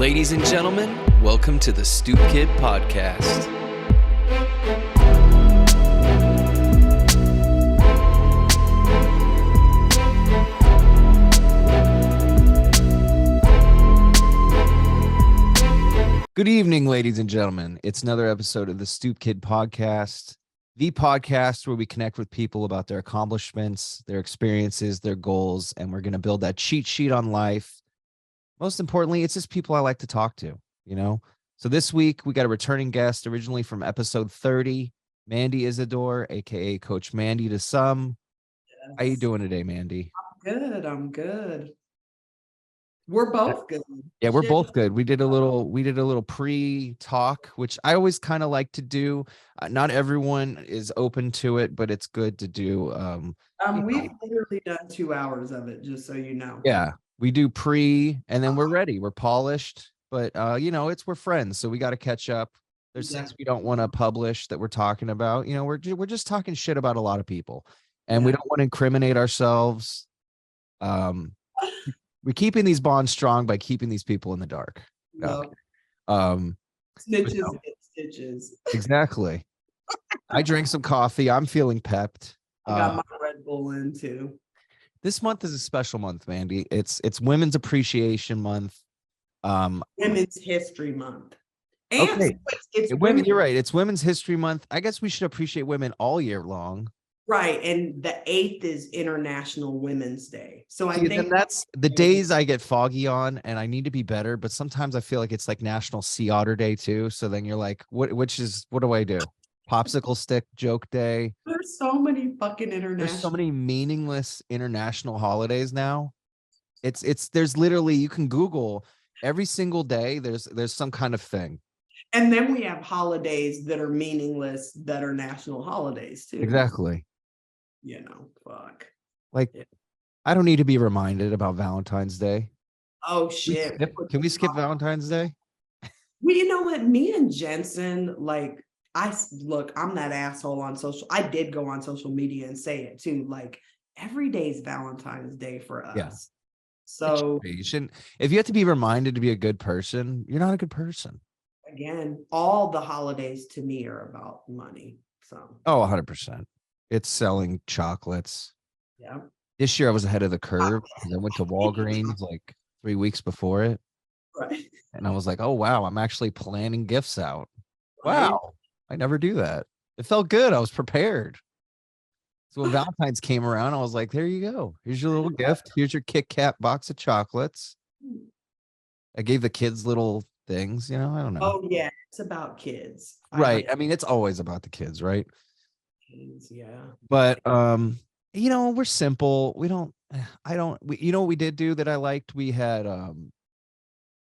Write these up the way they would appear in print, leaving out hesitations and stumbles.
Ladies and gentlemen, welcome to the Stoop Kid Podcast. Good evening, ladies and gentlemen. It's another episode of the Stoop Kid Podcast, the podcast where we connect with people about their accomplishments, their experiences, their goals, and we're going to build that cheat sheet on life. Most importantly, it's just people I like to talk to, you know? So this week, we got a returning guest originally from episode 30, Mandy Isidore, a.k.a. Coach Mandy to some. Yes. How you doing today, Mandy? I'm good. We're both good. Yeah, we're both good. We did a little pre-talk, which I always kind of like to do. Not everyone is open to it, but it's good to do. We've literally done 2 hours of it, just so you know. Yeah, we do pre, and then we're ready. We're polished, but we're friends, so we got to catch up. There's things we don't want to publish that we're talking about. You know, we're just talking shit about a lot of people, and we don't want to incriminate ourselves. We're keeping these bonds strong by keeping these people in the dark. No. Snitches get stitches. Exactly. I drank some coffee. I'm feeling pepped. I got my Red Bull in too. This month is a special month, Mandy. It's Women's Appreciation Month. Women's History Month. And okay. it's women. You're right. It's Women's History Month. I guess we should appreciate women all year long. Right. And the 8th is International Women's Day. So I think that's the days I get foggy on, and I need to be better. But sometimes I feel like it's like National Sea Otter Day too. So then you're like, what do I do? Popsicle stick joke day. There's so many fucking There's so many meaningless international holidays now. There's literally, you can Google every single day. There's some kind of thing. And then we have holidays that are meaningless that are national holidays too. Exactly. You know, fuck. Like, I don't need to be reminded about Valentine's Day. Oh shit. Can we skip Valentine's Day? Well, you know what? Me and Jensen, like, I'm that asshole on social. I did go on social media and say it too. Like, every day is Valentine's Day for us. Yeah. So you shouldn't, if you have to be reminded to be a good person, you're not a good person. Again, all the holidays to me are about money. So 100%. It's selling chocolates. Yeah. This year I was ahead of the curve because I went to Walgreens like 3 weeks before it. Right. And I was like, oh wow, I'm actually planning gifts out. Wow. I never do that. It felt good. I was prepared. So when Valentine's came around, I was like, there you go. Here's your little gift. Here's your Kit Kat box of chocolates. I gave the kids little things, I don't know. Oh yeah, it's about kids. Right. I mean, it's always about the kids, right? Yeah. But we're simple. You know what we did do that I liked? We had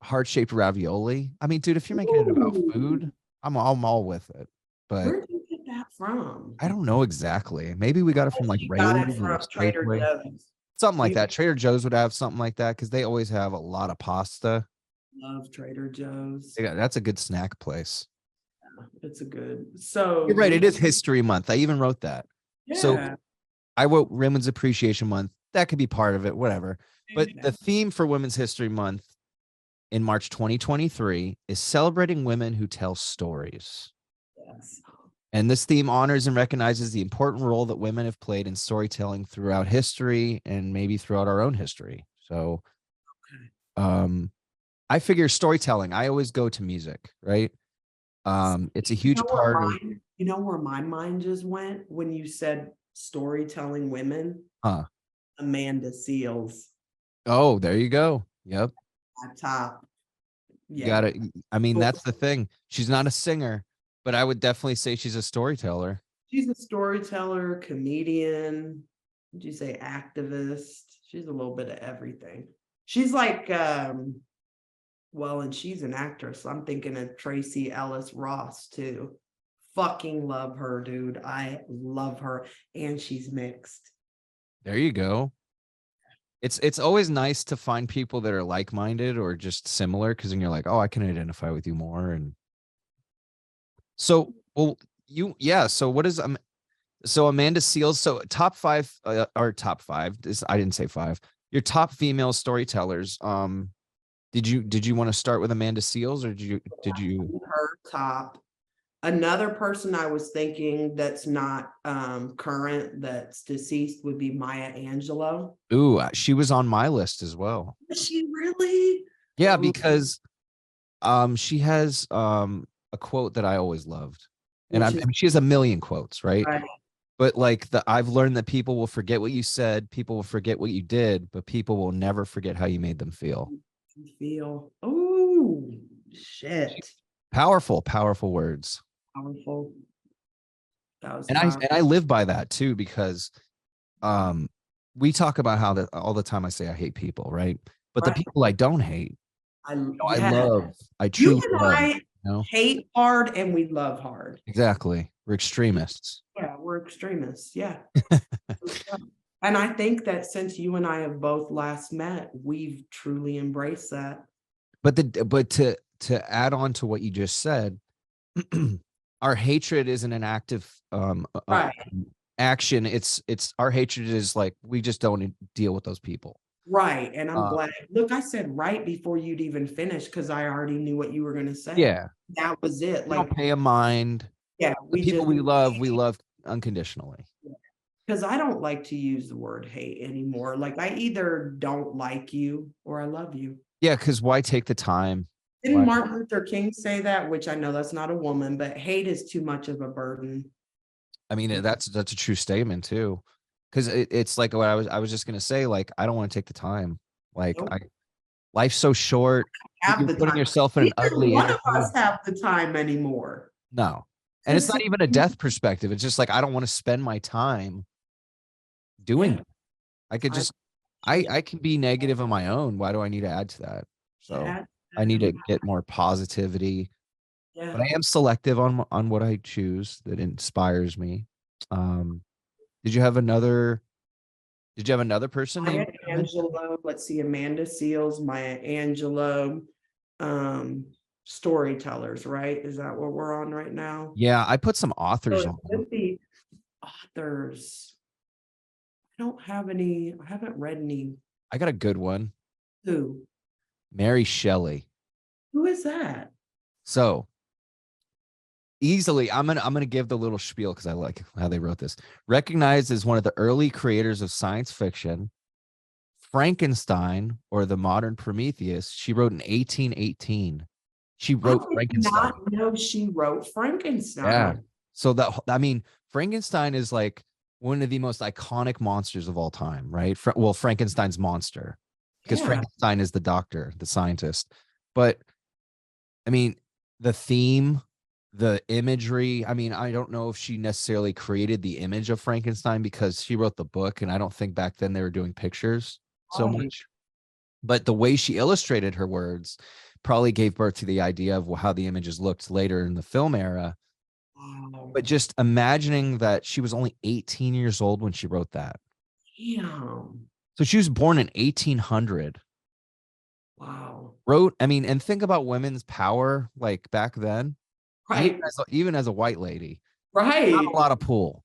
heart-shaped ravioli. I mean, dude, if you're making it about food, I'm all with it. But where did you get that from? I don't know exactly. Maybe we got it from like Rayleigh's or Trader Joe's. Something like that. Trader Joe's would have something like that because they always have a lot of pasta. Love Trader Joe's. Yeah, that's a good snack place. It's a good. So you're right. It is History Month. I even wrote that. Yeah. So I wrote Women's Appreciation Month. That could be part of it, whatever. But the theme for Women's History Month in March 2023 is celebrating women who tell stories. Yes. And this theme honors and recognizes the important role that women have played in storytelling throughout history and maybe throughout our own history. So, I figure storytelling, I always go to music, right? It's a huge part of, you know where my mind just went when you said storytelling women? Amanda Seales. Oh, there you go. Yep. At top. Yeah. You got it. I mean, that's the thing. She's not a singer, but I would definitely say she's a storyteller. She's a storyteller, comedian. Would you say activist? She's a little bit of everything. She's like, and she's an actress. I'm thinking of Tracy Ellis Ross too. Fucking love her, dude. I love her. And she's mixed. There you go. It's always nice to find people that are like-minded or just similar, because then you're like, oh, I can identify with you more. And so, so what is so Amanda Seales? So top five, I didn't say five. Your top female storytellers. Did you want to start with Amanda Seales, or did you Her top. Another person I was thinking that's not current, that's deceased, would be Maya Angelou. Ooh, she was on my list as well. Is she really? Yeah, Ooh, because she has a quote that I always loved. And I which is mean, she has a million quotes, right? right. But like I've learned that people will forget what you said, people will forget what you did, but people will never forget how you made them feel. Feel. Oh shit. Powerful, powerful words. Powerful. That was And powerful. I live by that too, because um we talk about how that all the time I say I hate people, right? But the Right. people I don't hate, I Yeah. love, I You truly and love, I hate hard and we love hard. exactly. We're extremists. Yeah, we're extremists. Yeah. And I think that since you and I have both last met, we've truly embraced that. But to add on to what you just said, our hatred isn't an active Right. action. It's our hatred is like we just don't deal with those people. Right. And I'm Uh, glad. Look, I said right before you'd even finish because I already knew what you were going to say. yeah, That was it. we don't Like, pay a mind. yeah, The we people just, we love unconditionally. because I don't like to use the word hate anymore. Like, I either don't like you or I love you. Yeah, because why take the time? Didn't Why? Martin Luther King say that? Which I know that's not a woman, but hate is too much of a burden. I mean, that's a true statement too, because it's like what I was just gonna say. Like, I don't want to take the time. Like, Nope. life's so short. Have You're the putting time. yourself in an Neither ugly one of us interview. have the time anymore. No, and it's Because not even a death perspective. It's just like I don't want to spend my time doing yeah, that. I could I just I can be negative on my own. Why do I need to add to that? So had I need that. to get more positivity, Yeah. but I am selective on what I choose that inspires me. Um, did you have another? Did you have another person that you Maya wanted to mention? Angelou, let's see, Amanda Seales, Maya Angelou, um, storytellers, right? Is that what we're on right now? Yeah, I put some So authors it on. could be authors. I don't have any, I haven't read any. I got a good one. Who? Mary Shelley. Who is that? So easily, I'm gonna give the little spiel because I like how they wrote this. Recognized as one of the early creators of science fiction, Frankenstein, or the modern Prometheus, she wrote in 1818. She I wrote did Frankenstein. not know she wrote Yeah. Frankenstein. So that I mean, Frankenstein is like one of the most iconic monsters of all time, right? Well, Frankenstein's monster, because Yeah. Frankenstein is the doctor, the scientist. But I mean, the theme, the imagery. I mean, I don't know if she necessarily created the image of Frankenstein because she wrote the book, and I don't think back then they were doing pictures so Right. much. But the way she illustrated her words probably gave birth to the idea of how the images looked later in the film era. Wow. But just imagining that she was only 18 years old when she wrote that. Damn. So she was born in 1800. Wow. Wrote, I mean, and think about women's power like back then, Right. even as a white lady, not a Right. lot of pull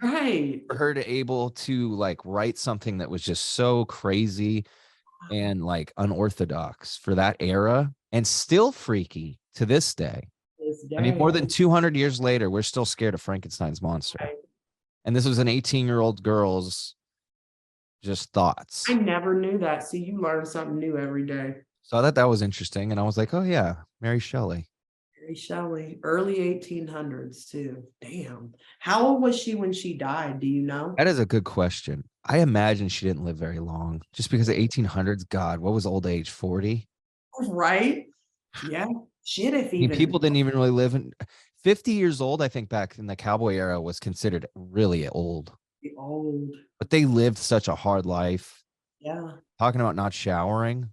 Right. for her to able to like write something that was just so crazy and like unorthodox for that era and still freaky to this day. This I mean, more day. than 200 years later, we're still scared of Frankenstein's monster. Right. And this was an 18-year-old girl's just I thoughts. never knew that. See, you learn something new every day. So I thought that was interesting. And I was like, oh, yeah, Mary Shelley. Mary Shelley, early 1800s too. Damn. How old was she when she died? Do you know? That is a good question. I imagine she didn't live very long just because the 1800s, God, what was old age? 40? Right? Yeah. Shit, if I mean, even people didn't even really live in 50 years old. I think back in the cowboy era was considered really old, old. but they lived such a hard life. Yeah. Talking about not showering.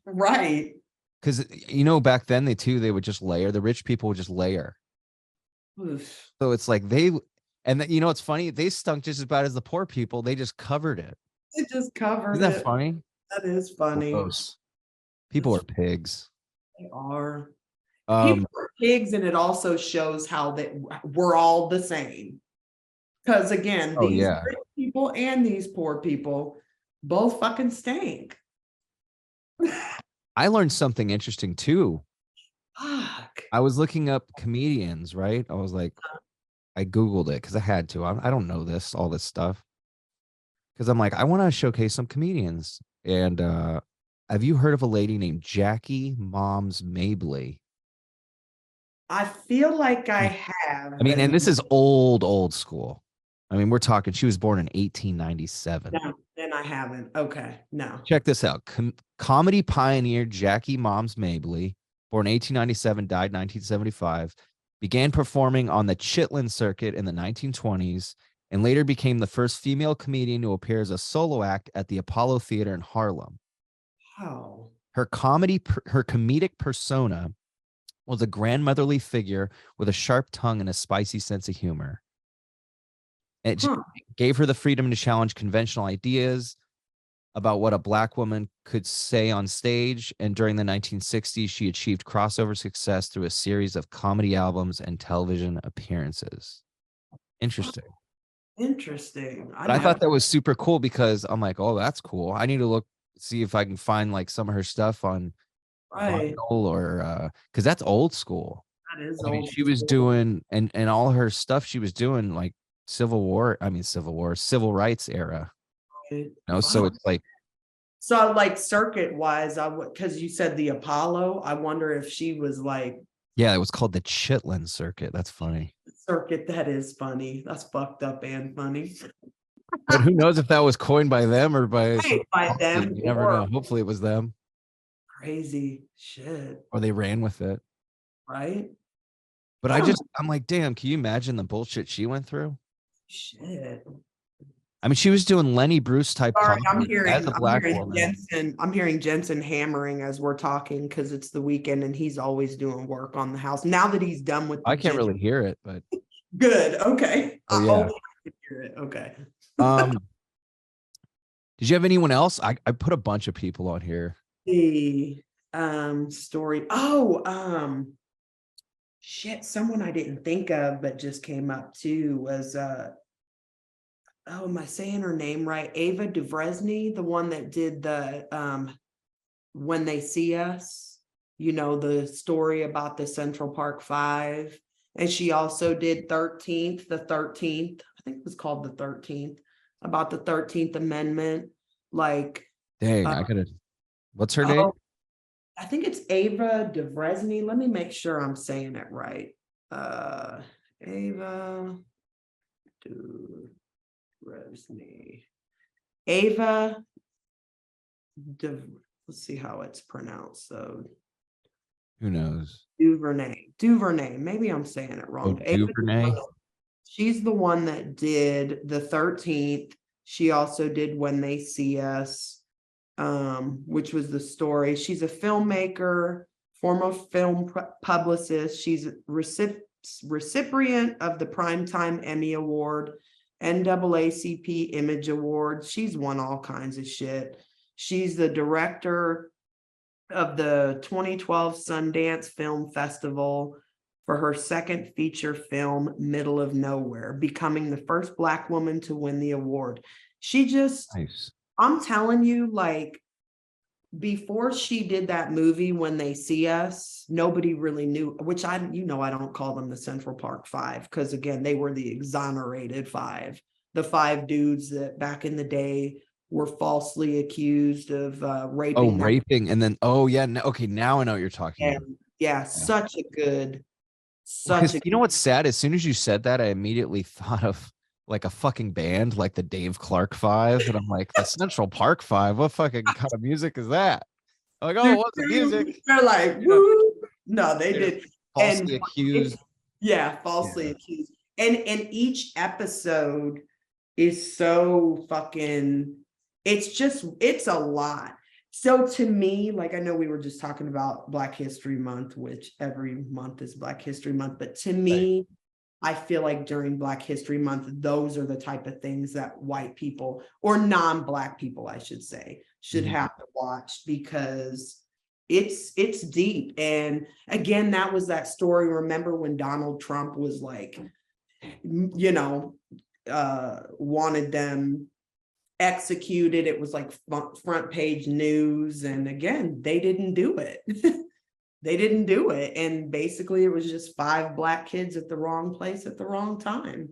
Right. Because back then they would just layer. The rich people would just layer. Oof. So it's like it's funny. They stunk just as bad as the poor people. They just covered it. It just covered Isn't that it. funny? That is funny. Gross. People are pigs. They are. Um, People are pigs, and it also shows how that we're all the same. Because again, oh these yeah. rich people and these poor people both fucking stink. I learned something interesting too. Fuck. I was looking up comedians, right? I was like, I Googled it because I had to. I don't know all this stuff. Because I'm like, I want to showcase some comedians. And have you heard of a lady named Jackie Moms Mabley? I feel like I Mm. I have, mean, and but this is old school. I mean, we're talking, she was born in 1897. no, then I haven't. Okay, no. Check this out. Comedy pioneer Jackie Moms Mabley, born 1897, died 1975, began performing on the Chitlin circuit in the 1920s and later became the first female comedian to appear as a solo act at the Apollo Theater in Harlem. Wow. Her comedic persona was a grandmotherly figure with a sharp tongue and a spicy sense of humor. It Huh. gave her the freedom to challenge conventional ideas about what a Black woman could say on stage. And during the 1960s, she achieved crossover success through a series of comedy albums and television appearances. Interesting. Interesting. But I thought that was super cool because I'm like, oh, that's cool. I need to see if I can find like some of her stuff on Right. vinyl or because that's old school. That is I mean, old she was school. doing and all her stuff she was doing like civil rights era. Right. So Wow. it's like, So like circuit wise, I would, because you said the Apollo, I wonder if she was like yeah, it was called the Chitlin circuit. That's funny. circuit. That is funny. That's fucked up and funny. But who knows if that was coined by them or by some Right, by them you never know. or Hopefully it was them crazy shit. or they ran with it. Right? But I don't know. I'm like, damn, can you imagine the bullshit she went through? Shit. I mean, she was doing Lenny Bruce type Sorry, I'm comedy as hearing a I'm Black hearing woman. Jensen. I'm hearing Jensen hammering as we're talking because it's the weekend and he's always doing work on the house. Now that he's done with the I can't gym. really hear it, but Good. Okay. oh yeah. Only I can hear it. Okay. Um, did you have anyone else? I put a bunch of people on here. The story. Oh, shit, someone I didn't think of but just came up too was oh, am I saying her name right? Ava DuVresne, the one that did the When They See Us, the story about the Central Park Five. And she also did the 13th, I think it was called the 13th, about the 13th Amendment. Like, Dang, uh, what's her name? oh, I think it's Ava DuVresne. Let me make sure I'm saying it right. Ava DuVresne. Ava let's see how it's pronounced. So Who knows? Duvernay. Maybe I'm saying it Oh, wrong. Duvernay. She's the one that did the 13th. She also did When They See Us, which was the story. She's a filmmaker, former film publicist. She's a recipient of the Primetime Emmy Award, NAACP Image Award. She's won all kinds of shit. She's the director of the 2012 Sundance Film Festival for her second feature film, Middle of Nowhere, becoming the first Black woman to win the award. She just, Nice. I'm telling you, like, before she did that movie, When They See Us, nobody really knew, which I don't call them the Central Park Five, because again, they were the exonerated five, the five dudes that back in the day were falsely accused of raping. Raping, and then yeah, okay, now I know what you're talking about. Yeah, such a good. Because you know what's sad? As soon as you said that, I immediately thought of like a fucking band, like the Dave Clark Five, and I'm like, the Central Park Five. What fucking kind of music is that? I'm like, oh, what's the music? They're like, woo. No, they did. Falsely accused. Falsely accused. And each episode is so fucking. It's a lot. So to me, like, I know we were just talking about Black History Month, which every month is Black History Month, but to me, I feel like during Black History Month, those are the type of things that white people or non-Black people, I should say, should have to watch, because it's deep. And again, that was that story. Remember when Donald Trump was like, wanted them executed. It was like front page news. And again, they didn't do it. They didn't do it. And basically it was just 5 Black kids at the wrong place at the wrong time.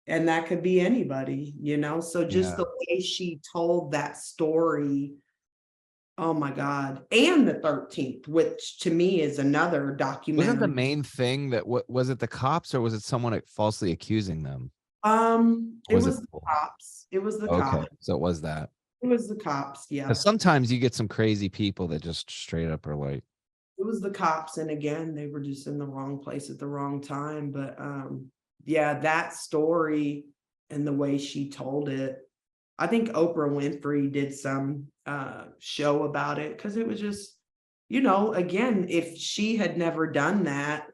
And that could be anybody, so just the way she told that story. Oh my God. And the 13th, which to me is another documentary. Wasn't the main thing that was it the cops or was it someone falsely accusing them? It was the cops. It was the cops. Okay, so it was that. It was the cops, yeah. Sometimes you get some crazy people that just straight up are like. It was the cops, and again, they were just in the wrong place at the wrong time. But yeah, that story and the way she told it, I think Oprah Winfrey did some show about it because it was just, again, if she had never done that,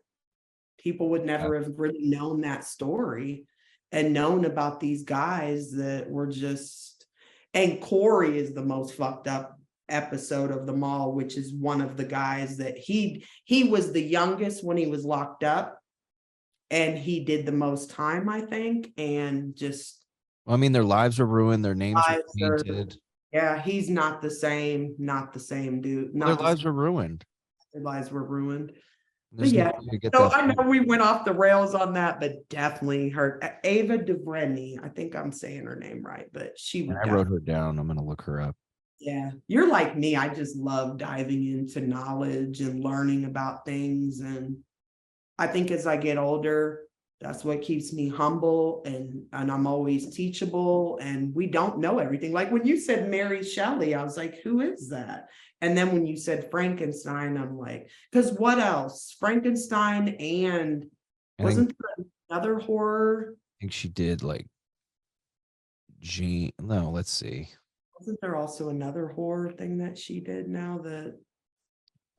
people would never have really known that story and known about these guys that were just, and Corey is the most fucked up episode of them all, which is one of the guys that he was the youngest when he was locked up, and he did the most time, I think, and just. I mean, their lives were ruined, their names were painted. Yeah, he's not the same dude. Their lives were ruined. Their lives were ruined. But yeah, so I know we went off the rails on that, but definitely her Ava DuVernay. I think I'm saying her name right, but she. I wrote her down. I'm gonna look her up. Yeah, you're like me. I just love diving into knowledge and learning about things, and I think as I get older, that's what keeps me humble, and I'm always teachable, and we don't know everything. Like when you said Mary Shelley, I was like, who is that? And then when you said Frankenstein, I'm like, because what else? Frankenstein and wasn't there another horror? I think she did like Jean. No, let's see. Wasn't there also another horror thing that she did now that?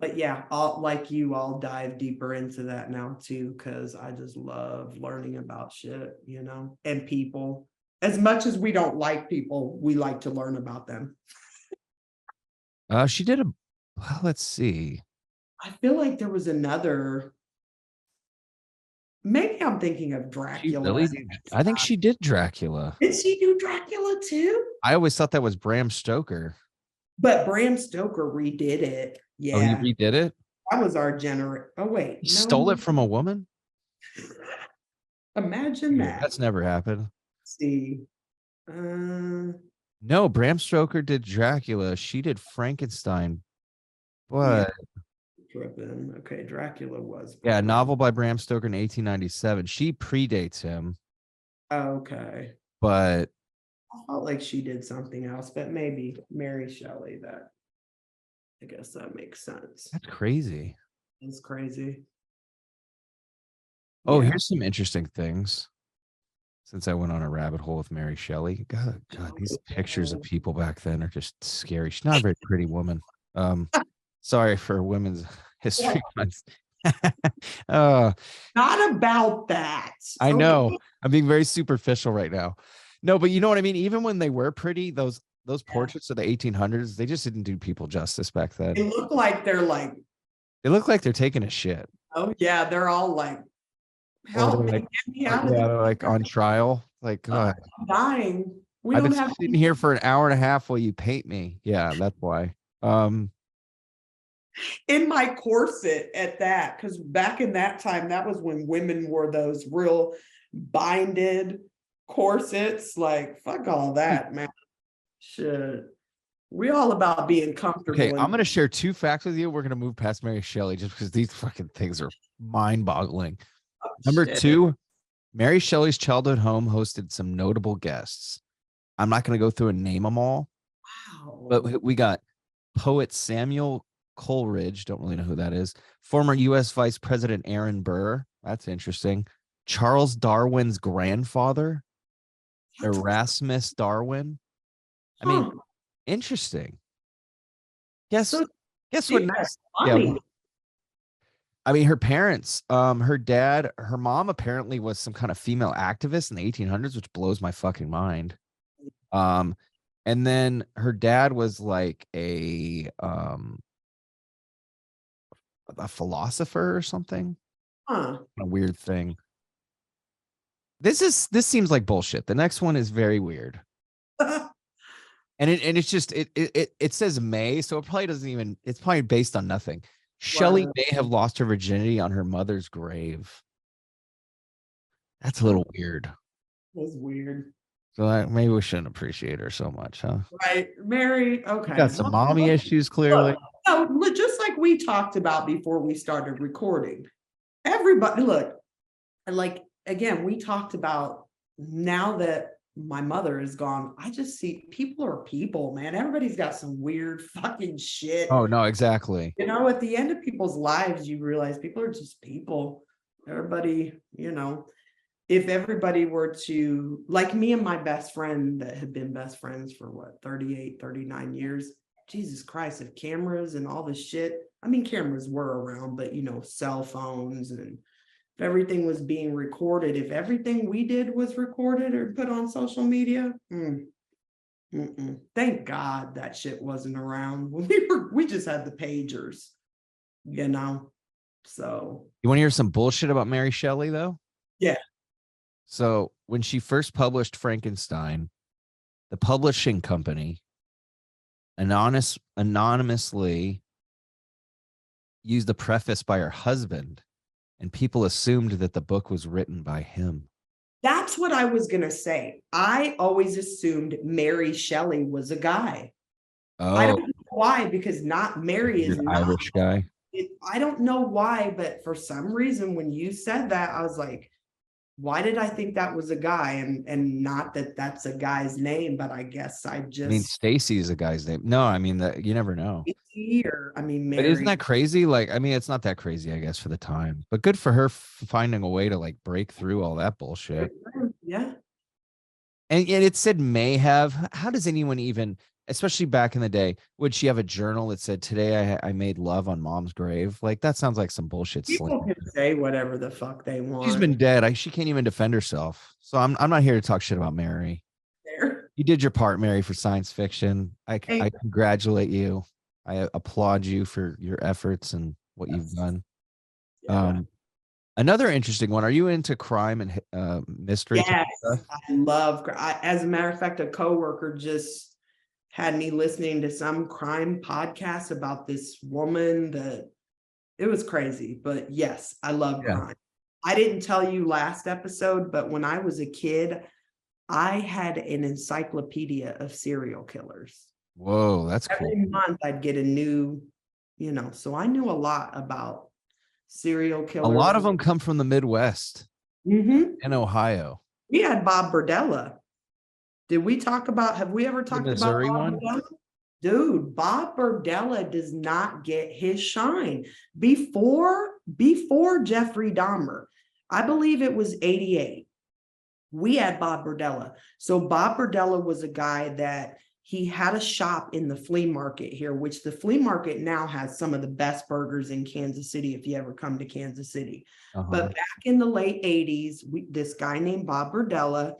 But yeah, I'll dive deeper into that now too, because I just love learning about shit, and people. As much as we don't like people, we like to learn about them. She did well, let's see. I feel like there was another. Maybe I'm thinking of Dracula. I think she did Dracula. Did she do Dracula too? I always thought that was Bram Stoker. But Bram Stoker redid it. Yeah. Oh, he redid it? That was our generation. Oh, wait. He stole it from a woman? Imagine that. That's never happened. Let's see. No, Bram Stoker did Dracula. She did Frankenstein. But okay, Dracula was. Yeah, a novel by Bram Stoker in 1897. She predates him. Okay. But I felt like she did something else, but maybe Mary Shelley. That I guess that makes sense. That's crazy. It's crazy. Oh, here's some interesting things. Since I went on a rabbit hole with Mary Shelley. God, these pictures of people back then are just scary. She's not a very pretty woman. Sorry for Women's History Month. Not about that. I know. I'm being very superficial right now. No, but you know what I mean? Even when they were pretty, those portraits of the 1800s, they just didn't do people justice back then. They look like they look like they're taking a shit. Oh yeah, they're all like, help me, get me out of they're like on trial. Like, God, I'm dying. I've been sitting here for an hour and a half while you paint me. Yeah, that's why. In my corset at that, because back in that time, that was when women wore those real binded corsets. Like, fuck all that, man. Shit. We all about being comfortable. Okay, I'm gonna share 2 facts with you. We're gonna move past Mary Shelley just because these fucking things are mind-boggling. Number 2, Mary Shelley's childhood home hosted some notable guests. I'm not gonna go through and name them all. Wow. But we got poet Samuel Coleridge, don't really know who that is. Former U.S. Vice President Aaron Burr, that's interesting. Charles Darwin's grandfather, Erasmus Darwin. I mean, interesting. Guess what next? Yeah. I mean, her parents, her dad, her mom apparently was some kind of female activist in the 1800s, which blows my fucking mind. And then her dad was like a philosopher or something. A weird thing. This seems like bullshit. The next one is very weird. And it's just it says May, so it probably doesn't even. It's probably based on nothing. Shelley Right. may have lost her virginity on her mother's grave. That's a Huh, little weird. that's weird. So maybe we shouldn't appreciate her so much, huh? Right. Mary, You okay. got some Well, mommy issues, clearly. look, no, look, just like we talked about before we started recording, everybody, look, like, again, we talked about now that my mother is gone, I just see people are people, man. Everybody's got some weird fucking shit. Oh no, exactly. You know, at the end of people's lives, you realize people are just people. Everybody, you know, if everybody were to, like me and my best friend that had been best friends for what, 38, 39 years, Jesus Christ, if cameras and all this shit, I mean, cameras were around, but you know, cell phones, and if everything was being recorded, if everything we did was recorded or put on social media, thank God that shit wasn't around. When we just had the pagers, you know. So You want to hear some bullshit about Mary Shelley, though? yeah. So when she first published Frankenstein, the publishing company anonymously used the preface by her husband, and people assumed that the book was written by him. That's what I was gonna say. I always assumed Mary Shelley was a guy. I Oh, don't know why, because not Mary is weird not. Irish guy. I don't know why, but for some reason, when you said that, I was like, why did I think that was a guy? And not that that's a guy's name, but I guess I I mean, just Stacy is a guy's name. No, I mean that you never know. or I mean But isn't Mary. that crazy? Like, I mean, it's not that crazy, I guess, for the time. But good for her finding a way to like break through all that bullshit. Yeah. And yet it said may have. How does anyone even, especially back in the day, would she have a journal that said today I made love on mom's grave? Like that sounds like some bullshit slang. People can say whatever the fuck they She's want been dead. She can't even defend herself. So I'm not here to talk shit about Mary. there. You did your part, Mary, for science fiction. I congratulate you. I applaud you for your efforts and what you've Yes. done. Yeah. Another interesting one. Are you into crime and mystery type Yes. stuff? I love, as a matter of fact, a coworker just had me listening to some crime podcast about this woman that it was crazy, but yes, I love Yeah. crime. I didn't tell you last episode, but when I was a kid, I had an encyclopedia of serial killers. Whoa, that's cool. Every month I'd get a new, you know, so I knew a lot about serial A lot killers. of them come from the Midwest Mhm. and Ohio. We had Bob Berdella. Did we talk about, have we ever The talked about Missouri Bob one? Berdella? Dude, Bob Berdella does not get his shine. Before Jeffrey Dahmer, I believe it was 88. We had Bob Berdella. So Bob Berdella was a guy that he had a shop in the flea market here, which the flea market now has some of the best burgers in Kansas City if you ever come to Kansas City. Uh-huh. But back in the late 80s, this guy named Bob Berdella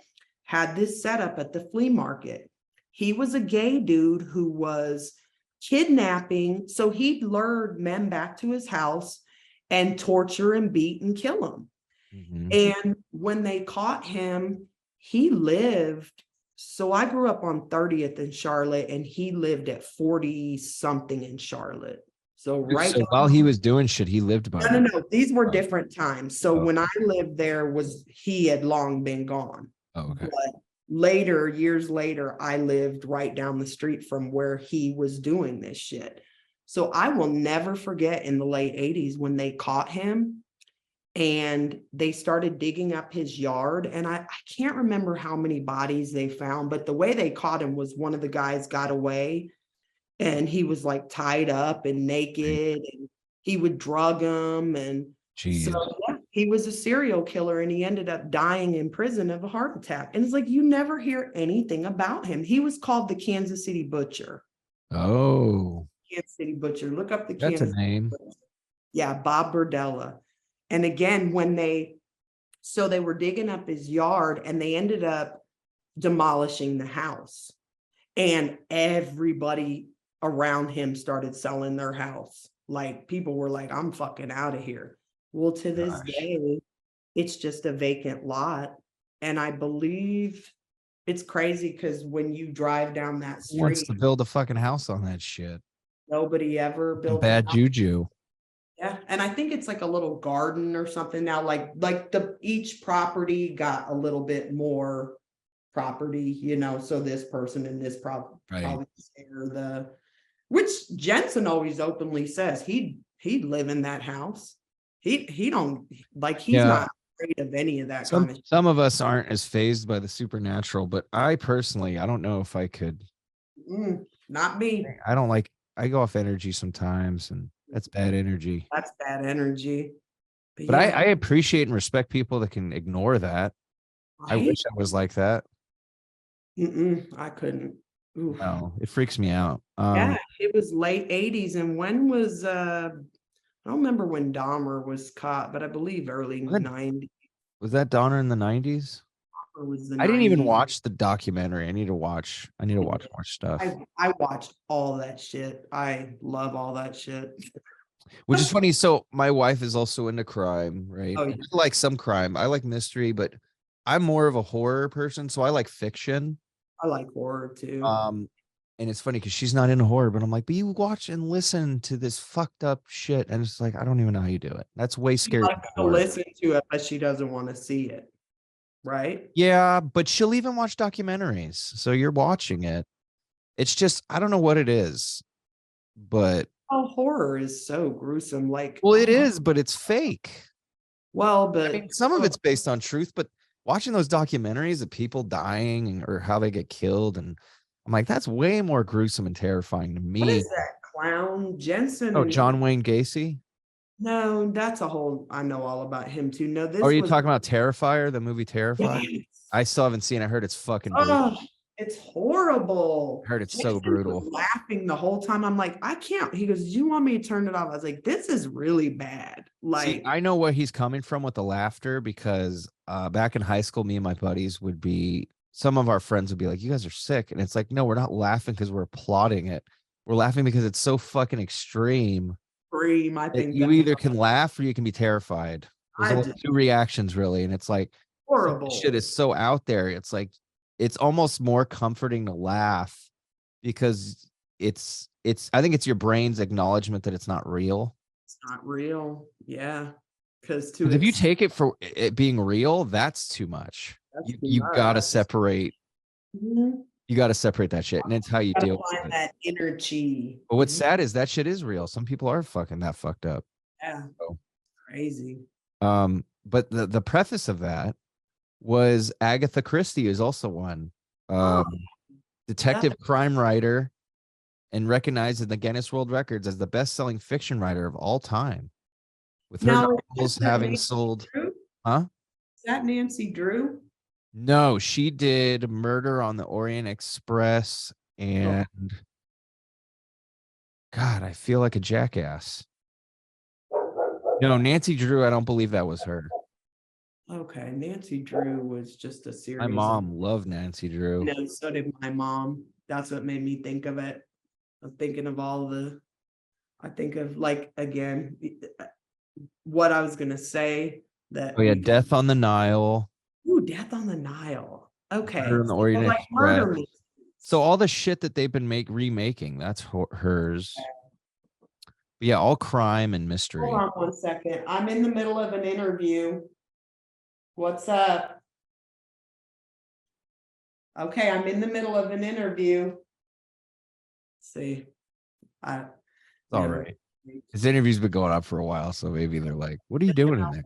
had this setup at the flea market. He was a gay dude who was kidnapping. So he'd lure men back to his house and torture and beat and kill them. Mm-hmm. And when they caught him, he lived. So I grew up on 30th in Charlotte, and he lived at 40 something in Charlotte. So right So down. while he was doing shit, he lived by No. These were different times. So Oh. when I lived there, he had long been gone. Oh, okay. But later, years later, I lived right down the street from where he was doing this shit. So I will never forget in the late 80s when they caught him and they started digging up his yard. And I can't remember how many bodies they found, but the way they caught him was one of the guys got away and he was like tied up and naked and he would drug him. And Jeez. so yeah, he was a serial killer and he ended up dying in prison of a heart attack. And it's like, you never hear anything about him. He was called the Kansas City Butcher. Oh, Kansas City Butcher. Look up the that's a Kansas name. City Butcher. Yeah, Bob Berdella. And again, so they were digging up his yard and they ended up demolishing the house. And everybody around him started selling their house. Like people were like, I'm fucking out of here. Well, to this day, it's just a vacant lot. And I believe it's crazy because when you drive down that Who wants street, to build a fucking house on that shit? nobody ever Some built a bad house. juju. Yeah, and I think it's like a little garden or something now. Like the each property got a little bit more property, you know. So this person and this Right. probably share the, which Jensen always openly says he'd live in that house. He don't like he's Yeah. not afraid of any of that kind of shit. Some of us aren't as phased by the supernatural, but I personally, I don't know if I could. Not me. I don't like, I go off energy sometimes, and that's bad energy. That's bad energy. But I appreciate and respect people that can ignore that. I right? wish I was like that. I couldn't. Oof. No, it freaks me out. Yeah, it was late 80s. And when was I don't remember when Dahmer was caught, but I believe early 90s. Was that Donner in the 90s? Or was the I didn't even 90s. watch the documentary. I need to watch more stuff. I watched all that shit. I love all that shit. Which is funny. So my wife is also into crime, right? Oh, yeah. I like some crime. I like mystery, but I'm more of a horror person, so I like fiction. I like horror too. And it's funny because she's not into horror, but I'm like, but you watch and listen to this fucked up shit, and it's like, I don't even know how you do it. That's way She scarier. likes to listen to it, but she doesn't want to see it. Right? Yeah, but she'll even watch documentaries. So you're watching it. It's just, I don't know what it is, but Oh, horror is so gruesome. Like, well, it is, but it's fake. well, but I mean, some of it's based on truth, but watching those documentaries of people dying or how they get killed, and I'm like, that's way more gruesome and terrifying to me. what is that clown Jensen? Oh, John Wayne Gacy? No, that's a whole. I know all about him too. No, this. Oh, are you talking about Terrifier, the movie Terrifier? Yes. I still haven't seen it. I heard it's fucking brutal. Oh, it's horrible. I heard it's so Jason brutal. was laughing the whole time. I'm like, I can't. He goes, "Do you want me to turn it off?" I was like, "This is really bad." Like, see, I know where he's coming from with the laughter because back in high school, me and my buddies would be, some of our friends would be like, you guys are sick. And it's like, no, we're not laughing because we're applauding it. We're laughing because it's so fucking extreme. scream. I think You either can laugh or you can be terrified. There's only two reactions really. And it's like, horrible. shit is so out there. It's like, it's almost more comforting to laugh because I think it's your brain's acknowledgement that it's not real. It's not real. Yeah. Because if you take it for it being real, that's too much. You got to separate. Mm-hmm. You got to separate that shit, and it's how you deal with that energy. But what's sad is that shit is real. Some people are fucking that fucked up. Yeah. So, crazy. But the preface of that was Agatha Christie is also one detective crime writer and recognized in the Guinness World Records as the best-selling fiction writer of all time. With her novels having sold, Drew? Huh? Is that Nancy Drew? No, she did Murder on the Orient Express and God, I feel like a jackass. No, Nancy Drew, I don't believe that was her. Okay, Nancy Drew was just a series. My mom loved Nancy Drew. No, so did my mom. That's what made me think of it. I'm thinking of I think of like, again, what I was gonna say that. Oh yeah, Death on the Nile. Ooh, Death on the Nile. Okay. Murder on the Orient like Express. So all the shit that they've been remaking, that's hers. But yeah, all crime and mystery. Hold on 1 second. I'm in the middle of an interview. What's up? Okay, I'm in the middle of an interview. Let's see. All right. His interview's been going up for a while, so maybe they're like, what are you doing in there?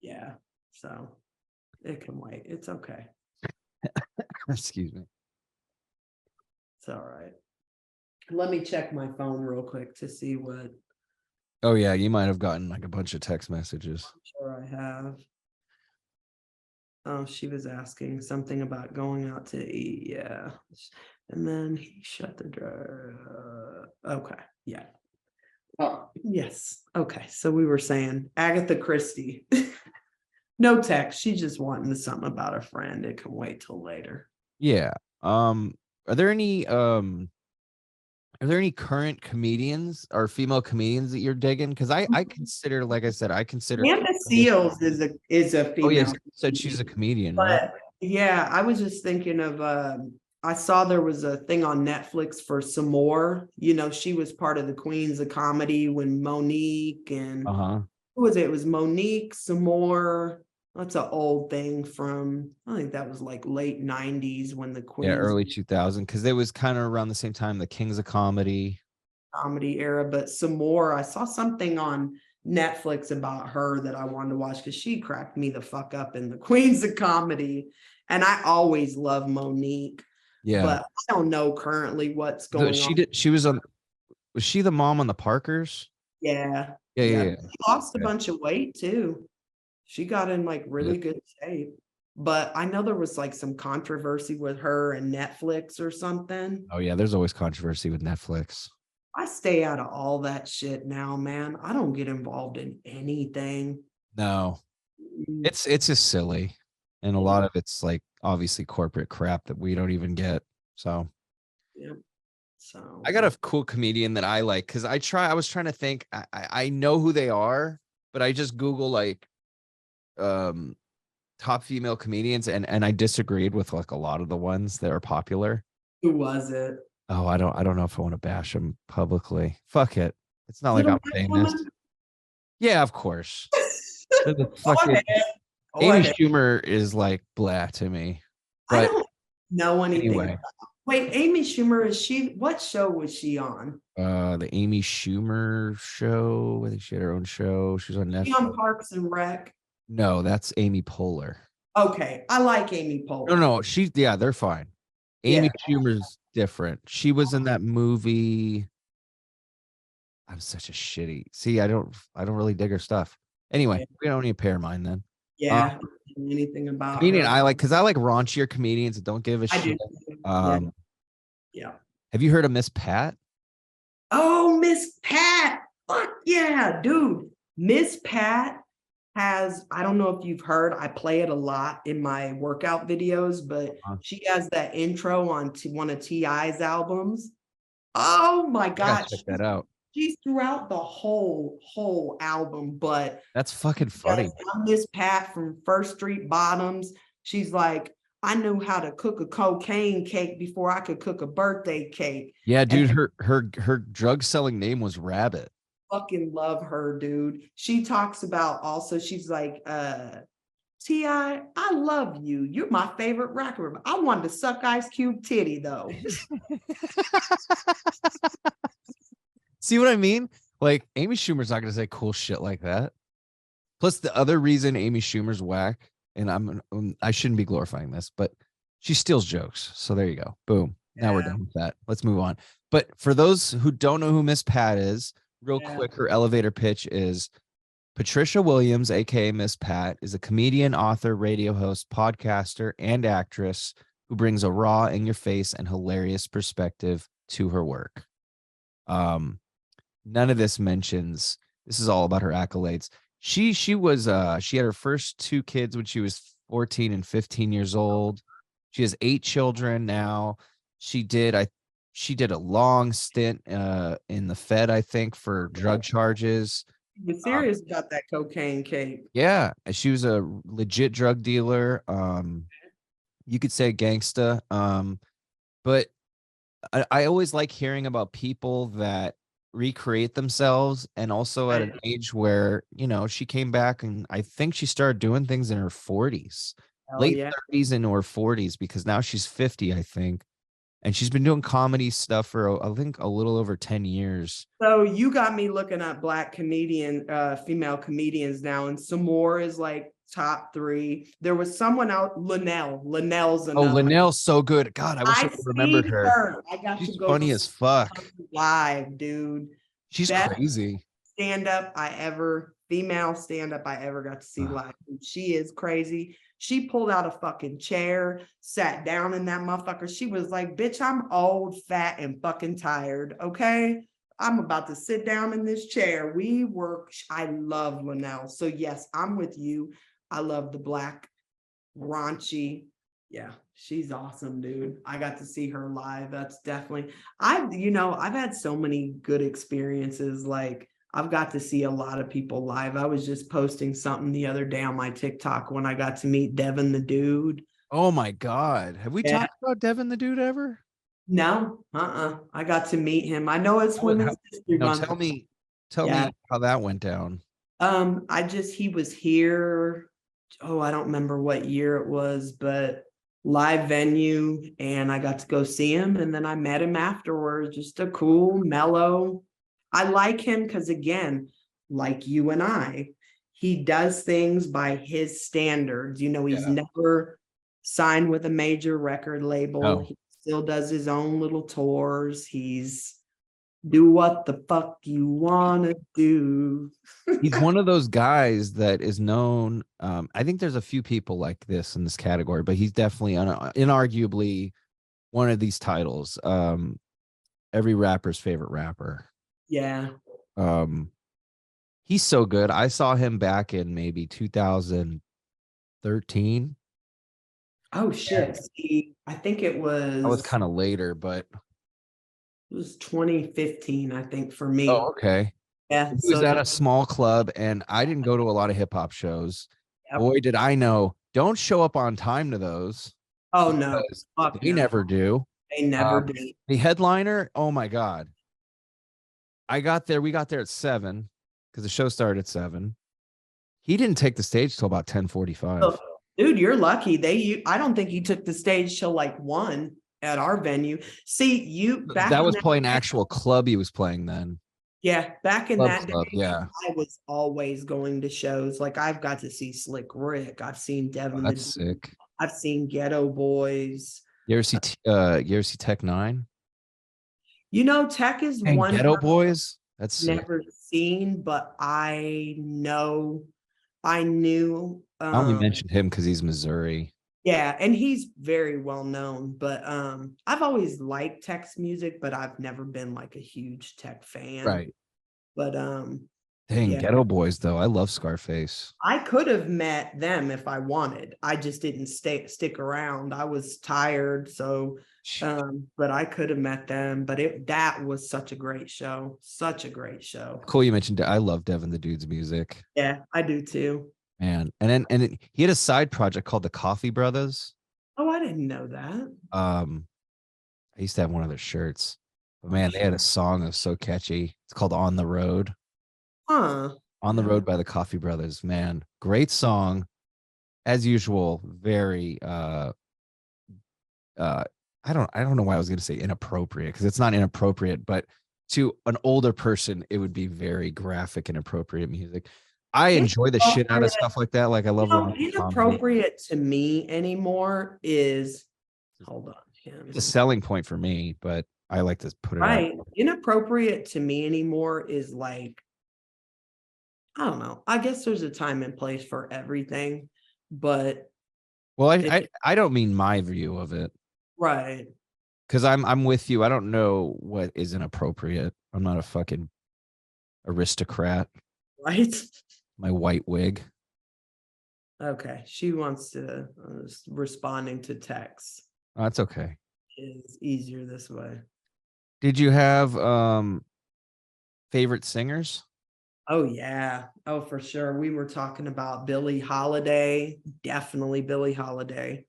Yeah, so it can wait. It's okay. Excuse me. It's all right. Let me check my phone real quick to see what. Oh yeah, you might have gotten like a bunch of text messages. I'm sure I have. Oh, she was asking something about going out to eat. Yeah. And then he shut the door. Okay. Yeah. Oh, yes. Okay. So we were saying Agatha Christie. No text. She's just wanting something about a friend. It can wait till later. Yeah. Are there any current comedians or female comedians that you're digging? Because I consider, like I said, Amanda Seals is a female. Oh yes, said she's a comedian, right? Yeah, I was just thinking of I saw there was a thing on Netflix for some more. You know, she was part of the Queens of Comedy when Monique and Uh-huh. who was it? It was Monique, some more. That's an old thing from I think that was like late 90s when the Yeah, Queens early 2000, because it was kind of around the same time the Kings of Comedy. comedy era, but some more. I saw something on Netflix about her that I wanted to watch because she cracked me the fuck up in the Queens of Comedy. And I always love Monique, Yeah. but I don't know currently what's The, going she on. did she was on was she the mom on the Parkers? Yeah, Yeah, yeah, yeah. yeah. She lost a Okay. bunch of weight too. She got in like Yeah. really good shape. But I know there was like some controversy with her and Netflix or something. Oh yeah, there's always controversy with Netflix. I stay out of all that shit now, man. I don't get involved in anything. No. Mm, It's just silly. And a yeah, lot of it's like obviously corporate crap that we don't even get. So yeah. So I got a cool comedian that I like because I was trying to think. I know who they are, but I just Google like um top female comedians and I disagreed with like a lot of the ones that are popular. who was it? Oh, I don't know if I want to bash them publicly. Fuck it. It's not Was it like a I'm white famous. woman? Yeah, of course. The Go fucking ahead. Go Amy ahead. Schumer is like blah to me. I But don't know anything anyway, about. Wait, Amy Schumer, is she, what show was she on? the Amy Schumer show. I think she had her own show. She was on She on Netflix. Parks and Rec? No, that's Amy Poehler. Okay, I like Amy No, Poehler. no, yeah, they're fine. Amy Yeah, Schumer's different. She was in that movie. I'm such a shitty. See, I don't really dig her stuff. Anyway, yeah, we don't need to pair mine then. Um, yeah. Anything about comedian her? I like because I like raunchier comedians that don't give a I do. shit. Yeah, Um, yeah. have you heard of Miss Pat? Oh, Miss Pat. Fuck yeah, dude. Miss Pat has, I don't know if you've heard, I play it a lot in my workout videos, but Uh, she has that intro on one of T.I.'s albums. Oh my I gotta God. check that out. She's throughout the whole album, but That's fucking yes, funny. I'm Miss Pat from First Street Bottoms. She's like, I knew how to cook a cocaine cake before I could cook a birthday cake. Yeah, And dude, her drug selling name was Rabbit. fucking love her, dude. She talks about also, she's like, T.I., I love you. You're my favorite rapper. I wanted to suck Ice Cube titty though. See what I mean? Like Amy Schumer's not gonna say cool shit like that. Plus, the other reason Amy Schumer's whack, and I shouldn't be glorifying this, but she steals jokes. So there you go. Boom. Now we're Yeah, done with that. Let's move on. But for those who don't know who Miss Pat is, real yeah. quick, her elevator pitch is Patricia Williams, aka Miss Pat, is a comedian, author, radio host, podcaster, and actress who brings a raw, in your face, and hilarious perspective to her work. None of this mentions this is all about her accolades. She had her first two kids when she was 14 and 15 years old. She has 8 children now. She did I she did a long stint in the Fed, I think, for drug charges. Be serious about that cocaine cake. Yeah, and she was a legit drug dealer. You could say gangsta. But I always like hearing about people that recreate themselves and also at an Right. age where, she came back and I think she started doing things in her 40s, Hell late yeah. 30s into her 40s, because now she's 50, I think. And she's been doing comedy stuff for, I think, a little over 10 years. So you got me looking at black female comedians now, and some more is like top three. There was someone out, Linnell. Linnell's Oh, another. Linnell's so good. God, I wish I I would have remembered seen her. her. I got to She's go funny as see fuck. her live, dude. She's Best crazy. female stand up I ever got to see live. She is crazy. She pulled out a fucking chair, sat down in that motherfucker. She was like, bitch, I'm old, fat, and fucking tired. Okay. I'm about to sit down in this chair. I love Linnell. So yes, I'm with you. I love the black raunchy. Yeah, she's awesome, dude. I got to see her live. That's definitely, I've had so many good experiences. Like, I've got to see a lot of people live. I was just posting something the other day on my TikTok when I got to meet Devin the Dude. Oh my God. Have we Yeah. talked about Devin the Dude ever? No, I got to meet him. I know it's Women's History No, Month. tell Yeah. me how that went down. He was here. Oh, I don't remember what year it was, but live venue, and I got to go see him, and then I met him afterwards. Just a cool, mellow. I like him because, again, like you and I, he does things by his standards. He's Yeah. never signed with a major record label. No. He still does his own little tours. He's do what the fuck you wanna do. He's one of those guys that is known. I think there's a few people like this in this category, but he's definitely inarguably one of these titles. Every rapper's favorite rapper. Yeah. Um, he's so good. I saw him back in maybe 2013. Oh shit. See, I think it I was was kind of later, but 2015, I think, for oh, me. okay. Yeah. He was So at a small club, and I didn't go to a lot of hip hop shows. yep. Boy, did I know! Don't show up on time to those Oh no. because Fuck they no. never do. They never did. The headliner, oh my God. I got there, we got there at 7 because the show started at 7. He didn't take the stage till about 10:45. So, dude, you're lucky. I don't think you took the stage till like 1 at our venue. See, you back That in was that probably an day, actual club he was playing then. yeah, back in that Club, day, yeah. I was always going to shows. Like I've got to see Slick Rick. I've seen Oh, Devin the that's Dude. sick. I've seen Ghetto Boys. You ever see Tech Nine? Tech is And one Ghetto Boys? That's I've sick. never seen, but I knew, I only mentioned him because he's Missouri. yeah, and he's very well known, but I've always liked Tech's music, but I've never been like a huge Tech fan. Right. But Dang, yeah, Ghetto Boys though. I love Scarface. I could have met them if I wanted. I just didn't stick around. I was tired, so but I could have met them. But that was such a great show. Such a great show. Cool, you mentioned. I love Devin the Dude's music, Yeah, I do too. man. He had a side project called the Coffee Brothers. Oh, I didn't know that. Um, I used to have one of their shirts. But Oh, man, they had a song that was so catchy. It's called "On the Road." huh. On the Road by the Coffee Brothers. Man, great song. As usual, very uh I don't know why I was gonna say inappropriate because it's not inappropriate, but to an older person, it would be very graphic and appropriate music. I enjoy the shit out of Inappropriate, stuff like that. Like I love romantic comedy. inappropriate to me anymore is hold on, It's a him. selling point for me, but I like to put it out. Right. Inappropriate to me anymore is like, I don't know. I guess there's a time and place for everything, but Well, it, I don't mean my view of it right. because I'm with you. I don't know what is inappropriate. I'm not a fucking aristocrat. Right. My white wig. Okay. She wants to responding to text Oh, that's okay. is easier this way. Did you have favorite singers? Oh yeah. Oh, for sure. We were talking about Billie Holiday, definitely Billie Holiday.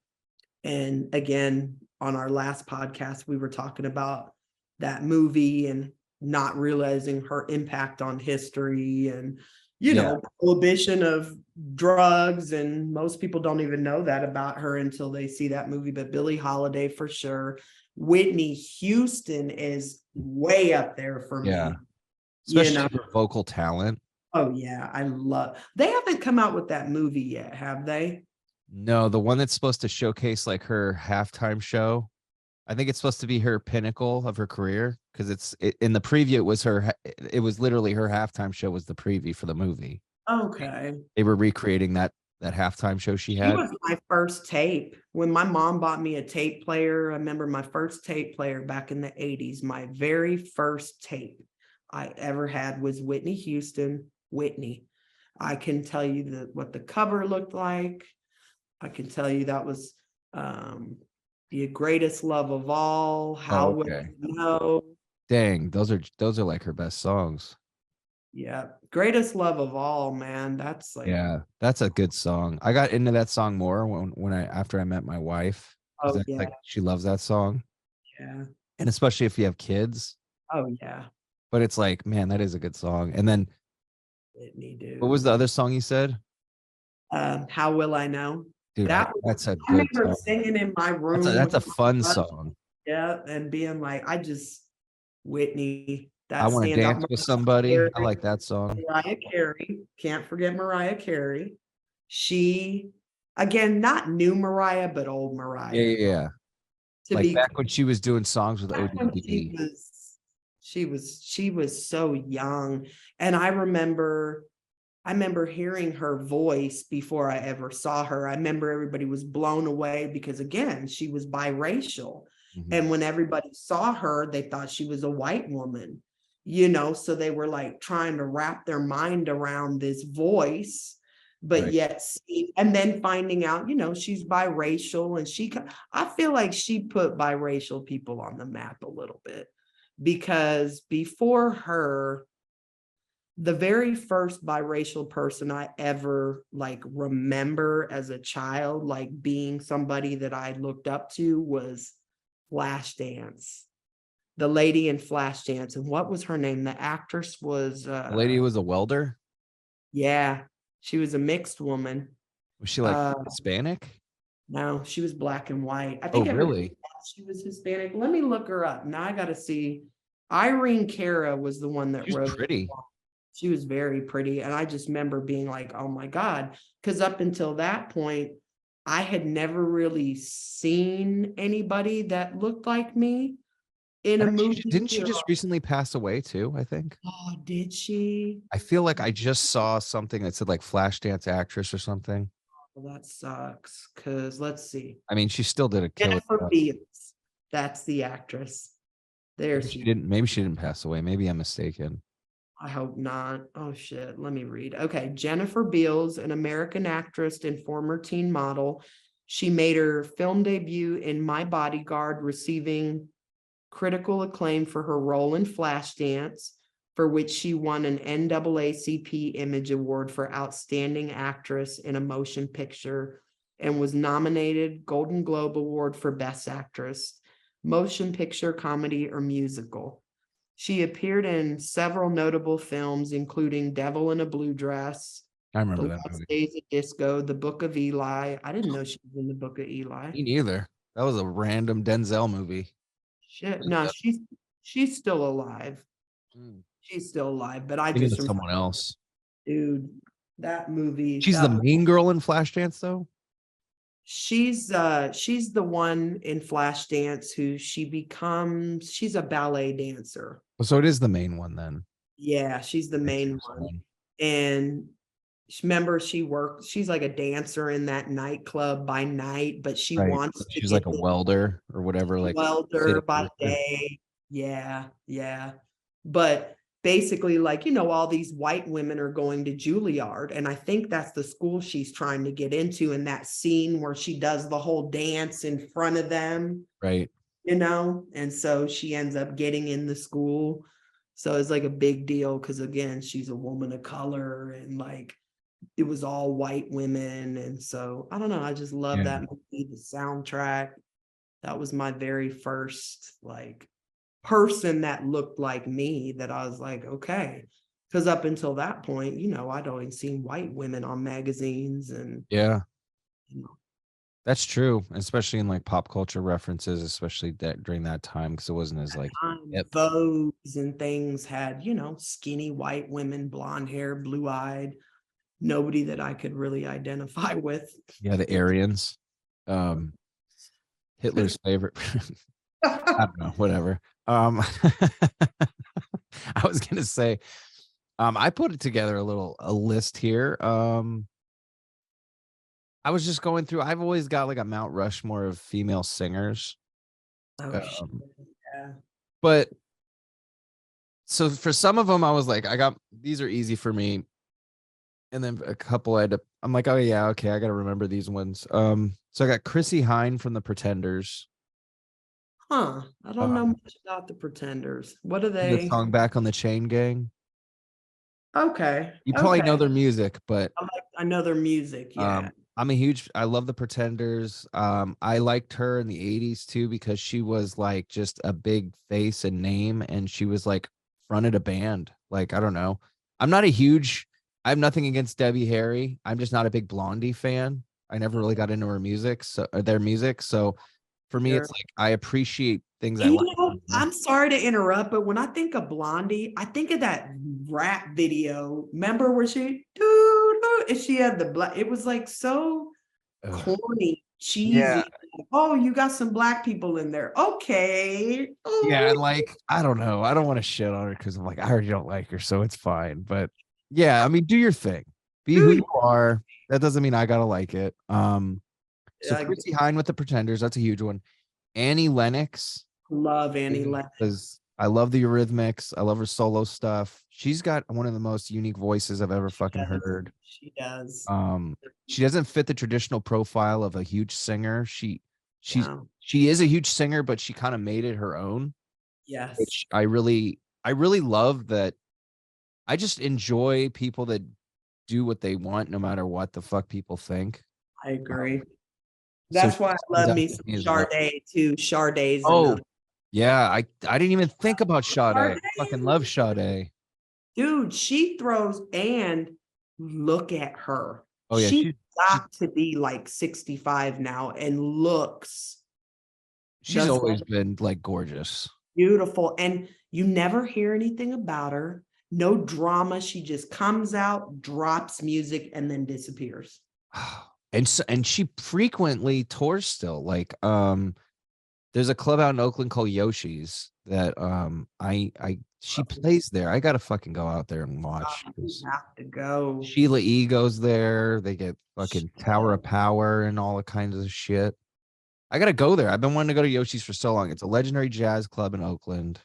And again, on our last podcast, we were talking about that movie and not realizing her impact on history and, Yeah. prohibition of drugs. And most people don't even know that about her until they see that movie. But Billie Holiday for sure. Whitney Houston is way up there for Yeah. me. Especially for vocal talent. Oh yeah, they haven't come out with that movie yet, have they? No, the one that's supposed to showcase like her halftime show. I think it's supposed to be her pinnacle of her career because in the preview it was literally her halftime show was the preview for the movie. Okay. They were recreating that halftime show she She had. was my first tape. When my mom bought me a tape player, I remember my first tape player back in the 80s. My very first tape I ever had was Whitney Houston, Whitney. I can tell you what the cover looked like. I can tell you that was the greatest love of all. How Oh, will okay. you know? Dang, those are like her best songs. Yeah. Greatest love of all, man. That's like, Yeah, that's a good song. I got into that song more when I after I met my wife because oh I yeah, like she loves that song, yeah. and especially if you have kids. Oh yeah. But it's like, man, that is a good song. And then Whitney, what was dude. the other song you said? How will I know? Dude, That was, that's a I good remember song. singing in my That's a room with that's a my fun brother, song. yeah, and being like, I just Whitney, I that want to stands out. dance with somebody. I like that song. Mariah Carey, can't forget Mariah Carey. She, again, not new Mariah, but old Yeah, Mariah. yeah, yeah. To Like be back when she was doing songs with back when ODB. she was so young. And I remember hearing her voice before I ever saw her. I remember everybody was blown away because, again, she was biracial. Mhm. And when everybody saw her, they thought she was a white woman, you know, so they were like trying to wrap their mind around this voice, but Right. yet see, and then finding out, you know, she's biracial and I feel like she put biracial people on the map a little bit because before her, the very first biracial person I ever like remember as a child, like being somebody that I looked up to was Flashdance. The lady in Flashdance. And what was her name? The actress was The lady who was a welder. yeah, she was a mixed woman. Was she like Uh Hispanic? no, she was black and white. I Oh, think everybody really? thought she was Hispanic. Let me look her up. Now I gotta see. Irene Cara was the one that She's wrote the pretty. song. She was very pretty. And I just remember being like, oh my God. Because up until that point, I had never really seen anybody that looked like me in I a think movie. didn't she just recently pass away too, I think. Oh, did she? I feel like I just saw something that said like Flashdance actress or something. Well, that sucks. Because let's see. I mean, she still did a killer Jennifer job. Beals. That's the actress. There she. Maybe she didn't pass away. Maybe I'm mistaken. I hope not. Oh shit. Let me read. Okay. Jennifer Beals, an American actress and former teen model. She made her film debut in My Bodyguard, receiving critical acclaim for her role in Flashdance, for which she won an NAACP Image Award for Outstanding Actress in a Motion Picture and was nominated Golden Globe Award for Best Actress, Motion Picture, Comedy, or Musical. She appeared in several notable films, including Devil in a Blue Dress, I The remember that Last movie. Days of Disco, The Book of Eli. I didn't know she was in The Book of Eli. Me neither. That was a random Denzel movie. Shit, no, she's still alive. Mm. She's still alive, but I Thinking just of remember, someone else. dude, that movie, She's the that main girl in Flashdance, though. she's the one in Flashdance who she's a ballet dancer. So it is the main one then. Yeah, she's the Thanks main for one. someone. And remember, she's like a dancer in that nightclub by night, but she Right. wants to She's get like a the welder or whatever, like welder city by worker. day. Yeah, yeah. But basically, like, you know, all these white women are going to Juilliard. And I think that's the school she's trying to get into in that scene where she does the whole dance in front of them, Right. you know? And so she ends up getting in the school. So it's like a big deal because, again, she's a woman of color and like it was all white women. And so I don't know. I just love Yeah. that movie, the soundtrack. That was my very first like person that looked like me that I was like, okay. Because up until that point, you know, I'd always seen white women on magazines and, Yeah. you know, That's true, especially in like pop culture references, especially that during that time because it wasn't as like hip. Vogues and things had, you know, skinny white women, blonde hair, blue eyed, nobody that I could really identify with. Yeah, the Aryans. Um, Hitler's favorite. I don't know, whatever. I was gonna say, I put it together a list here. I was just going through. I've always got like a Mount Rushmore of female singers. Oh, shit. Um, Yeah. but so for some of them, I was like, I got these are easy for me, and then a couple I'm like, oh yeah, okay, I got to remember these ones. So I got Chrissy Hine from the Pretenders. Huh. I don't know Um, much about the Pretenders. What are the they? song "Back on the Chain Gang." Okay. You probably know Okay. their music, but I know their music. Yeah. I love the Pretenders. I liked her in the 80s too because she was like just a big face and name, and she was like fronted a band. Like, I don't know. I'm not a huge, I have nothing against Debbie Harry. I'm just not a big Blondie fan. I never really got into her music, so their music. So for me, Sure. it's like I appreciate things I And like. I'm sorry to interrupt, but when I think of Blondie, I think of that rap video. Remember where and she had the black, it was like so Ugh. corny, Yeah. cheesy. Oh, you got some black people in there. Okay. Yeah, Oh, and like I don't know. I don't want to shit on her because I'm like I already don't like her, so it's fine. But yeah, I mean, do your thing. Be who dude. you are. That doesn't mean I gotta like it. So I Chrissy Hine with the Pretenders, that's a huge one. Annie Lennox, love Annie Lennox. because I love the Eurythmics. I love her solo stuff. She's got one of the most unique voices I've ever fucking heard. She does. Um, she doesn't fit the traditional profile of a huge singer. She's Yeah. she is a huge singer, but she kind of made it her own, Yes. which I really love that. I just enjoy people that do what they want no matter what the fuck people think. I agree. So That's she why I stands love out me to some me as well. Sade too. Sade's Oh, another. yeah, I didn't even think about Sade. I Sade. fucking love Sade. Dude, she throws, and look at her. Oh yeah, She's she's got to be like 65 now and looks she's does always been like gorgeous. beautiful. And you never hear anything about her. No drama. She just comes out, drops music, and then disappears. And she frequently tours still. Like there's a club out in Oakland called Yoshi's that I she plays there. I gotta fucking go out there and watch. You have to go. Sheila E goes there. They get fucking Tower of Power and all the kinds of shit. I gotta go there. I've been wanting to go to Yoshi's for so long. It's a legendary jazz club in Oakland.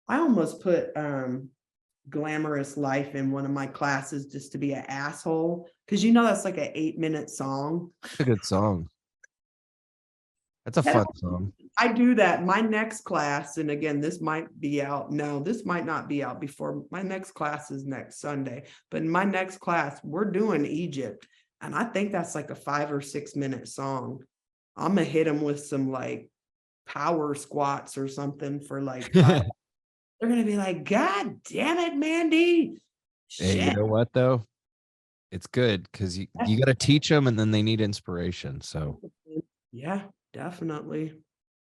I almost put Glamorous Life in one of my classes just to be an asshole. Because you know that's like an 8-minute song. It's a good song. That's a fun song. I do that. My next class, and again, this might be out. No, this might not be out before my next class is next Sunday. But in my next class, we're doing Egypt. And I think that's like a 5 or 6-minute song. I'm gonna hit them with some like power squats or something for like 5. They're gonna be like, God damn it, Mandy. Hey, you Shit. know what though? It's good because you got to teach them, and then they need inspiration. So, Yeah, definitely.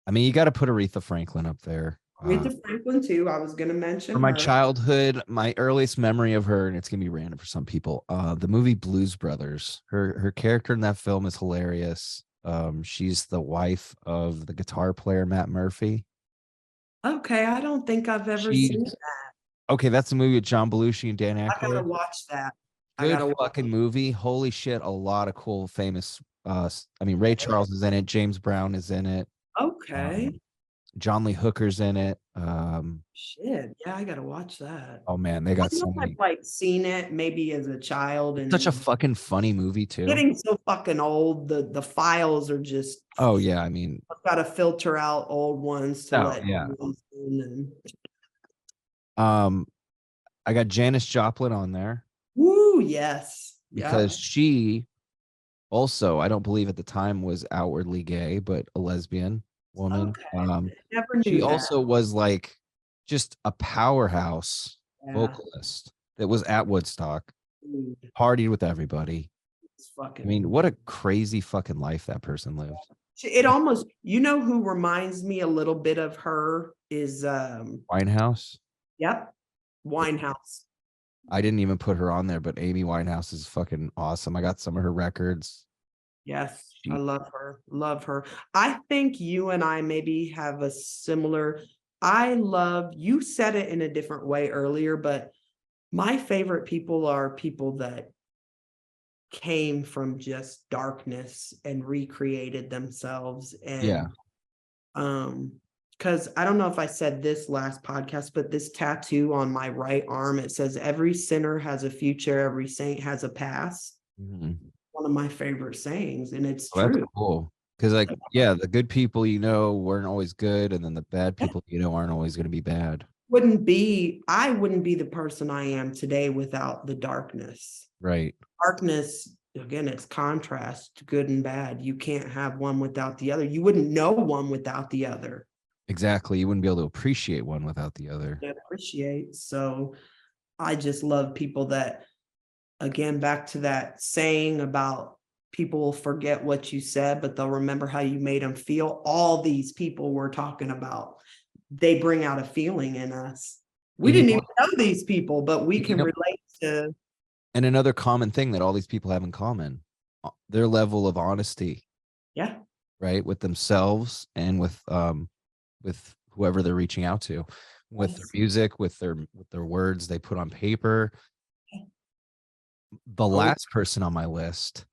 I mean, you got to put Aretha Franklin up there. Aretha Franklin too. I was gonna For mention my her. childhood, my earliest memory of her, and it's gonna be random for some people. The movie Blues Brothers. Her character in that film is hilarious. She's the wife of the guitar player Matt Murphy. Okay, I don't think I've ever seen She's that. okay. That's the movie with John Belushi and Dan I gotta Aykroyd. watch that. I Good gotta watch fucking movie. Holy shit, a lot of cool famous I mean Ray Charles is in it, James Brown is in it. Okay. John Lee Hooker's in it. Shit. Yeah, I gotta watch that. Oh man, they I got so know I've many. like seen it maybe as a child Such a and fucking funny movie too. getting so fucking old. The files are just Oh yeah, I mean, I've got to filter out old ones to oh let yeah. new ones in and Um, I got Janis Joplin on there woo, yes. because Yep. she also, I don't believe at the time was outwardly gay, but a lesbian woman. Okay. Never She knew that. also was like just a powerhouse Yeah. vocalist that was at Woodstock, Dude, partied with everybody. it's I mean, fucking what a crazy fucking life that person lived. it almost who reminds me a little bit of her is Winehouse. yep, Winehouse. I didn't even put her on there, but Amy Winehouse is fucking awesome. I got some of her records. Yes, I She, love her. Love her. I think you and I maybe have a similar. I love, you said it in a different way earlier, but my favorite people are people that came from just darkness and recreated themselves. yeah. And because I don't know if I said this last podcast, but this tattoo on my right arm, it says every sinner has a future, every saint has a past. Mhm. One of my favorite sayings, and it's Oh, that's true. cool. Because like, yeah, the good people weren't always good, and then the bad people aren't always going to be bad. I wouldn't be the person I am today without the darkness. Right. Darkness, again, it's contrast, good and bad. You can't have one without the other. You wouldn't know one without the other. Exactly. You wouldn't be able to appreciate one without the other. Appreciate. So I just love people that, again, back to that saying about people will forget what you said, but they'll remember how you made them feel. All these people we're talking about, they bring out a feeling in us. We And didn't even know these people, but we can know, relate to. and another common thing that all these people have in common, their level of honesty. Yeah. Right. With themselves and with whoever they're reaching out to, with their music, with their words they put on paper. The last person on my list,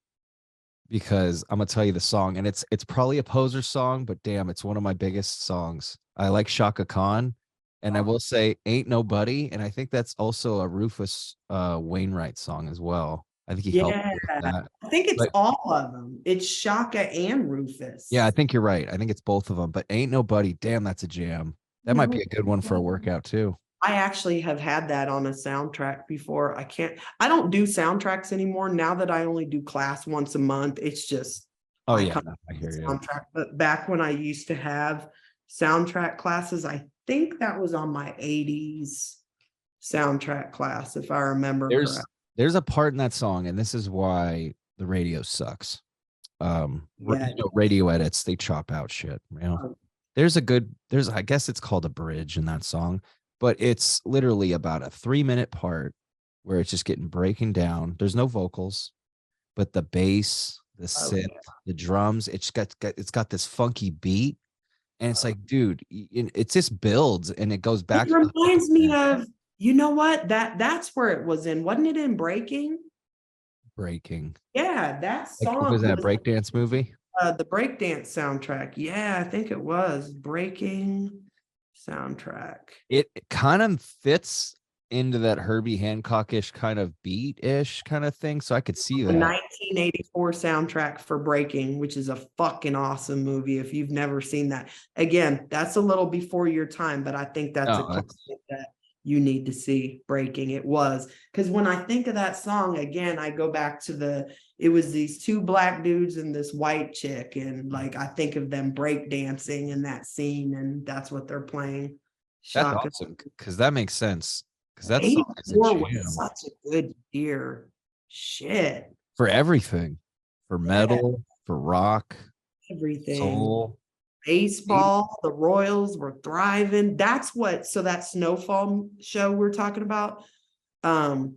because I'm gonna tell you the song, and it's probably a poser song, but damn, it's one of my biggest songs. I like Shaka Khan, and I will say "Ain't Nobody," and I think that's also a Rufus Wainwright song as well. I think he helped with that. I think it's But all of them. It's Shaka and Rufus. yeah, I think you're right. I think it's both of them. But "Ain't Nobody," damn, that's a jam. That might be a good one for a workout too. I actually have had that on a soundtrack before. I don't do soundtracks anymore now that I only do class once a month. It's just, Oh yeah, no, I hear you. soundtrack. But back when I used to have soundtrack classes, I think that was on my 80s soundtrack class, if I remember correctly. There's a part in that song, and this is why the radio sucks. Radio edits, they chop out shit. There's I guess it's called a bridge in that song, but it's literally about a 3-minute part where it's just getting breaking down. There's no vocals, but the bass, the synth, the drums, it's got this funky beat, and it's like, dude, it just builds and it goes back. It reminds me of, you know what? That's where it was in. Wasn't it in Breaking? Yeah, that song was that a breakdance movie? The breakdance soundtrack. Yeah, I think it was Breaking soundtrack. It kind of fits into that Herbie Hancock-ish kind of beat-ish kind of thing, so I could see that. The 1984 soundtrack for Breaking, which is a fucking awesome movie. If you've never seen that, again, that's a little before your time, but I think that's a classic that you need to see. Breaking. It was, because when I think of that song again, I go back to it was these two black dudes and this white chick, and like I think of them break dancing in that scene, and that's what they're playing. That's awesome, because that makes sense. Because that song is a jam. was such a good year. Shit. For everything, for metal, for rock, everything. Soul. Baseball, the Royals were thriving. So that Snowfall show we're talking about, in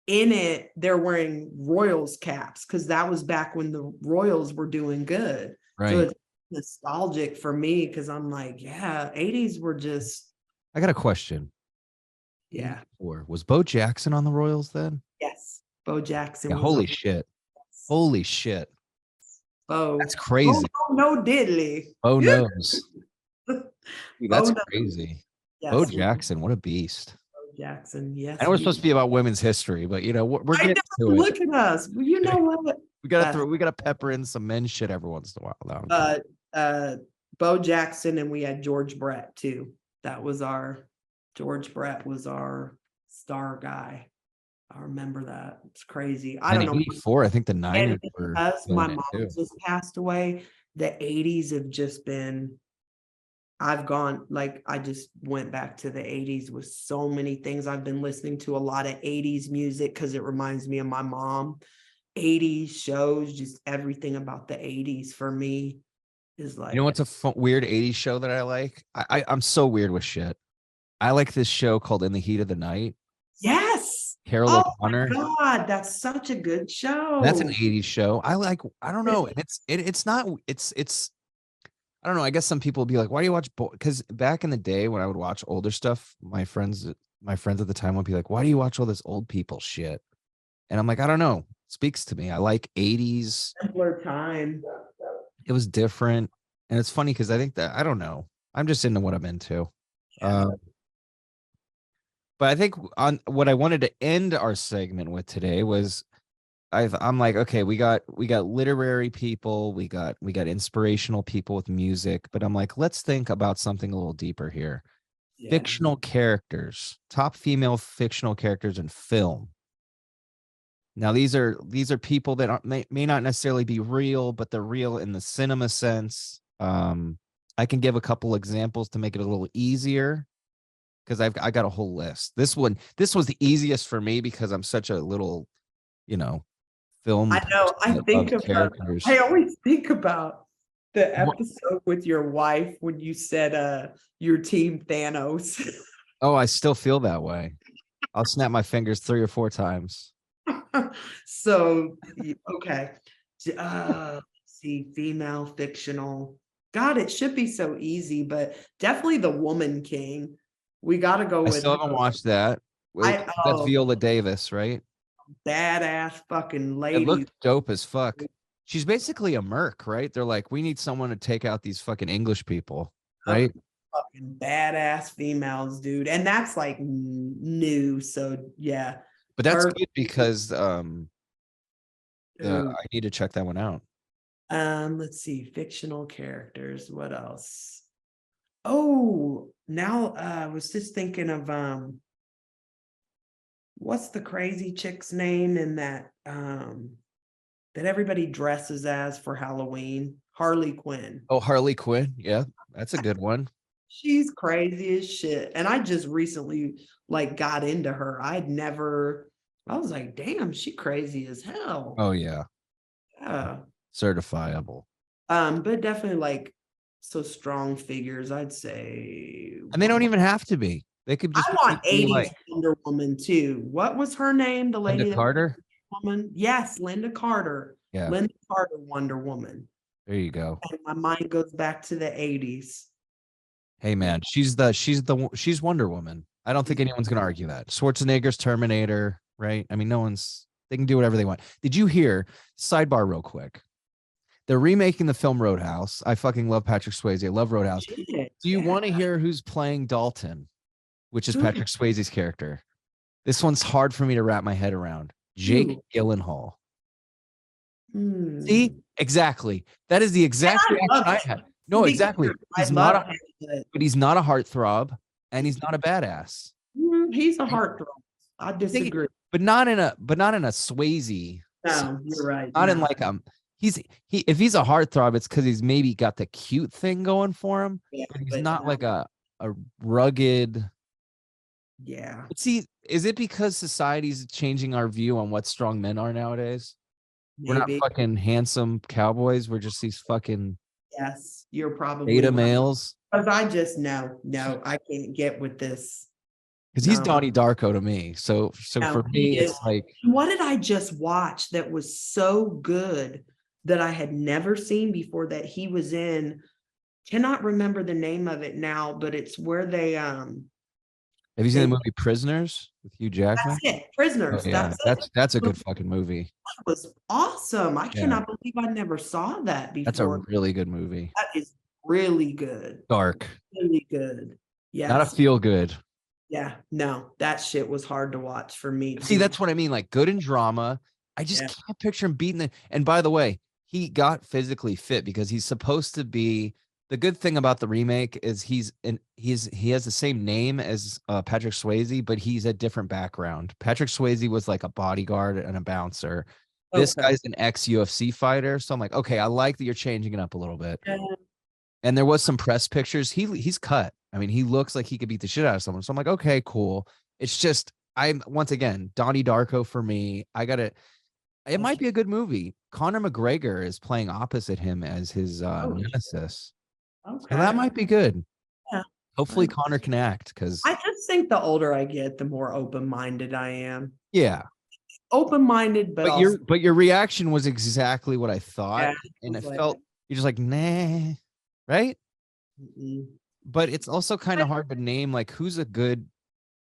it, they're wearing Royals caps because that was back when the Royals were doing good. Right. So it's nostalgic for me because I'm like, yeah, 80s were just. I got a question. Yeah. Was Bo Jackson on the Royals then? Yes. Bo Jackson. Yeah, holy shit. Holy shit. Bo. That's crazy. No diddly. Bo knows. Dude, that's crazy. Yes. Bo Jackson, what a beast. Bo Jackson, yes. I know we're supposed to be about women's history, but we're getting to it. Look at us. Well, you know what? we gotta pepper in some men's shit every once in a while. Bo Jackson, and we had George Brett too. George Brett was our star guy. I remember that. It's crazy. I don't know. 84, I think the 90s were. Because my mom just passed away, the 80s have just been. I just went back to the 80s with so many things. I've been listening to a lot of 80s music because it reminds me of my mom. 80s shows, just everything about the 80s for me is like. You know what's a weird 80s show that I like? I'm so weird with shit. I like this show called In the Heat of the Night. Yes. Carol O'Connor. Oh my God, that's such a good show. That's an 80s show. I don't know. And it's not, I don't know. I guess some people would be like, why do you watch? Because back in the day when I would watch older stuff, my friends at the time would be like, why do you watch all this old people shit? And I'm like, I don't know. It speaks to me. I like 80s. Simpler time. It was different. And it's funny because I think that, I don't know. I'm just into what I'm into. Yeah. But I think on what I wanted to end our segment with today was I'm like, okay, we got literary people, we got inspirational people with music, but I'm like, let's think about something a little deeper here. Yeah. fictional characters, top female fictional characters in film. Now these are people that may not necessarily be real, but they're real in the cinema sense. I can give a couple examples to make it a little easier because I got a whole list. This was the easiest for me because I'm such a little, film I know. person that loves I characters. always think about the What? episode with your wife when you said your team Thanos. Oh, I still feel that way. I'll snap my fingers 3 or 4 times. So okay. Let's see, female fictional. God, it should be so easy, but definitely the Woman King. We got to go I with still haven't her. watched that. Wait, that's Oh, Viola Davis, right? badass fucking It lady. looked dope as fuck. She's basically a merc, right? They're like, we need someone to take out these fucking English people, right? Fucking badass females, dude. And that's like new. So yeah. But that's Her. good because I Ooh. need to check that one out. Let's see, fictional characters. What else? Oh, now I was just thinking of what's the crazy chick's name in that that everybody dresses as for Halloween? Harley Quinn. Oh, Harley Quinn. Yeah, that's a good one. She's crazy as shit. And I just recently like got into her. I was like, damn, she crazy as hell. Oh yeah, Yeah. certifiable. But definitely like so strong figures, I'd say. And they don't even have to be. They could just I want be 80s like Wonder Woman too. What was her name? The lady Linda that Carter. woman? Yes, Linda Carter. Yeah, Linda Carter, Wonder Woman. there you go. And my mind goes back to the 80s. Hey man, she's Wonder Woman. I don't think anyone's gonna argue that. Schwarzenegger's Terminator, right? I mean, they can do whatever they want. Did you hear? Sidebar, real quick. They're remaking the film Roadhouse. I fucking love Patrick Swayze. I love Roadhouse. Shit, Do you yeah. want to hear who's playing Dalton, which is Who? Patrick Swayze's character? This one's hard for me to wrap my head around. Jake Who? Gyllenhaal. Hmm. See, exactly. That is the exact reaction I had. No, exactly. I He's not love a, him, but he's not a heartthrob, and he's not a badass. he's a heartthrob. I disagree. But not in a Swayze. No, you're right. Not in No. like if he's a heartthrob, it's because he's maybe got the cute thing going for him, Yeah, but he's but not no. like a rugged. Yeah. But see, is it because society's changing our view on what strong men are nowadays? We're not Maybe. fucking handsome cowboys. We're just these fucking Yes, you're probably beta right. males. Because I just no, I can't get with this. Because he's No. Donnie Darko to me. So No, for me, he it's is. like, What did I just watch that was so good that I had never seen before that he was in? Cannot remember the name of it now, but it's where they have you seen the movie Prisoners with Hugh Jackman? that's it. Prisoners. Oh, yeah, that's a good fucking movie. That was awesome. I Yeah. cannot believe I never saw that before. That's a really good movie. That is really good. Dark. Really good. Yes. Not a feel good. Yeah, no, that shit was hard to watch for me. See, too. that's what I mean. Like good in drama. I just can't picture him beating the. And by the way, he got physically fit because he's supposed to be. The good thing about the remake is he has the same name as Patrick Swayze, but he's a different background. Patrick Swayze was like a bodyguard and a bouncer. This guy's an ex-UFC fighter. So I'm like, okay, I like that you're changing it up a little bit. And there was some press pictures. He's cut. I mean, he looks like he could beat the shit out of someone. So I'm like, okay, cool. It's just once again, Donnie Darko for me. It might be a good movie. Conor McGregor is playing opposite him as his nemesis. Okay. So that might be good. Yeah. Hopefully Conor can act because I just think the older I get, the more open-minded I am. yeah. Open-minded, but also, your reaction was exactly what I thought. Yeah, and was it like- felt you're just like, nah, right? mm-mm. But it's also kind of hard to name like who's a good.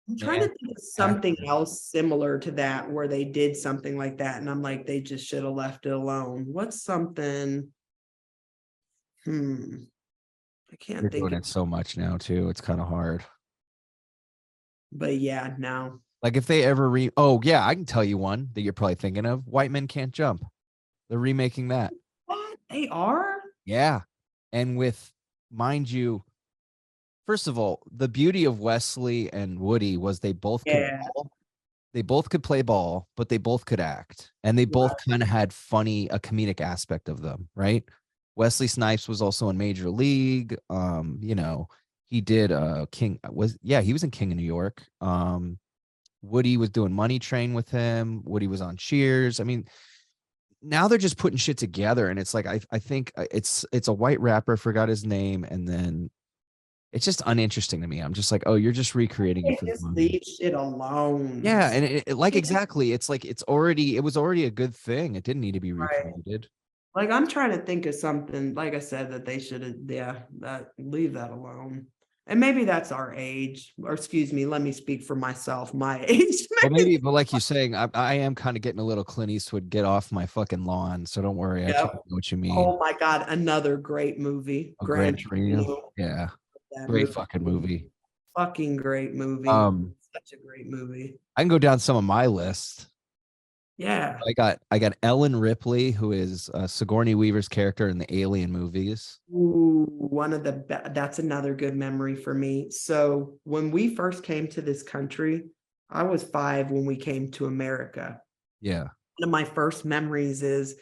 I'm trying to think of something else similar to that where they did something like that, and I'm like, they just should have left it alone. What's something? I can't You're think doing of it so much now too. It's kind of hard. but yeah, no. Like if they ever oh yeah, I can tell you one that you're probably thinking of. White Men Can't Jump. They're remaking that. What? They are? Yeah. And with, mind you, first of all, the beauty of Wesley and Woody was Yeah. they both could play ball, but they both could act. And they both kind of had a comedic aspect of them, right? Wesley Snipes was also in Major League. He did he was in King of New York. Woody was doing Money Train with him. Woody was on Cheers. I mean, now they're just putting shit together, and it's like I think it's a white rapper, forgot his name, and then it's just uninteresting to me. I'm just like, oh, you're just recreating it for the Just money. leave shit alone. Yeah, and like exactly, it's like it was already a good thing. It didn't need to be Right. recreated. Like I'm trying to think of something, like I said, that they should have, yeah, that leave that alone. And maybe that's our age, or excuse me, let me speak for myself, my age. Well, maybe, but like you're saying, I am kind of getting a little Clint Eastwood, get off my fucking lawn. So don't worry, I Yep. totally know what you mean. Oh my God, another great movie. A Gran Gran Torino, Torino. yeah, That great movie. fucking movie. Fucking great movie. Um, Such a great movie. I can go down some of my list. Yeah. I got Ellen Ripley, who is Sigourney Weaver's character in the Alien movies. Ooh, that's another good memory for me. So when we first came to this country, I was 5 when we came to America. Yeah, One of my first memories is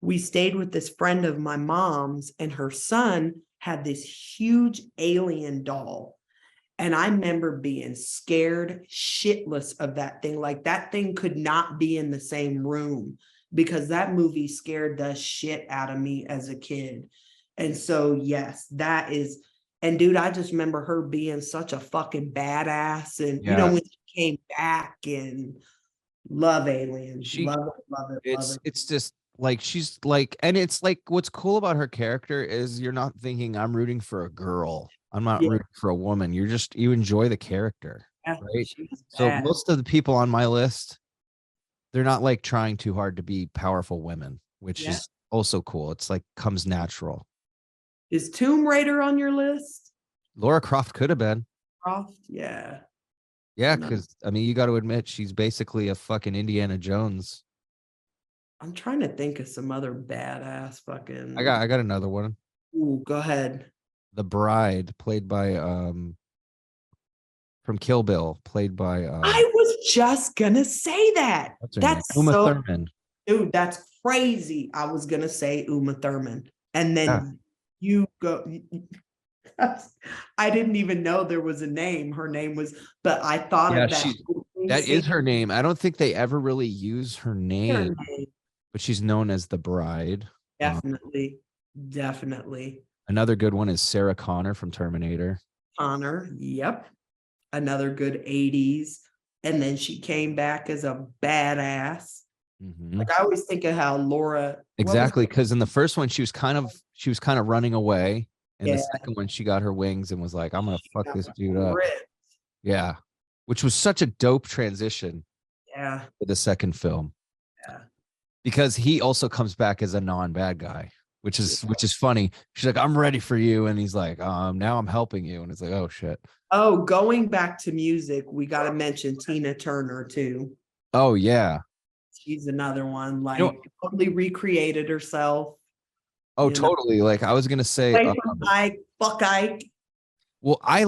we stayed with this friend of my mom's, and her son had this huge alien doll. And I remember being scared shitless of that thing. Like that thing could not be in the same room because that movie scared the shit out of me as a kid. And so, yes, that is. And dude, I just remember her being such a fucking badass. And, yeah. when she came back, and love aliens, She love it, love it, love it. it's just like she's like, and it's like what's cool about her character is you're not thinking I'm rooting for a girl. I'm not Yeah, rooting for a woman. You enjoy the character, right? she was So bad. most of the people on my list, they're not like trying too hard to be powerful women, which Yeah. is also cool. It's like comes natural. Is Tomb Raider on your list? Laura Croft could have been. Croft? Yeah. Yeah, No. because I mean, you got to admit she's basically a fucking Indiana Jones. I'm trying to think of some other badass I fucking. got another one. Ooh, go ahead. The Bride, played by from Kill Bill, played by I was just gonna say that. what's her name? That's Uma so, Thurman. dude, that's crazy. I was gonna say Uma Thurman. And Yeah. then you go. I didn't even know there was a name. Her name was, but I thought Yeah, of that. that is her name. I don't think they ever really use her Her name, name. but she's known as the Bride. Definitely. Definitely. Another good one is Sarah Connor from Terminator. Connor. Yep. Another good 80s. And then she came back as a badass. Mhm. Like I always think of how Laura. Exactly, because in the first one she was kind of running away, and the Yeah. second one she got her wings and was like, "I'm gonna fuck Got this dude up." ripped. Yeah, which was such a dope transition Yeah. for the second film Yeah. because he also comes back as a non-bad guy, which is funny. She's like, "I'm ready for you," and he's like, now I'm helping you," and it's like, "Oh shit." Oh, going back to music, we got to mention Tina Turner too. Oh yeah. She's another one, You know, like totally recreated herself. oh totally. Like I was gonna say, Away from Ike, fuck Ike. well, I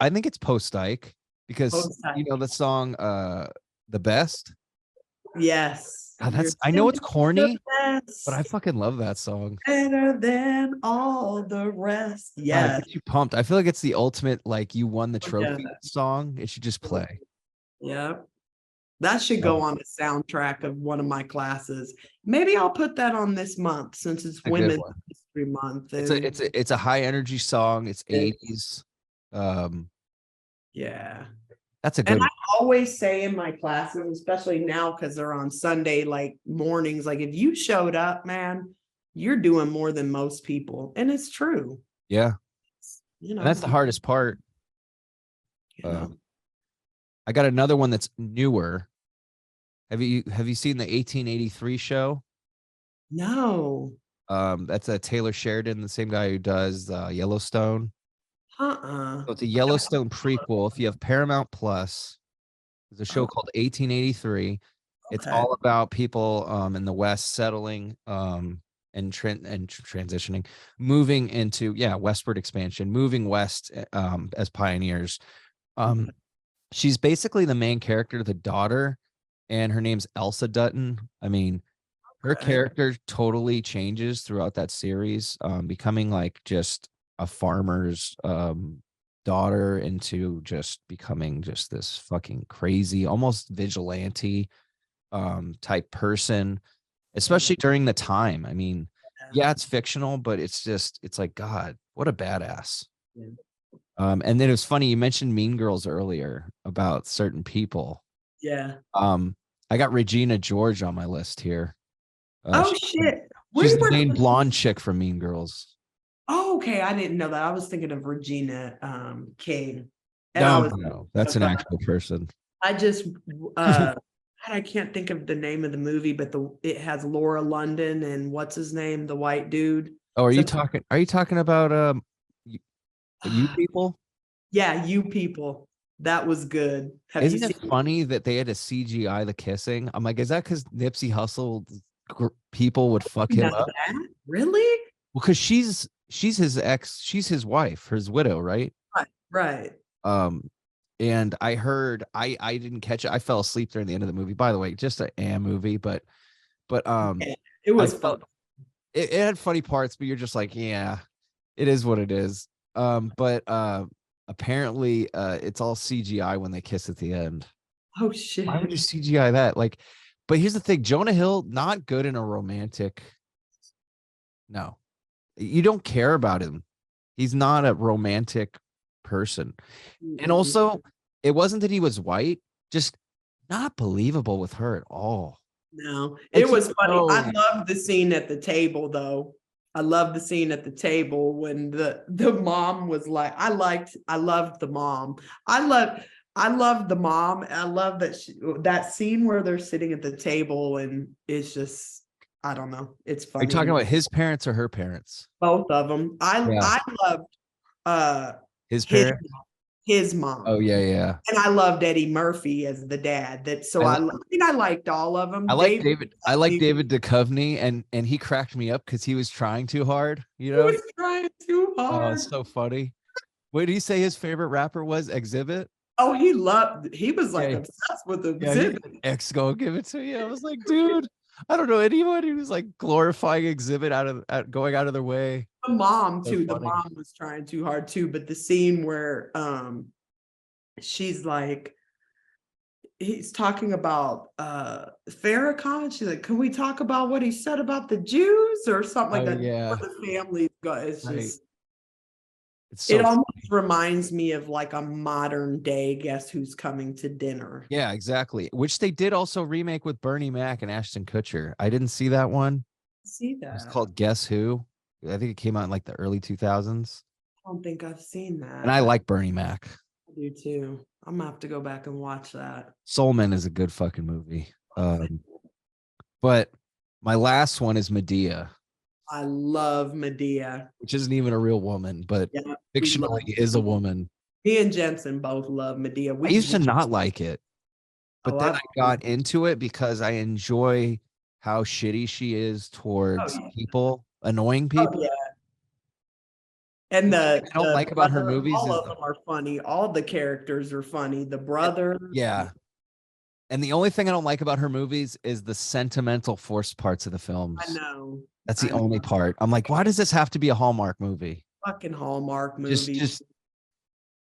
think it's post Ike because Post Ike. you know the song The Best. Yes. God, You're I know it's simply the corny, but I best, fucking love that song. better than all the rest. God, it Yes. gets you pumped. I feel like it's the ultimate like you won the Yeah. trophy song. It should just play. Yeah. That should Um, go on a soundtrack of one of my classes. Maybe I'll put that on this month since it's a good Women's one. History Month. It's a And it's a high energy song. It's 80s. Um, yeah. that's a And good I one. always say in my classes, especially now because they're on Sunday, like mornings, like if you showed up, man, you're doing more than most people. And it's true. Yeah. You And that's the know, hardest part. you know. I got another one that's newer. Have you seen the 1883 show? No. That's a Taylor Sheridan, the same guy who does Yellowstone. Uh-uh. So it's a Yellowstone prequel. If you have Paramount Plus, there's a show Oh, called 1883. It's okay. all about people in the West settling and transitioning, moving into westward expansion, moving west as pioneers. She's basically the main character, the daughter, and her name's Elsa Dutton. I mean, her character totally changes throughout that series, becoming like just a farmer's daughter into just becoming just this fucking crazy, almost vigilante type person, especially during the time. I mean, yeah, it's fictional, but it's like, God, what a badass. And then it was funny, you mentioned Mean Girls earlier about certain people. Yeah. I got Regina George on my list here. Oh shit. She's We the were main blonde chick from Mean Girls. Oh, okay. I didn't know that. I was thinking of Regina King. And I No, was no, that's an actual person. I just I can't think of the name of the movie, but it has Laura London and what's his name, the white dude. Oh, are So, you talking about you people? yeah, You People. That was good. Have you Isn't it seen funny that they had to CGI the kissing? I'm like, is that because Nipsey Hussle people would fuck him up? that? Really? Well, because she's his ex, she's his wife, his widow, right? Right. And I heard I didn't catch it. I fell asleep during the end of the movie. By the way, just a movie, but Yeah, it was fun. It had funny parts, but you're just like, yeah, it is what it is. But apparently it's all CGI when they kiss at the end. Oh shit. Why would you CGI that? Like, but here's the thing, Jonah Hill, not good in a romantic. No, you don't care about him. He's not a romantic person. And also, it wasn't that he was white, just not believable with her at all. No, Like, it was funny. I love the scene at the table though. I love the scene at the table when the mom was like, I loved the mom. I loved the mom. I love that scene where they're sitting at the table and it's just, I don't know. It's Are you funny. talking about his parents or her parents? Both of them. I loved His his parents? his mom. Oh yeah. And I loved Eddie Murphy as the dad. I liked all of them. I like David Duchovny, and he cracked me up because he was trying too hard. You He know, was trying too oh, hard. it's so funny. What did he say his favorite rapper was? Exhibit. Oh, he was like obsessed with Exhibit. X go give it to you. I was like, dude, I don't know anyone who's like glorifying Exhibit going out of their way. The mom So too. funny. The mom was trying too hard too. But the scene where she's like, he's talking about Farrakhan. She's like, can we talk about what he said about the Jews or something like that? Yeah. The family it's Right. just It almost reminds me of like a modern day Guess Who's Coming to Dinner. Yeah, exactly. Which they did also remake with Bernie Mac and Ashton Kutcher. I didn't see that one. See that? It's called Guess Who. I think it came out in like the early 2000s. I don't think I've seen that. And I like Bernie Mac. I do too. I'm gonna have to go back and watch that. Soul Man is a good fucking movie. But my last one is Medea. I love Medea, which isn't even a real woman, but fictionally is a woman. Me and Jensen both love Medea. I used to not like it, but then I got into it because I enjoy how shitty she is towards people, annoying people. Yeah. And I don't like about her movies. All of them are funny. All the characters are funny. The brother. Yeah. And the only thing I don't like about her movies is the sentimental forced parts of the films. I know. That's the only part. I'm like, why does this have to be a Hallmark movie? Fucking Hallmark movie. Just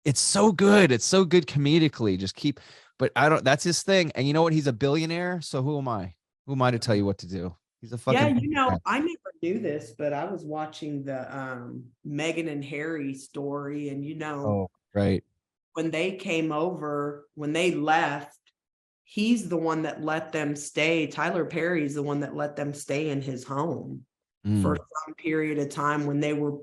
it's so good. It's so good comedically. But I don't, that's his thing. And you know what? He's a billionaire. So who am I? Who am I to tell you what to do? He's a fucking. Yeah, I never knew this, but I was watching the Meghan and Harry story, and oh, right. When they came over, when they left, he's the one that let them stay. Tyler Perry's the one that let them stay in his home for some period of time when they were,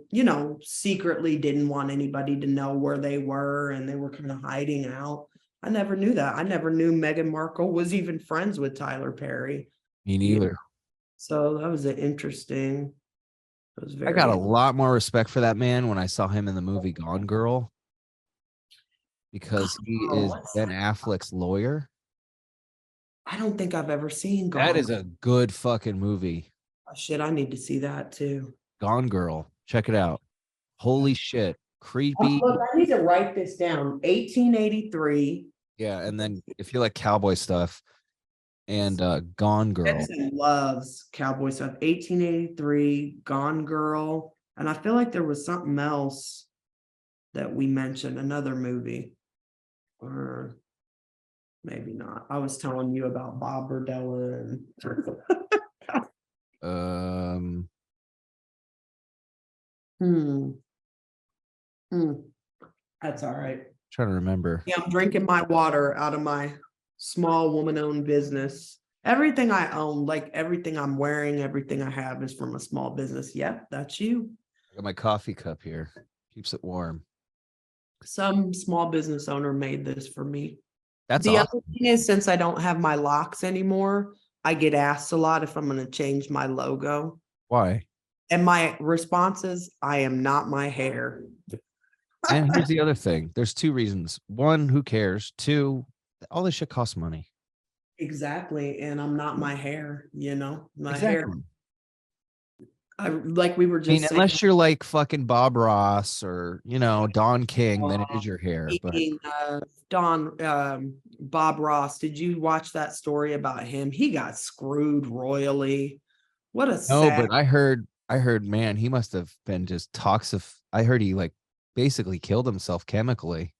secretly didn't want anybody to know where they were and they were kind of hiding out. I never knew that. I never knew Meghan Markle was even friends with Tyler Perry. Me neither. So that was interesting. I got a lot more respect for that man when I saw him in the movie Gone Girl, because he is Ben Affleck's lawyer. I don't think I've ever seen Gone. That is a good fucking movie. Shit, I need to see that too. Gone Girl. Check it out. Holy shit. Oh, Creepy. look, I need to write this down. 1883. Yeah. And then if you like cowboy stuff and Gone Girl. Benson loves cowboy stuff. 1883, Gone Girl. And I feel like there was something else that we mentioned, another movie. Or maybe not. I was telling you about Bob Berdella and Um hmm. Hmm. That's all right. trying to remember. Yeah, I'm drinking my water out of my small woman-owned business. Everything I own, like everything I'm wearing, everything I have is from a small business. Yep, that's you. I got my coffee cup here. Keeps it warm. Some small business owner made this for me. That's The awesome. other thing is, since I don't have my locks anymore, I get asked a lot if I'm going to change my logo. Why? And my response is, I am not my hair. And here's the other thing. There's two reasons. One, who cares? Two, all this shit costs money. Exactly. And I'm not my hair, my hair. Exactly. Like we were I mean, just saying. unless you're like fucking Bob Ross or, Don King, then it is your hair. But Speaking of Bob Ross, did you watch that story about him? He got screwed royally. What a no, sad. but I heard, man, he must have been just toxic. I heard he like basically killed himself chemically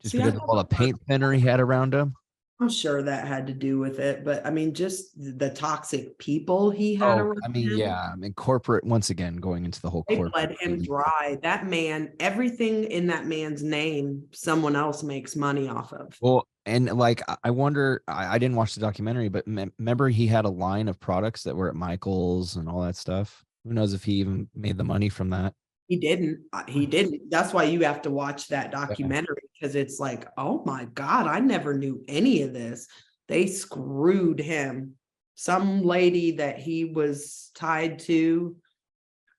just See, I because of all the don't know. paint thinner he had around him. I'm sure that had to do with it, but I mean, just the toxic people he had Oh, around I mean, him. yeah. I mean, corporate, once again, going into the whole They corporate. bled him dry. That man, everything in that man's name, someone else makes money off of. Well, and like I wonder, I didn't watch the documentary, but remember he had a line of products that were at Michael's and all that stuff. Who knows if he even made the money from that? He didn't. He didn't. That's why you have to watch that Yeah. documentary, because it's like, oh my God, I never knew any of this. They screwed him. Some lady that he was tied to,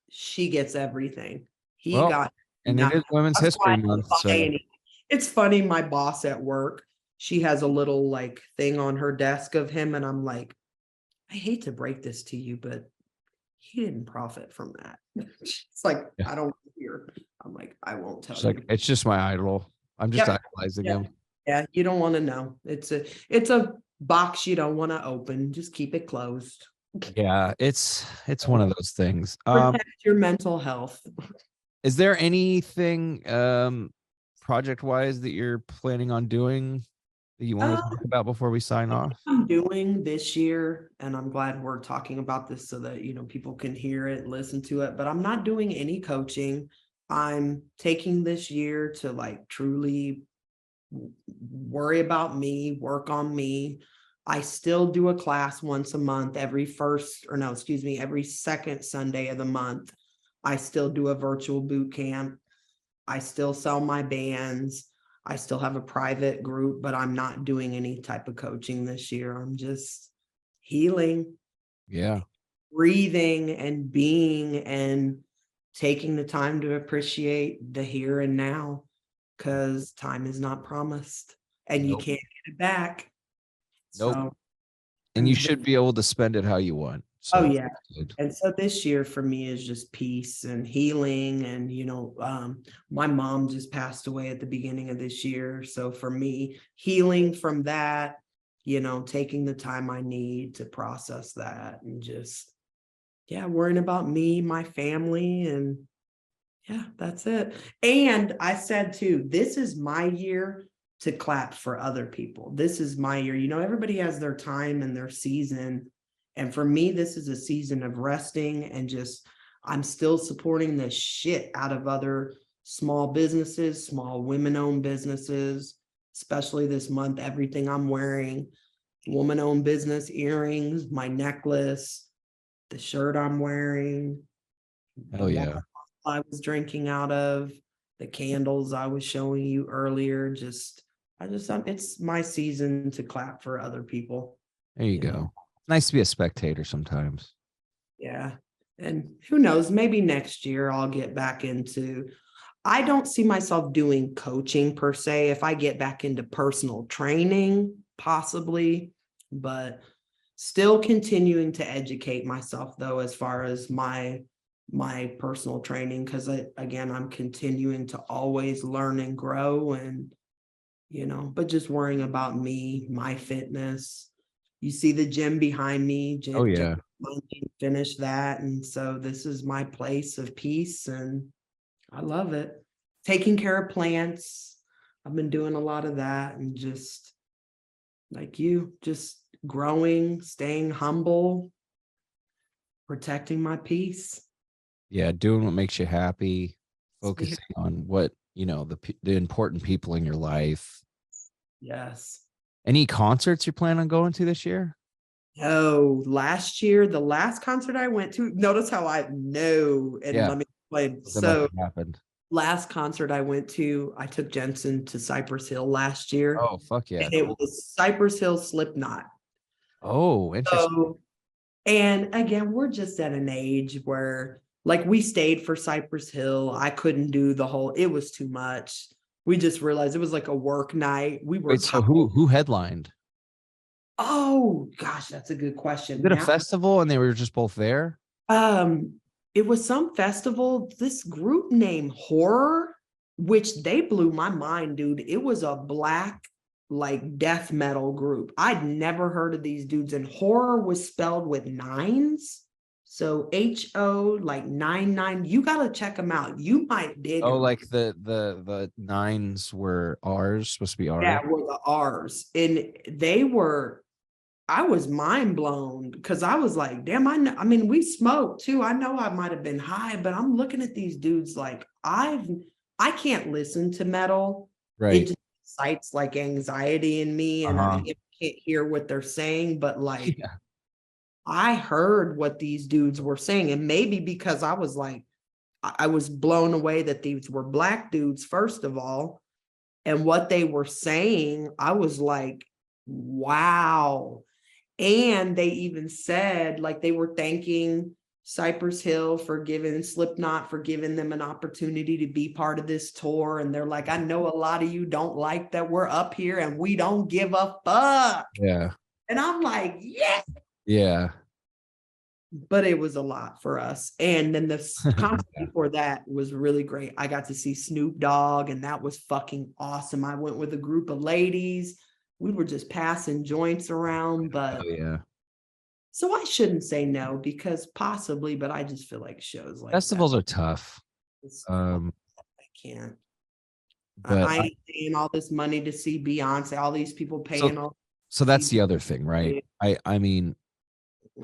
she gets everything. He Well, got and it nothing. is Women's That's why I History don't Month, buy so any. It's funny, my boss at work, she has a little like thing on her desk of him, and I'm like, I hate to break this to you, but he didn't profit from that. It's like, yeah. I don't hear. I'm like, I won't tell It's you. like it's just my idol. I'm just Yep. idolizing Yeah. him. Yeah, you don't want to know. It's a box you don't want to open. Just keep it closed. Yeah, it's one of those things. Protect your mental health. Is there anything project wise that you're planning on doing that you want to talk about before we sign off? I'm doing this year, and I'm glad we're talking about this so that people can hear it, listen to it, but I'm not doing any coaching. I'm taking this year to like truly worry about me, work on me. I still do a class once a month, every second Sunday of the month. I still do a virtual boot camp. I still sell my bands. I still have a private group, but I'm not doing any type of coaching this year. I'm just healing, Yeah. breathing, and being, and taking the time to appreciate the here and now, because time is not promised and you Nope. can't get it back. Nope. So, And you should be able to spend it how you want. So oh yeah. And so this year for me is just peace and healing. And, my mom just passed away at the beginning of this year. So for me, healing from that, taking the time I need to process that, and just, worrying about me, my family, and that's it. And I said too, this is my year to clap for other people. This is my year. Everybody has their time and their season. And for me, this is a season of resting, and just, I'm still supporting the shit out of other small businesses, small women-owned businesses, especially this month. Everything I'm wearing, woman-owned business, earrings, my necklace, the shirt I'm wearing. Hell yeah. I was drinking out of, the candles I was showing you earlier. It's my season to clap for other people. There you go. It's nice to be a spectator sometimes. Yeah. And who knows, maybe next year I'll get back into, I don't see myself doing coaching per se. If I get back into personal training, possibly, but Still continuing to educate myself though, as far as my personal training, because again, I'm continuing to always learn and grow, and but just worrying about me, my fitness. You see the gym behind me, Oh yeah. finish that, and so this is my place of peace, and I love it. Taking care of plants, I've been doing a lot of that, and just like you, just growing, staying humble, protecting my peace. Yeah, doing what makes you happy, Yeah. focusing on what, the important people in your life. Yes. Any concerts you plan on going to this year? Oh, last year, the last concert I went to, notice how I know, and Yeah. let me explain. That must So, have happened. last concert I went to, I took Jensen to Cypress Hill last year, Oh, fuck yeah. and it Cool. was Cypress Hill Slipknot. Oh, interesting. So, and again, we're just at an age where, like, we stayed for Cypress Hill. I couldn't do the whole, it was too much. We just realized it was like a work night. We were Wait, so tired. who headlined? Oh gosh, that's a good Was question. it a Now, festival and they were just both there? um, it was some festival, this group named Horror, which they blew my mind, dude. It was a black, like, death metal group. I'd never heard of these dudes, and Horror was spelled with nines. So HO, like 99. You gotta check them out. You might dig Oh, them. like the nines were ours, supposed to be Yeah, ours. were the R's. And they were, I was mind blown, because I was like, damn, I mean, we smoked too. I know I might have been high, but I'm looking at these dudes like, I can't listen to metal. It Right. just excites like anxiety in me, and I Uh-huh. can't hear what they're saying, but like, Yeah. I heard what these dudes were saying, and maybe because I was like, I was blown away that these were black dudes, first of all, and what they were saying, I was like, wow. And they even said, like, they were thanking Cypress Hill for giving Slipknot, for giving them an opportunity to be part of this tour. And they're like, I know a lot of you don't like that we're up here and we don't give a fuck. Yeah. And I'm like, yeah. Yeah. But it was a lot for us. And then the concert Yeah. before that was really great. I got to see Snoop Dogg, and that was fucking awesome. I went with a group of ladies. We were just passing joints around, Oh but yeah. so I shouldn't say no, because possibly, but I just feel like shows like that, Festivals are tough. it's, Um, I can't. but I ain't paying all this money to see Beyonce, all these people so paying all so to that's see the other thing, right? Beyonce. I mean,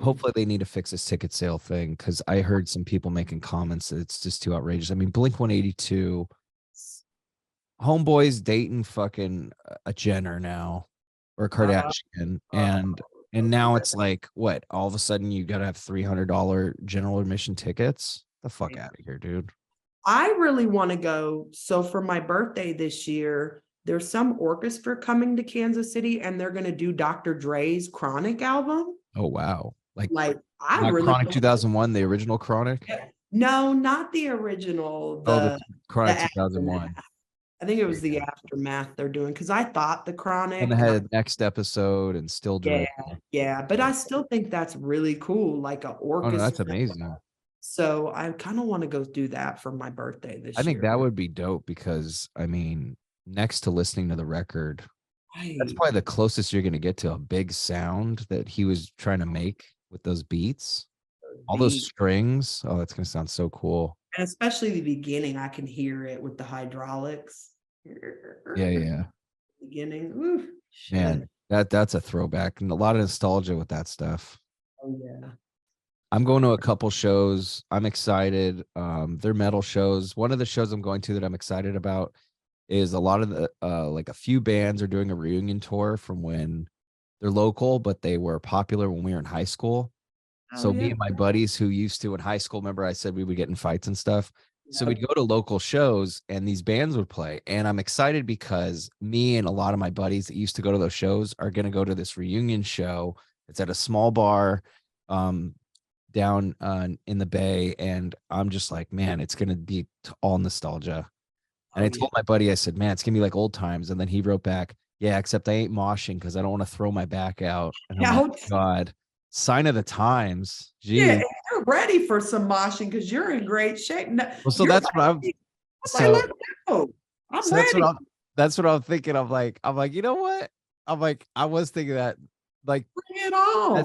hopefully they need to fix this ticket sale thing, because I heard some people making comments that it's just too outrageous. I mean, Blink 182, homeboys dating fucking a Jenner now, or a Uh, Kardashian, uh, and now it's like, what, all of a sudden you gotta have $300 general admission tickets? The fuck out of here, dude. I really want to go. So for my birthday this year, there's some orchestra coming to Kansas City, and they're going to do Dr. Dre's Chronic album. Oh wow. Like, Like, I not really Chronic 2001, the original Chronic. no, not the original, Oh, the the Chronic aftermath. 2001. I think it There was you the go. aftermath they're doing, because I thought the And they Chronic, had next episode and Still yeah, Dre. yeah, but I still think that's really cool, like a Oh no, that's orchestra. amazing. So I kind of want to go do that for my birthday I this think year. that would be dope, because I mean, next to listening to the record, that's Right. probably the closest you're gonna get to a big sound that he was trying to make with those beats. All those Beat. strings. Oh, that's gonna sound so cool. And especially the beginning, I can hear it with the hydraulics. Yeah, yeah. Beginning, ooh, Man, shit. that's a throwback, and a lot of nostalgia with that stuff. Oh yeah. I'm going to a couple shows. I'm excited. They're metal shows. One of the shows I'm going to that I'm excited about is a lot of the like a few bands are doing a reunion tour from when they're local, but they were popular when we were in high school. Oh So me yeah. and my buddies who used to in high school, remember I said we would get in fights and stuff. So Yep. we'd go to local shows and these bands would play. And I'm excited because me and a lot of my buddies that used to go to those shows are going to go to this reunion show. It's at a small bar um, down in the Bay. And I'm just like, man, it's going to be all nostalgia. And Oh I yeah. told my buddy, I said, man, it's going to be like old times. And then he wrote back, Yeah, except I ain't moshing because I don't want to throw my back out. And I'm like, Ouch. God, sign of the times. Yeah, Geez. and you're ready for some moshing because you're in great shape. No, Well, so you're that's what I'm ready. I'm like, so let's go. I'm so that's what ready. I'm thinking. I'm like, you know what? I'm like, I was thinking that like Bring it that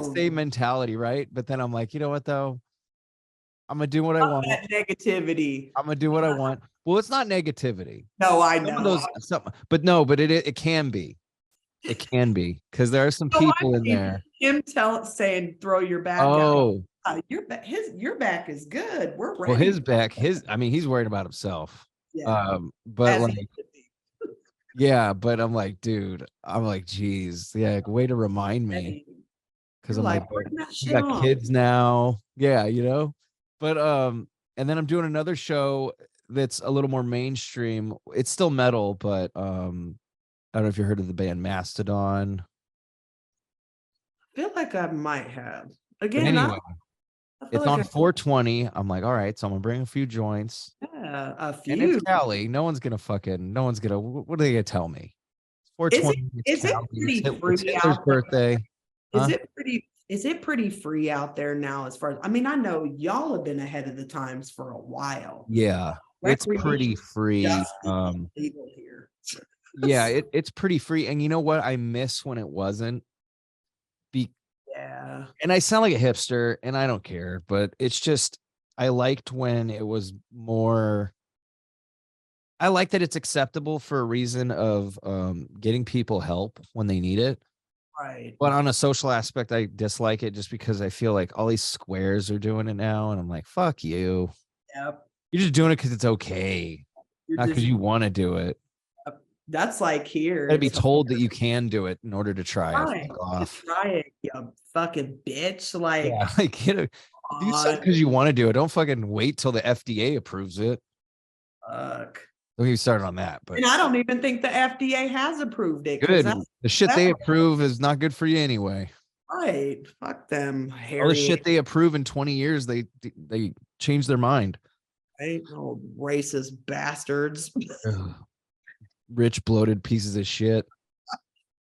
on. same mentality, right? But then I'm like, you know what though? I'm gonna do what I want. That negativity. I'm gonna do what I want. Well, it's not negativity. No, I Some of know. those, but no, but it can be. It can be because there are some So I've people in seen there. him saying, "Throw your back out." Oh, Your back is good. We're well, ready. his back, I mean, he's worried about himself. Yeah, But as he like, should be. yeah, but I'm like, dude, I'm like, geez, yeah, like, way to remind me. Ready. Cause You're I'm like, like, but bring that we shit got on. kids now. Yeah, But and then I'm doing another show that's a little more mainstream. It's still metal, but I don't know if you heard of the band Mastodon. I feel like I might have. But Again, anyway, I feel it's like on 420. I'm like, all right, so I'm gonna bring a few joints. yeah, a And it's few. Cali. No one's gonna, what are they gonna tell me? It's Is it 420, it's is it Cali, pretty It's free Hitler's out there? birthday. Is Huh? it pretty free out there now as far as I mean, I know y'all have been ahead of the times for a while. Yeah, it's pretty Recreation free. just legal here. Yeah, it's pretty free. And you know what? I miss when it wasn't. Be Yeah, and I sound like a hipster, and I don't care, but it's just I liked when it was more. I like that it's acceptable for a reason of getting people help when they need it. right. But on a social aspect, I dislike it just because I feel like all these squares are doing it now, and I'm like, fuck you. Yep. You're just doing it because it's okay, You're not because just you want to do it. that's like here. Got to be It's like told that you can do it in order to try it. try Fuck to off. try it, you fucking bitch. Yeah, Like, like do something on because you want to do it. Don't fucking wait till the FDA approves it. fuck. Don't get started on that. But And I don't even think the FDA has approved it because good, that's the shit that they approve is not good for you anyway. right. Fuck them, All the Harry. shit they approve in 20 years, they change their mind. Right? Oh, racist bastards. Ugh. Rich bloated pieces of shit.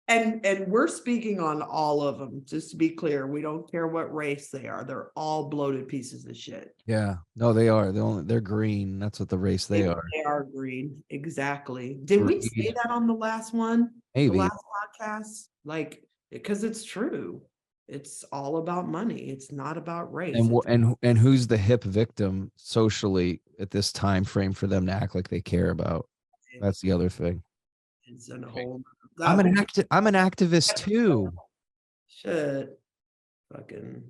And we're speaking on all of them, just to be clear. We don't care what race they are. They're all bloated pieces of shit. Yeah, no, they are. They're green. That's what the race they are. They are green. Exactly. Did we say Greed. that on the last one? The Maybe. last podcast? Like, because it's true. It's all about money. It's not about race. And and who's the hip victim socially at this time frame for them to act like they care about? That's the other thing. It's a whole I'm an activist too. shit. Fucking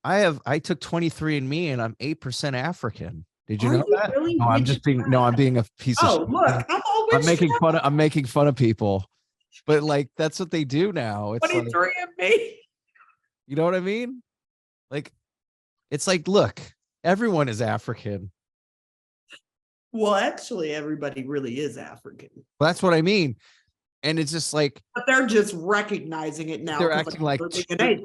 I took 23andMe and I'm 8% African. Did you are know you that? really No, I'm which just being no, I'm being a piece of oh look, shit. I'm all which I'm making fun of people. But like that's what they do now. It's like, 23 of me. you know what I mean? Like it's like, look, everyone is African. Well, actually, everybody really is African. Well, that's what I mean. And it's just like But they're just recognizing it now they're because acting like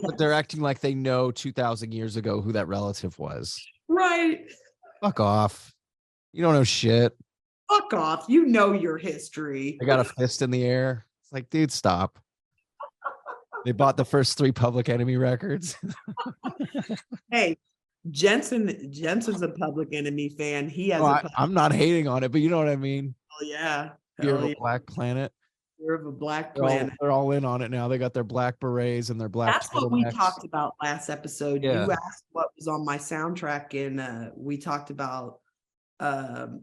but they're acting like they know 2000 years ago who that relative was. right. Fuck off. You don't know shit. Fuck off. You know your history. I got a fist in the air. It's like, dude, stop. They bought the first 3 Public Enemy records. Hey, Jensen's a Public Enemy fan. He has No, a I'm not hating on it, but you know what I mean. yeah. Fear of Hell a yeah. Black Planet. Fear of a Black Planet. They're all in on it now. They got their black berets and their black That's what we turtlenecks. talked about last episode. Yeah. You asked what was on my soundtrack, and we talked about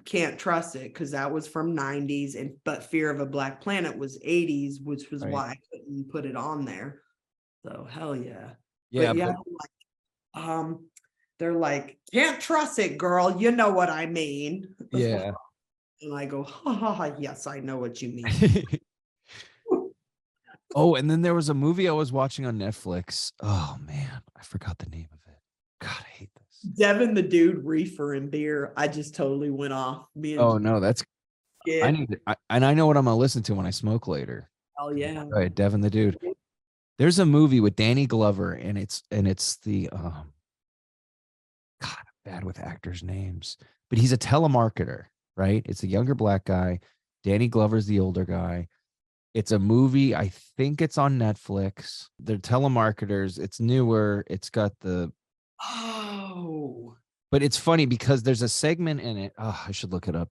Can't Trust It because that was from 90s, and but Fear of a Black Planet was 80s, which was Right. why I couldn't put it on there. So hell yeah. Yeah, But yeah, they're like, can't trust it, girl. You know what I mean. yeah. And I go, ha ha ha, yes, I know what you mean. Oh, and then there was a movie I was watching on Netflix. Oh man, I forgot the name of it. God, I hate this. Devin the dude, reefer and beer. I just totally went off. Oh no, that's Yeah. and I know what I'm gonna listen to when I smoke later. Hell yeah. All right, Devin the dude. There's a movie with Danny Glover, and it's the God, I'm bad with actors' names, but he's a telemarketer, right? It's a younger black guy. Danny Glover's the older guy. It's a movie. I think it's on Netflix. They're telemarketers. It's newer. It's got the, Oh, but it's funny because there's a segment in it. Oh, I should look it up.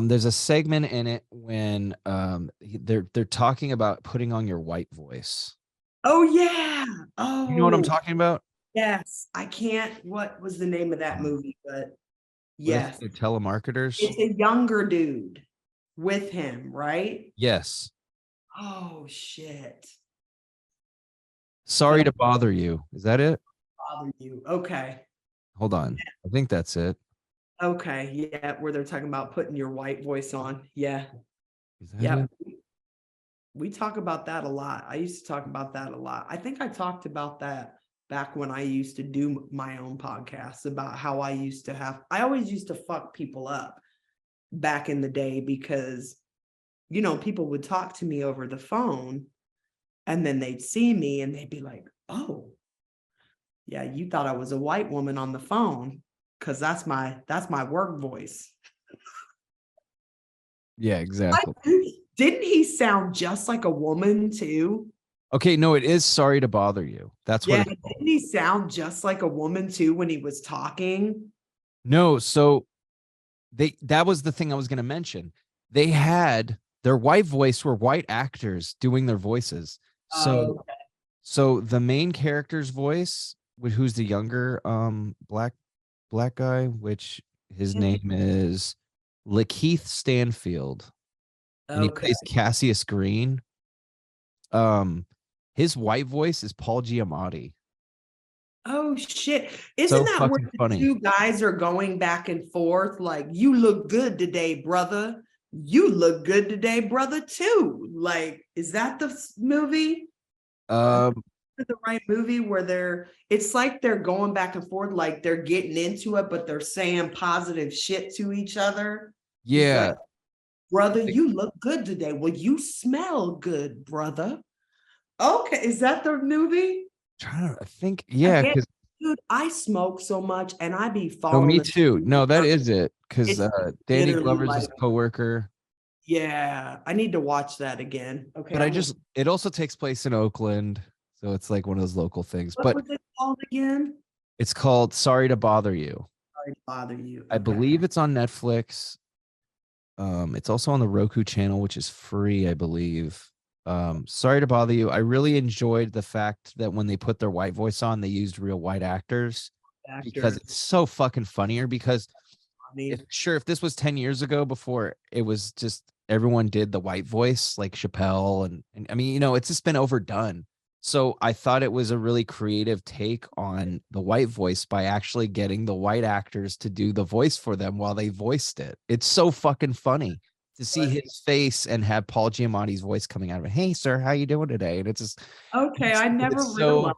There's a segment in it when they're talking about putting on your white voice. oh yeah. You know what I'm Oh, talking about? yes. I can't. What was the name of that Um, movie? But but I think yes, they're telemarketers. it's a younger dude with him, right? Yes. Oh shit. Sorry Don't to bother you. Is that it? bother you. Okay. Hold on. I think that's it. Okay. Yeah. Where they're talking about putting your white voice on. Yeah. Is that Yeah. it? We talk about that a lot. I used to talk about that a lot. I think I talked about that back when I used to do my own podcasts about how I always used to fuck people up back in the day because, people would talk to me over the phone and then they'd see me and they'd be like, oh, yeah, you thought I was a white woman on the phone because that's my work voice. Yeah, exactly. Didn't he sound just like a woman too? Okay, no, it is sorry to bother you. That's what Yeah, it's called. didn't he sound just like a woman too when he was talking? No, so that was the thing I was going to mention. They had their white voice were white actors doing their voices. So Oh, the main character's voice, who's the younger black guy, which his okay. name is Lakeith Stanfield, and he Okay. plays Cassius Green. Um, his white voice is Paul Giamatti. Oh shit. Isn't So that where fucking the funny. two guys are going back and forth? Like, you look good today, brother. You look good today, brother, too. Like, is that the movie? Um, The right movie where it's like they're going back and forth, like they're getting into it, but they're saying positive shit to each other. He's yeah. like, brother, you look good today. Well, you smell good, brother. Okay, is that the movie? Trying to think, yeah, Again, because dude, I smoke so much and I be no, me falling too. asleep. No, that is it. Because It's Danny literally Glover's like, his coworker. yeah, I need to watch that again. Okay, But it also takes place in Oakland, so it's like one of those local things. what But was it called again? it's called Sorry to Bother You. Sorry to bother you. I Okay. believe it's on Netflix. It's also on the Roku channel, which is free, I believe. Sorry to bother you. I really enjoyed the fact that when they put their white voice on, they used real white actors because Actor. it's so fucking funnier. Because I mean, if this was 10 years ago before it was just everyone did the white voice like Chappelle and I mean, it's just been overdone. So I thought it was a really creative take on the white voice by actually getting the white actors to do the voice for them while they voiced it. It's so fucking funny to see his face and have Paul Giamatti's voice coming out of it. Hey, sir, how you doing today? And it's just okay, I never it's realized.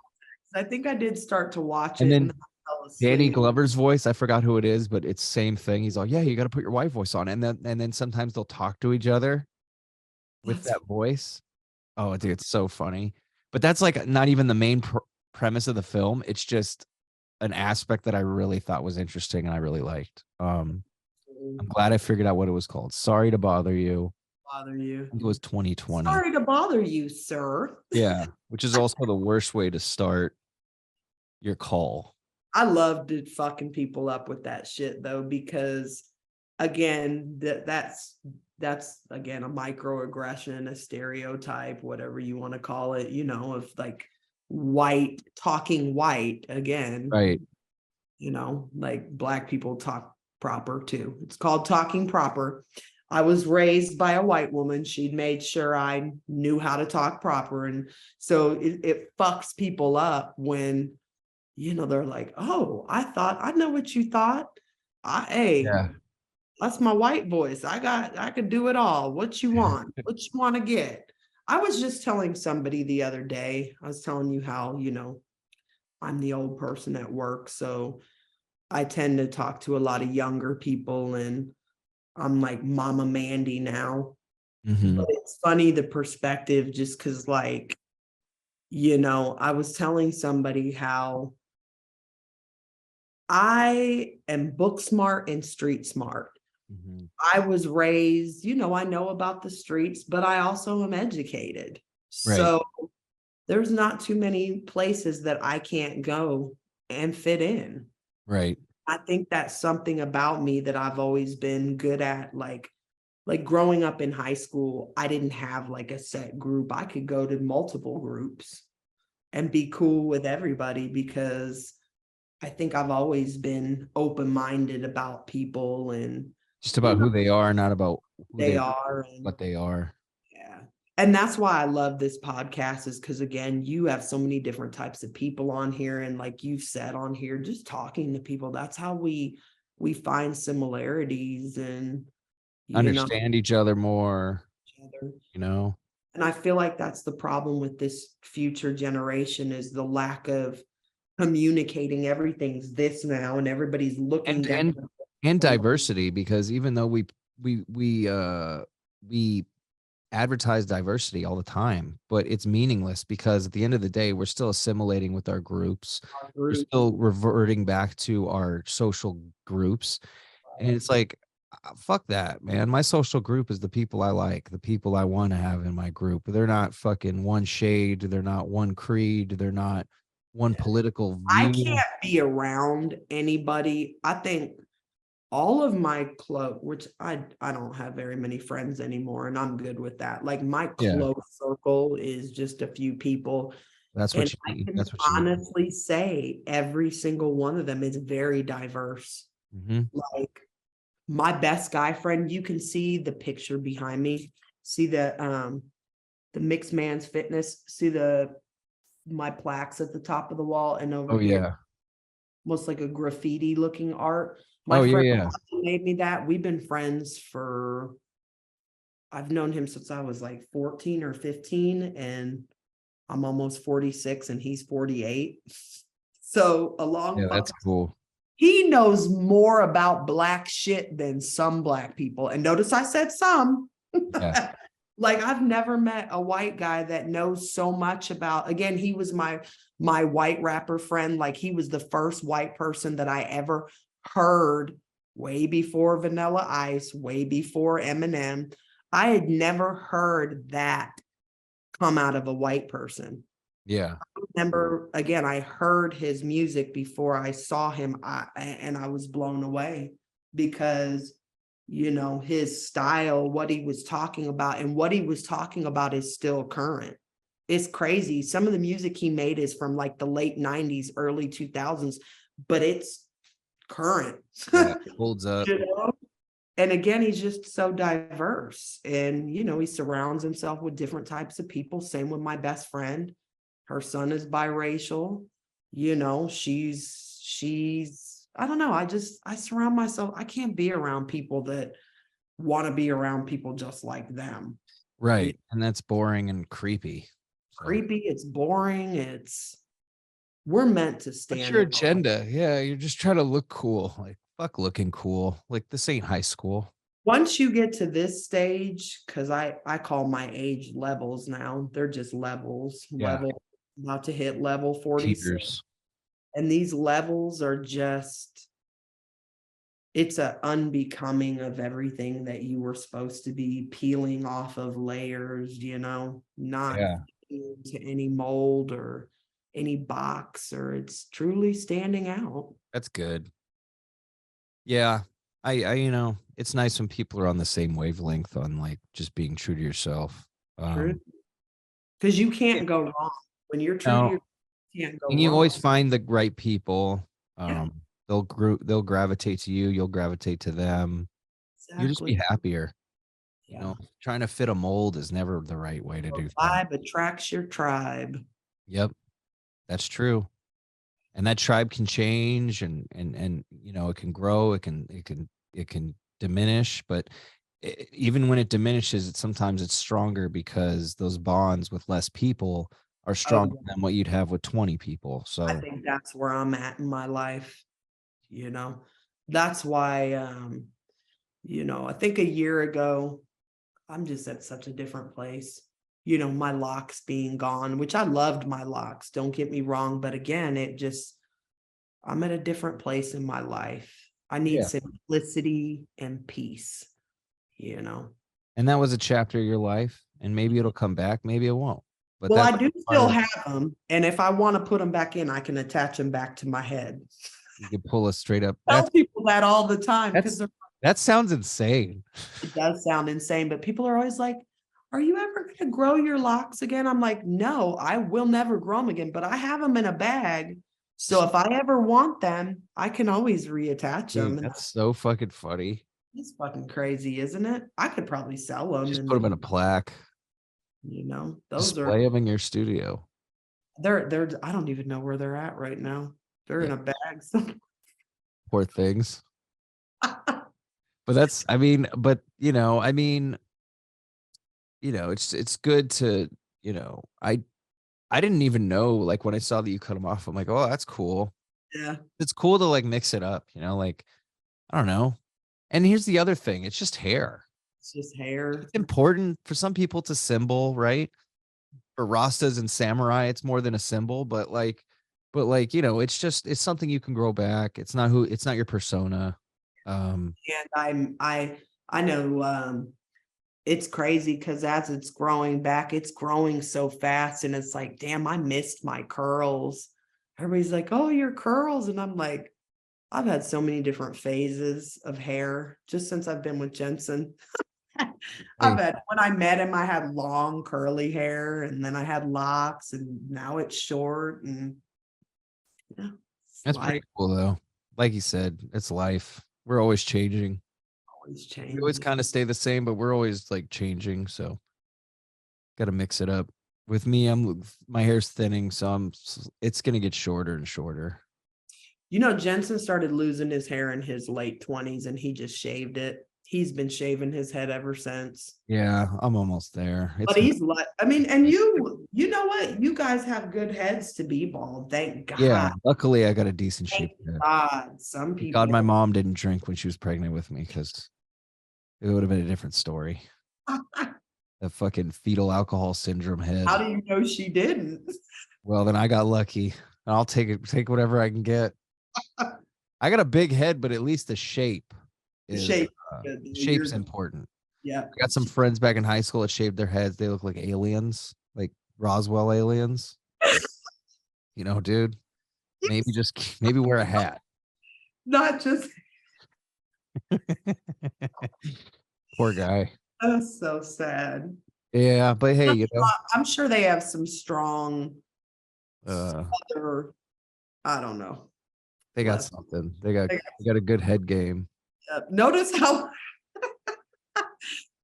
so. I think I did start to watch And it and then I fell Danny asleep. Glover's voice, I forgot who it is, but it's same thing. He's like, yeah, you got to put your white voice on. And then sometimes they'll talk to each other with That's that voice. Oh, dude, it's so funny. But that's like not even the main premise of the film. It's just an aspect that I really thought was interesting and I really liked. I'm glad I figured out what it was called. Sorry to bother you. bother I you. think it was 2020. Sorry to bother you, sir. Yeah, which is also the worst way to start your call. I love to fucking people up with that shit though, because again, that's again a microaggression, a stereotype, whatever you want to call it, of like white talking white again, Right. like black people talk proper too. It's called talking proper. I was raised by a white woman. She'd made sure I knew how to talk proper. And so it fucks people up when they're like, oh, I know what you thought. Hey, Yeah. that's my white voice. I could do it all. What you want? What you want to get? I was just telling somebody the other day, I was telling you how, I'm the old person at work. So I tend to talk to a lot of younger people and I'm like Mama Mandy now. Mm-hmm. But it's funny the perspective just because, like, I was telling somebody how I am book smart and street smart. Mhm. I was raised, I know about the streets, but I also am educated. Right. So there's not too many places that I can't go and fit in. Right. I think that's something about me that I've always been good at. Like growing up in high school, I didn't have like a set group. I could go to multiple groups and be cool with everybody because I think I've always been open-minded about people and Just about who they are, not about who they they are. And what they are. yeah. And that's why I love this podcast is because again, you have so many different types of people on here. And like you've said on here, just talking to people, that's how we find similarities and Understand each other more, each other. you know. And I feel like that's the problem with this future generation is the lack of communicating. Everything's this now and everybody's looking And down. and diversity, because even though we advertise diversity all the time, but it's meaningless because at the end of the day, we're still assimilating with our groups. Our We're group. still reverting back to our social groups. And it's like, fuck that, man. My social group is the people I like, the people I want to have in my group. They're not fucking one shade. They're not one creed. They're not one political I view. can't be around anybody. I think all of my which I don't have very many friends anymore, and I'm good with that. Like my Yeah, close circle is just a few people, that's and what you I need. can That's what you need. honestly say every single one of them is very diverse. Hmm. Like my best guy friend, you can see the picture behind me. See the mixed man's fitness. See my plaques at the top of the wall and over Oh here, yeah. almost like a graffiti looking art. My Oh yeah, friend yeah. made me that. We've been friends for, I've known him since I was like 14 or 15, and I'm almost 46 and he's 48. So a long Yeah, fuck. that's cool. He knows more about black shit than some black people. And notice I said some. Yeah. Like I've never met a white guy that knows so much about, again, he was my white rapper friend. Like he was the first white person that I ever heard way before Vanilla Ice, way before Eminem. I had never heard that come out of a white person. Yeah. Remember, again, I heard his music before I saw him, and I was blown away because his style, what he was talking about, and what he was talking about is still current. It's crazy. Some of the music he made is from like the late 90s, early 2000s, but it's current. Yeah. Holds up. you know? And again, he's just so diverse. And he surrounds himself with different types of people. Same with my best friend. Her son is biracial. She's I don't know. I surround myself. I can't be around people that want to be around people just like them. Right. And that's boring and creepy. So Creepy, it's boring, we're meant to what's stand your out. agenda? Yeah, you're just trying to look cool. Like, fuck looking cool. Like, this ain't high school. Once you get to this stage, because I call my age levels now, they're just levels. Yeah. About to hit level 46. Tears. And these levels are just, it's a unbecoming of everything that you were supposed to be, peeling off of layers, not Yeah. into any mold or any box, or it's truly standing out. That's good. Yeah. It's nice when people are on the same wavelength on like just being true to yourself. True. Because you Yeah. can't go wrong. When you're true to No, your, you can't go and you wrong. always find the right people. Yeah, They'll gravitate to you, you'll gravitate to them. You'll just be exactly. happier. Yeah. Trying to fit a mold is never the right way to do things. Vibe attracts your tribe. Yep, that's true. And that tribe can change and it can grow, it can diminish, but even when it diminishes, sometimes it's stronger because those bonds with less people are Oh, stronger than what you'd have with 20 people. I So think that's where I'm at in my life. That's why, I think a year ago, I'm just at such a different place. My locks being gone, which I loved my locks, don't get me wrong. But again, I'm at a different place in my life. I need Yeah. simplicity and peace, you know. And that was a chapter of your life, and maybe it'll come back, maybe it won't. But Well, that's I do part still of, have them, and if I want to put them back in, I can attach them back to my head. you can pull us straight up. Tell people that all the time because That's that sounds insane. it does sound insane, but people are always like, "Are you ever going to grow your locks again?" I'm like, "No, I will never grow them again, but I have them in a bag. So if I ever want them, I can always reattach Dude, them." And that's so fucking funny. it's fucking crazy, isn't it? I could probably sell them Just put them in a and plaque. those are Display them in your studio. they're I don't even know where they're at right now. They're Yeah, in a bag somewhere. poor things. But that's, I mean, but it's good to, I didn't even know, like when I saw that you cut them off, I'm like, oh, that's cool. Yeah, It's cool to like mix it up, like, I don't know. And here's the other thing, it's just hair. it's just hair. It's important for some people to symbol, right? For Rastas and samurai, it's more than a symbol, it's something you can grow back. It's not your persona. And I know it's crazy because as it's growing back, it's growing so fast, and it's like, damn, I missed my curls. Everybody's like, "Oh, your curls," and I'm like, I've had so many different phases of hair just since I've been with Jensen. Hey, When I met him, I had long curly hair, and then I had locks, and now it's short, and yeah, it's that's pretty life cool though. Like you said, it's life. We're always changing. always We always changes. kind of stay the same, but we're always like changing. So got to mix it up. With me, my hair's thinning, so it's gonna get shorter and shorter. Jensen started losing his hair in his late 20s, and he just shaved it. He's been shaving his head ever since. Yeah, I'm almost there. But he's like, I mean, and you know what? You guys have good heads to be bald. Thank Yeah. God. Luckily, I got a decent Thank shaped head. God. Some Thank God, people. my mom didn't drink when she was pregnant with me because it would have been a different story. The fucking fetal alcohol syndrome How head. do you know she didn't? Well, then I got lucky. I'll take whatever I can get. I got a big head, but at least the shape The is shape. shape's You're, important. yeah. I got some friends back in high school that shaved their heads. They look like aliens, like Roswell aliens. Dude, maybe wear a hat. Not just, Poor guy. that's so sad. Yeah, but hey, I'm sure they have some strong, uh, other, I don't know. they got Bless. something. They got a good head game. Notice how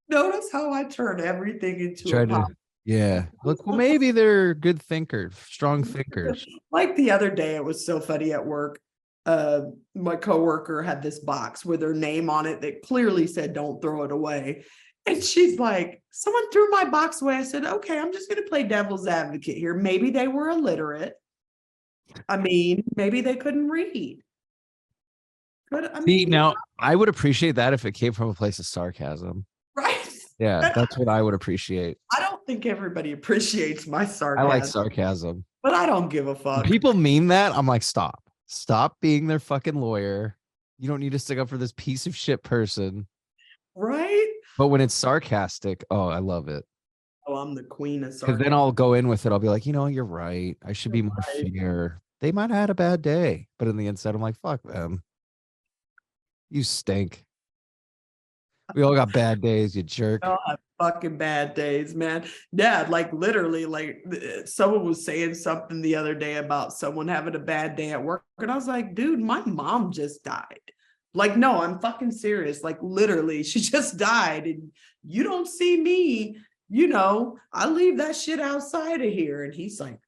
notice how I turn everything into a Try to, pop. yeah. Look, well, maybe they're good thinkers, strong thinkers. Like the other day, it was so funny at work. My coworker had this box with her name on it that clearly said, "Don't throw it away." And she's like, "Someone threw my box away." I said, "Okay, I'm just going to play devil's advocate here. Maybe they were illiterate. I mean, maybe they couldn't read. But I See, mean, now I would appreciate that if it came from a place of sarcasm. right? Yeah, that's what I would appreciate. I don't think everybody appreciates my I like sarcasm, sarcasm. but I don't give a When fuck. people mean that, I'm like, stop. Stop being their fucking lawyer. You don't need to stick up for this piece of shit person. Right? But when it's sarcastic, oh, I love it. Oh, I'm the queen of Because then sarcasm. I'll go in with it. I'll be like, you're right. I should be more Right. fair. They might have had a bad day. But in the inside, I'm like, fuck them. You stink. We all got bad days, you jerk. I'll have fucking bad days, man. Yeah, like literally, like someone was saying something the other day about someone having a bad day at work. And I was like, dude, my mom just died. Like, no, I'm fucking serious. Like, literally, she just died. And you don't see me, I leave that shit outside of here. And he's like,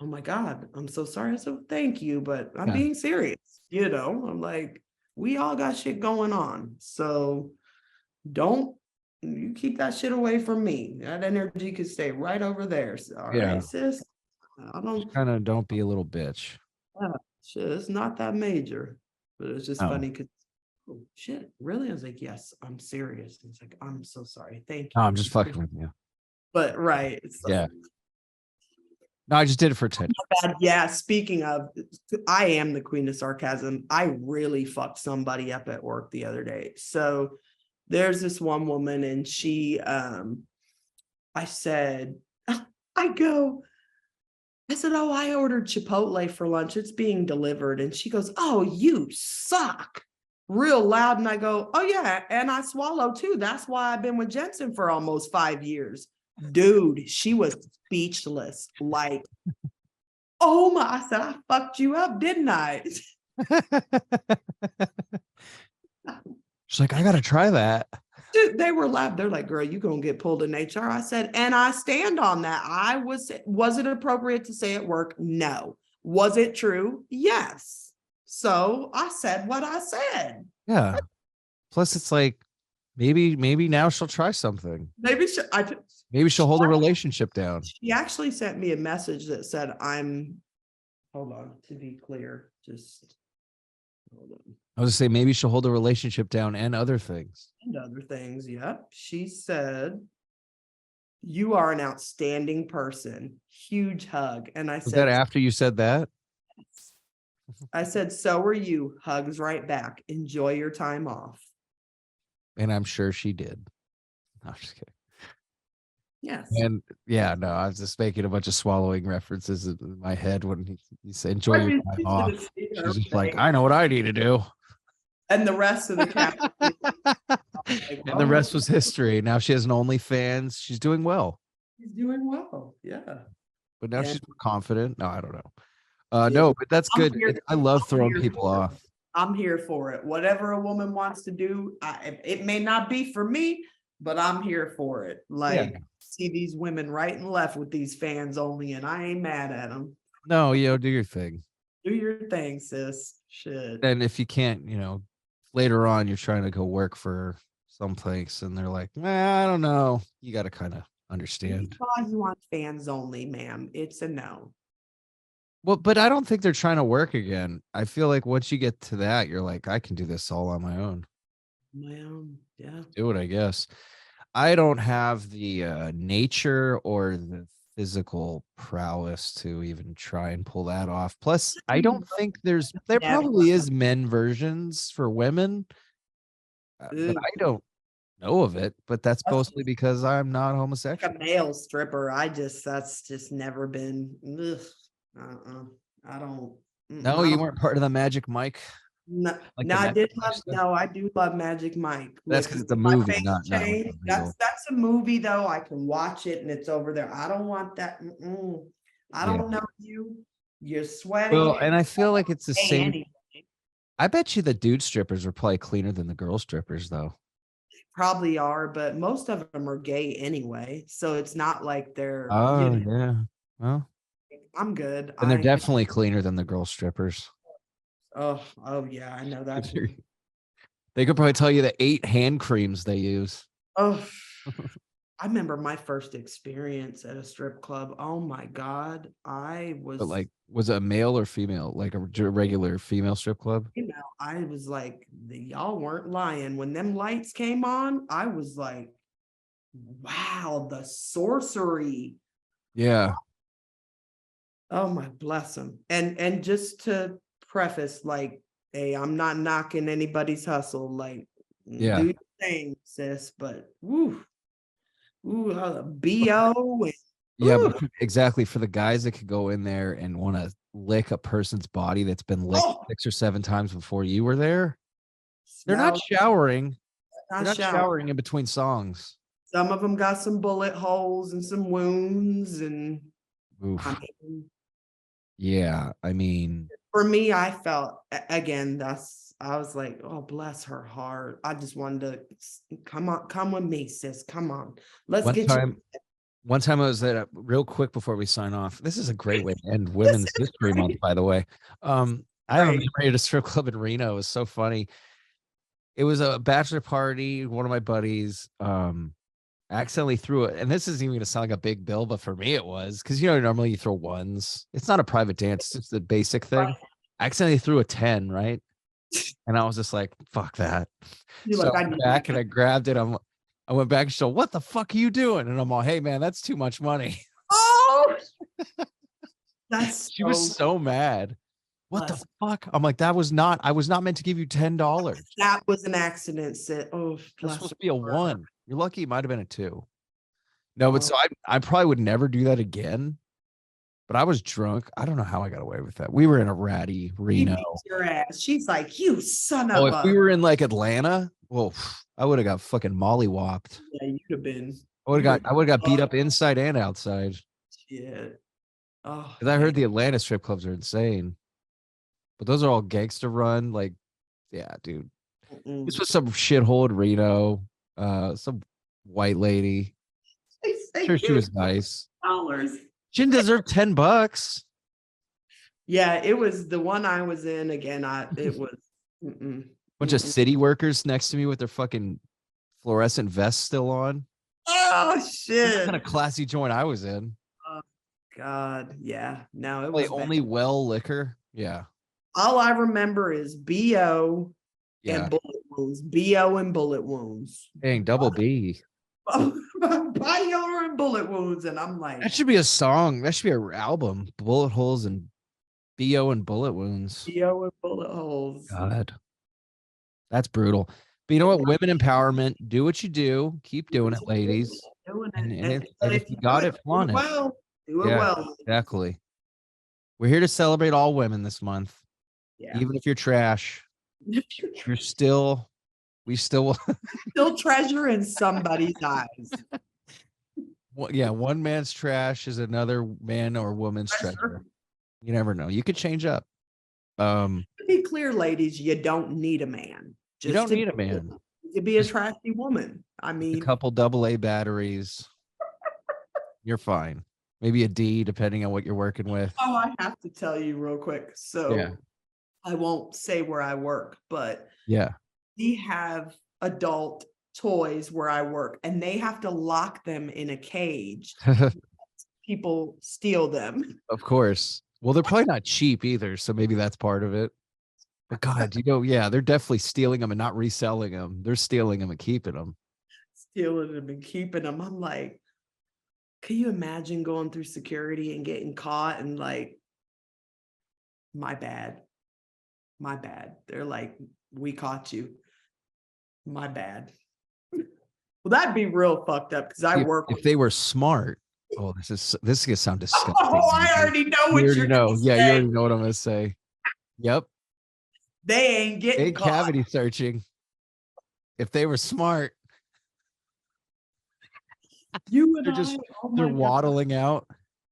oh my God, I'm so sorry. I said, thank you, but I'm Yeah. being serious. I'm like, we all got shit going on. So don't you keep that shit away from me. That energy could stay right over there. So, all Yeah. right, sis. I don't Kind of don't be a little bitch. shit, it's not that major. But it's just No. funny because oh shit, really? I was like, yes, I'm serious. And it's like, I'm so sorry. Thank No, you. I'm just fucking with you. But right. It's Yeah. like, No, I just did it for attention. Yeah, speaking of, I am the queen of sarcasm. I really fucked somebody up at work the other day. So there's this one woman and she, I said, oh, I ordered Chipotle for lunch. It's being delivered. And she goes, oh, you suck. Real loud. And I go, oh, yeah. And I swallow too. That's why I've been with Jensen for almost 5 years. Dude, she was speechless. Like, oh my, I said, I fucked you up, didn't I? She's like, I got to try that. Dude, they were laughing. They're like, girl, you gonna get pulled in HR. I said, and I stand on that. Was it appropriate to say at work? No. Was it true? Yes. So I said what I said. Yeah. Plus, it's like, maybe now she'll try something. Maybe she'll hold a relationship down. She actually sent me a message that said, hold on, to be clear, just hold on. I was gonna say, maybe she'll hold a relationship down and other things. Yep. She said, you are an outstanding person. Huge hug. And I said, that after you said that? I said, so are you. Hugs right back. Enjoy your time off. And I'm sure she did. No, I'm just kidding. Yes. And yeah, no, I was just making a bunch of swallowing references in my head when he said, enjoy your time off. She's just like, I know what I need to do. And the rest of the cat. And the rest was history. Now she has an OnlyFans. She's doing well. She's doing well. Yeah. But now she's confident. No, I don't know. No, but that's good. I love throwing people off. I'm here for it. Whatever a woman wants to do, it may not be for me, but I'm here for it. Like, see these women right and left with these fans only, and I ain't mad at them. No, do your thing. Do your thing, sis. Shit. And if you can't, later on you're trying to go work for someplace and they're like, I don't know. You got to kind of understand. You want fans only, ma'am. It's a no. Well, but I don't think they're trying to work again. I feel like once you get to that, you're like, I can do this all on my own. Yeah. Do it, I guess. I don't have the nature or the physical prowess to even try and pull that off. Plus, I don't think there probably is men versions for women, but I don't know of it. But that's mostly because I'm not homosexual. Like a male stripper, that's just never been. I don't. No, you weren't part of the Magic Mike. No, I do love Magic Mike. That's because it's a movie, not that's a movie though. I can watch it and it's over there. I don't want that. I don't know you. You're sweating. Well, and I feel like it's the same. Anyway. I bet you the dude strippers are probably cleaner than the girl strippers, though. They probably are, but most of them are gay anyway, so it's not like they're. Oh yeah. Well, I'm good. And they're definitely cleaner than the girl strippers. Oh yeah, I know that. They could probably tell you the 8 hand creams they use. Oh, I remember my first experience at a strip club. Oh my God. But was it a male or female? Like a regular female strip club? I was like, y'all weren't lying. When them lights came on, I was like, wow, the sorcery. Yeah. Oh my, bless them. And just to preface, like, hey, I'm not knocking anybody's hustle. Like, do your thing, sis. But BO and but exactly, for the guys that could go in there and want to lick a person's body that's been licked 6 or 7 times before you were there. They're not showering. They're not showering in between songs. Some of them got some bullet holes and some wounds and I mean, for me, I felt, again, I was like, oh, bless her heart. I just wanted to come with me, sis. Come on. Let's get you. One time I was at real quick before we sign off. This is a great way to end Women's History Month, by the way. I have a memory at a strip club in Reno. It was so funny. It was a bachelor party. One of my buddies accidentally threw it. And this isn't even going to sound like a big bill, but for me it was. Because, normally you throw ones. It's not a private dance. It's just the basic thing. Right. I accidentally threw a 10, right? And I was just like, fuck that. So I went back and I grabbed it. I went back and said, what the fuck are you doing? And I'm all, hey man, that's too much money. Oh, That's She was so mad. What the bless- fuck? I'm like, I was not meant to give you $10. that was an accident. Said, oh, That's bless supposed her to be a heart. 1. You're lucky it might have been a 2. No, but Oh, so I probably would never do that again. But I was drunk. I don't know how I got away with that. We were in a ratty she Reno. beat your ass. She's like, you son Oh, of if we a. were in like Atlanta, well, I would have got fucking mollywopped. Yeah, you'd have been. I would have got beat up inside and outside. Shit. Oh, Because I man. heard the Atlanta strip clubs are insane. But those are all gangster run. Like, yeah, dude. Mm-mm. This was some shithole in Reno. Some white lady. They say Sure, she give was nice. $10. She didn't deserve $10. Yeah, it was the one I was in again. It was Bunch of city workers next to me with their fucking fluorescent vests still on. Oh This shit. kind of classy joint I was in. Oh God. Yeah. No, it Like was bad. only well liquor. Yeah. All I remember is BO Yeah. and bullet wounds. BO and bullet wounds. Dang, double B. BO and bullet wounds. And I'm like, That should be a song. That should be an album. Bullet holes and BO and bullet wounds. BO and bullet holes. God. That's brutal. But you know what? Women empowerment. Do what you do. Keep doing it, ladies. Doing And, it. and if you got it, flaunt it. Well, do it Yeah, well. exactly. We're here to celebrate all women this month. Yeah. Even if you're trash, you're still, we still, Still treasure in somebody's eyes. yeah, one man's trash is another man or woman's treasure. You never know. You could change up. To be clear, ladies, you don't need a man. You don't need a man. To be a trashy woman. I A mean, couple AA batteries. You're fine. Maybe a D, depending on what you're working with. oh, I have to tell you real quick. So Yeah. I won't say where I work, but Yeah. we have adult toys where I work, and they have to lock them in a cage. People steal them. Of course. Well, they're probably not cheap either, so maybe that's part of it. But God, yeah, they're definitely stealing them and not reselling them. They're stealing them and keeping them. Stealing them and keeping them. I'm like, can you imagine going through security and getting caught and like, my bad. My bad. They're like, we caught you. My bad. Well, that'd be real fucked up because I work If with. they were smart. Oh, this is gonna sound disgusting. Oh, I already know what You you're already know. gonna Yeah, you say. already know what I'm gonna say. Yep. They ain't getting Big caught. cavity searching. If they were smart, You and they're just oh they're my God, waddling out.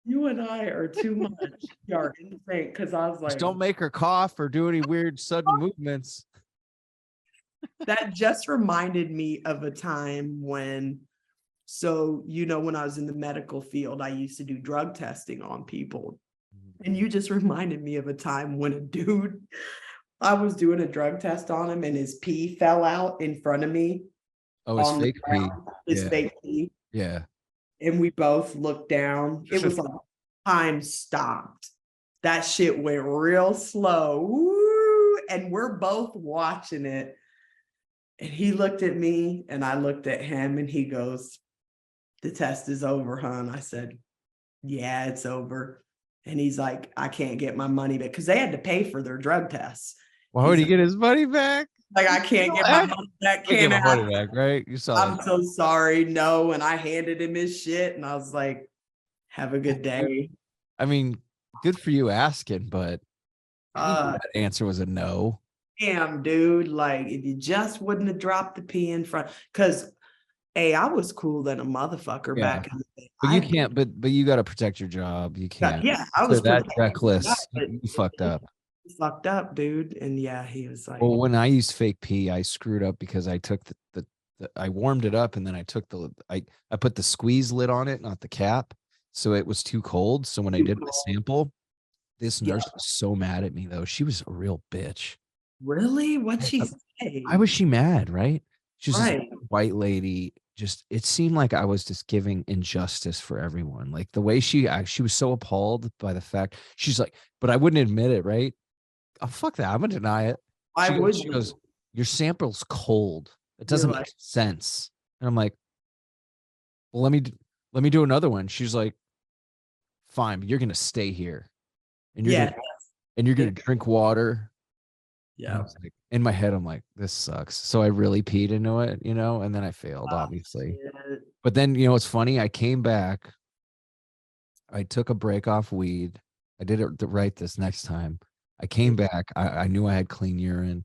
you and I are too much. You're insane. Because I was Just like, don't make her cough or do any weird sudden movements. that just reminded me of a time when, so when I was in the medical field, I used to do drug testing on people. And you just reminded me of a time when a dude, I was doing a drug test on him and his pee fell out in front of me. Oh, it's on the fake pee. ground, his Yeah. fake pee. Yeah. And we both looked down. It was like time stopped. That shit went real slow. Woo! And we're both watching it. And he looked at me and I looked at him and he goes, the test is over, huh? And I said, yeah, it's over. And he's like, I can't get my money back because they had to pay for their drug tests. Why would he get his money back? Like, I can't get my money back. Get my money Can't back, right? You saw I'm that. so sorry. No. And I handed him his shit and I was like, have a good day. I mean, good for you asking, but that answer was a no. Damn, dude. Like, if you just wouldn't have dropped the pee in front, because hey, I was cool than a motherfucker Yeah. back in the day. But you can't, but you got to protect your job. You can't. Yeah, I was that protecting reckless. my job, You fucked up. fucked up, dude. And yeah, he was like, Well, when I used fake pee, I screwed up because I took the I warmed it up and then I took I put the squeeze lid on it, not the cap. So it was too cold. So when I did my sample, this nurse was so mad at me though. She was a real bitch. really? What'd she say? Why was she mad, right? She was Right. this white lady. Just it seemed like I was just giving injustice for everyone. Like the way she was so appalled by the fact she's like, but I wouldn't admit it, right? Oh, fuck that. I'm gonna deny it. Why would She you? goes, your sample's cold. It doesn't You're make sense. And I'm like, well, let me do another one. She's like, fine, but you're gonna stay here. and Yeah. you're gonna drink water. And I Yeah. was like, in my head, I'm like, this sucks. So I really peed into it, and then I failed, obviously. Shit. But then, it's funny. I came back. I took a break off weed. I did it right this next time. I came back. I knew I had clean urine,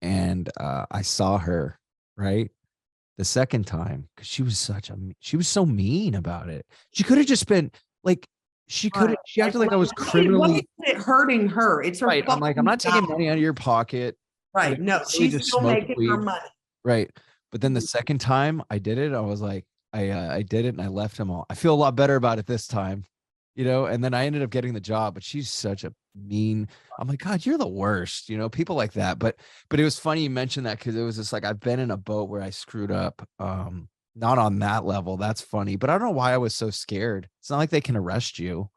and I saw her right the second time because she was so mean about it. She could have just been like, Right. she acted like I was Why criminally is it hurting her? It's her right. I'm like, I'm fucking not taking job. money out of your pocket. Right. No, You really she's just still smoked making her weed. money. Right. But then the second time I did it, I was like, I did it and I left him all. I feel a lot better about it this time, and then I ended up getting the job, but she's such a mean. I'm like, God, you're the worst, people like that. But it was funny you mentioned that because it was just like I've been in a boat where I screwed up. Not on that level. That's funny. But I don't know why I was so scared. It's not like they can arrest you.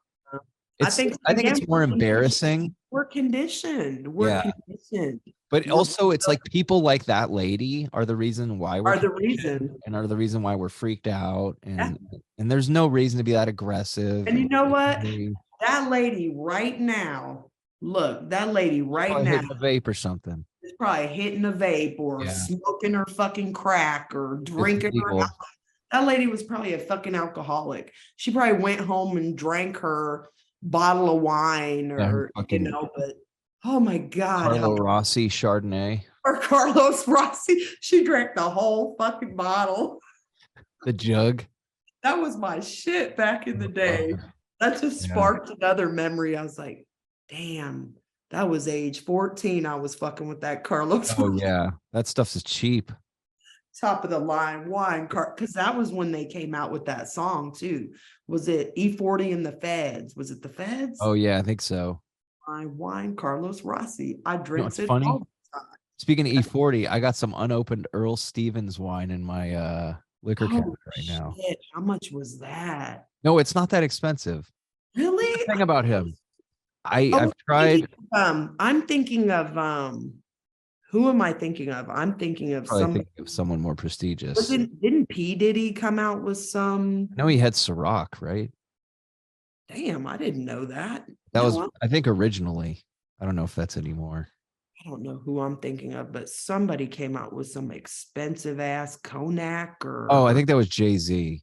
I think I think again, it's more embarrassing. we're conditioned. We're Yeah. conditioned. But We're also, it's like people like that lady are the reason why we're are the conditioned reason. and are the reason why we're freaked out, Yeah. and there's no reason to be that aggressive. And you know what? Really, That lady right now, look, that lady right probably now hitting a vape or something. is probably hitting a vape or Yeah, smoking her fucking crack or it's drinking her. legal. That lady was probably a fucking alcoholic. She probably went home and drank her bottle of wine Yeah, her or, fucking but oh my God, Carlo Rossi Chardonnay, or Carlos Rossi, she drank the whole fucking bottle. the jug. That was my shit back in the Oh, day. That just yeah. sparked another memory. I was like, damn, that was age 14. I was fucking with that Carlos. Oh yeah, that stuff's cheap. Top of the line wine because that was when they came out with that song too. Was it E40 and the Feds? Was it the Feds? Oh yeah, I think so. My wine, Carlos Rossi. I It's drinks it funny. all the time. Speaking of E40, I got some unopened Earl Stevens wine in my liquor cabinet Oh right now. shit! How much was that? No, it's not that expensive. Here's the Really? thing about him. Oh, I've tried. I'm thinking of who am I thinking of? I'm thinking of Probably somebody. thinking of someone more prestigious. Didn't P. Diddy come out with some? I know he had Ciroc, right? Damn, I didn't know that. That was, No, I think, originally. I don't know if that's anymore. I don't know who I'm thinking of, but somebody came out with some expensive ass cognac Oh, I or think that was Jay-Z.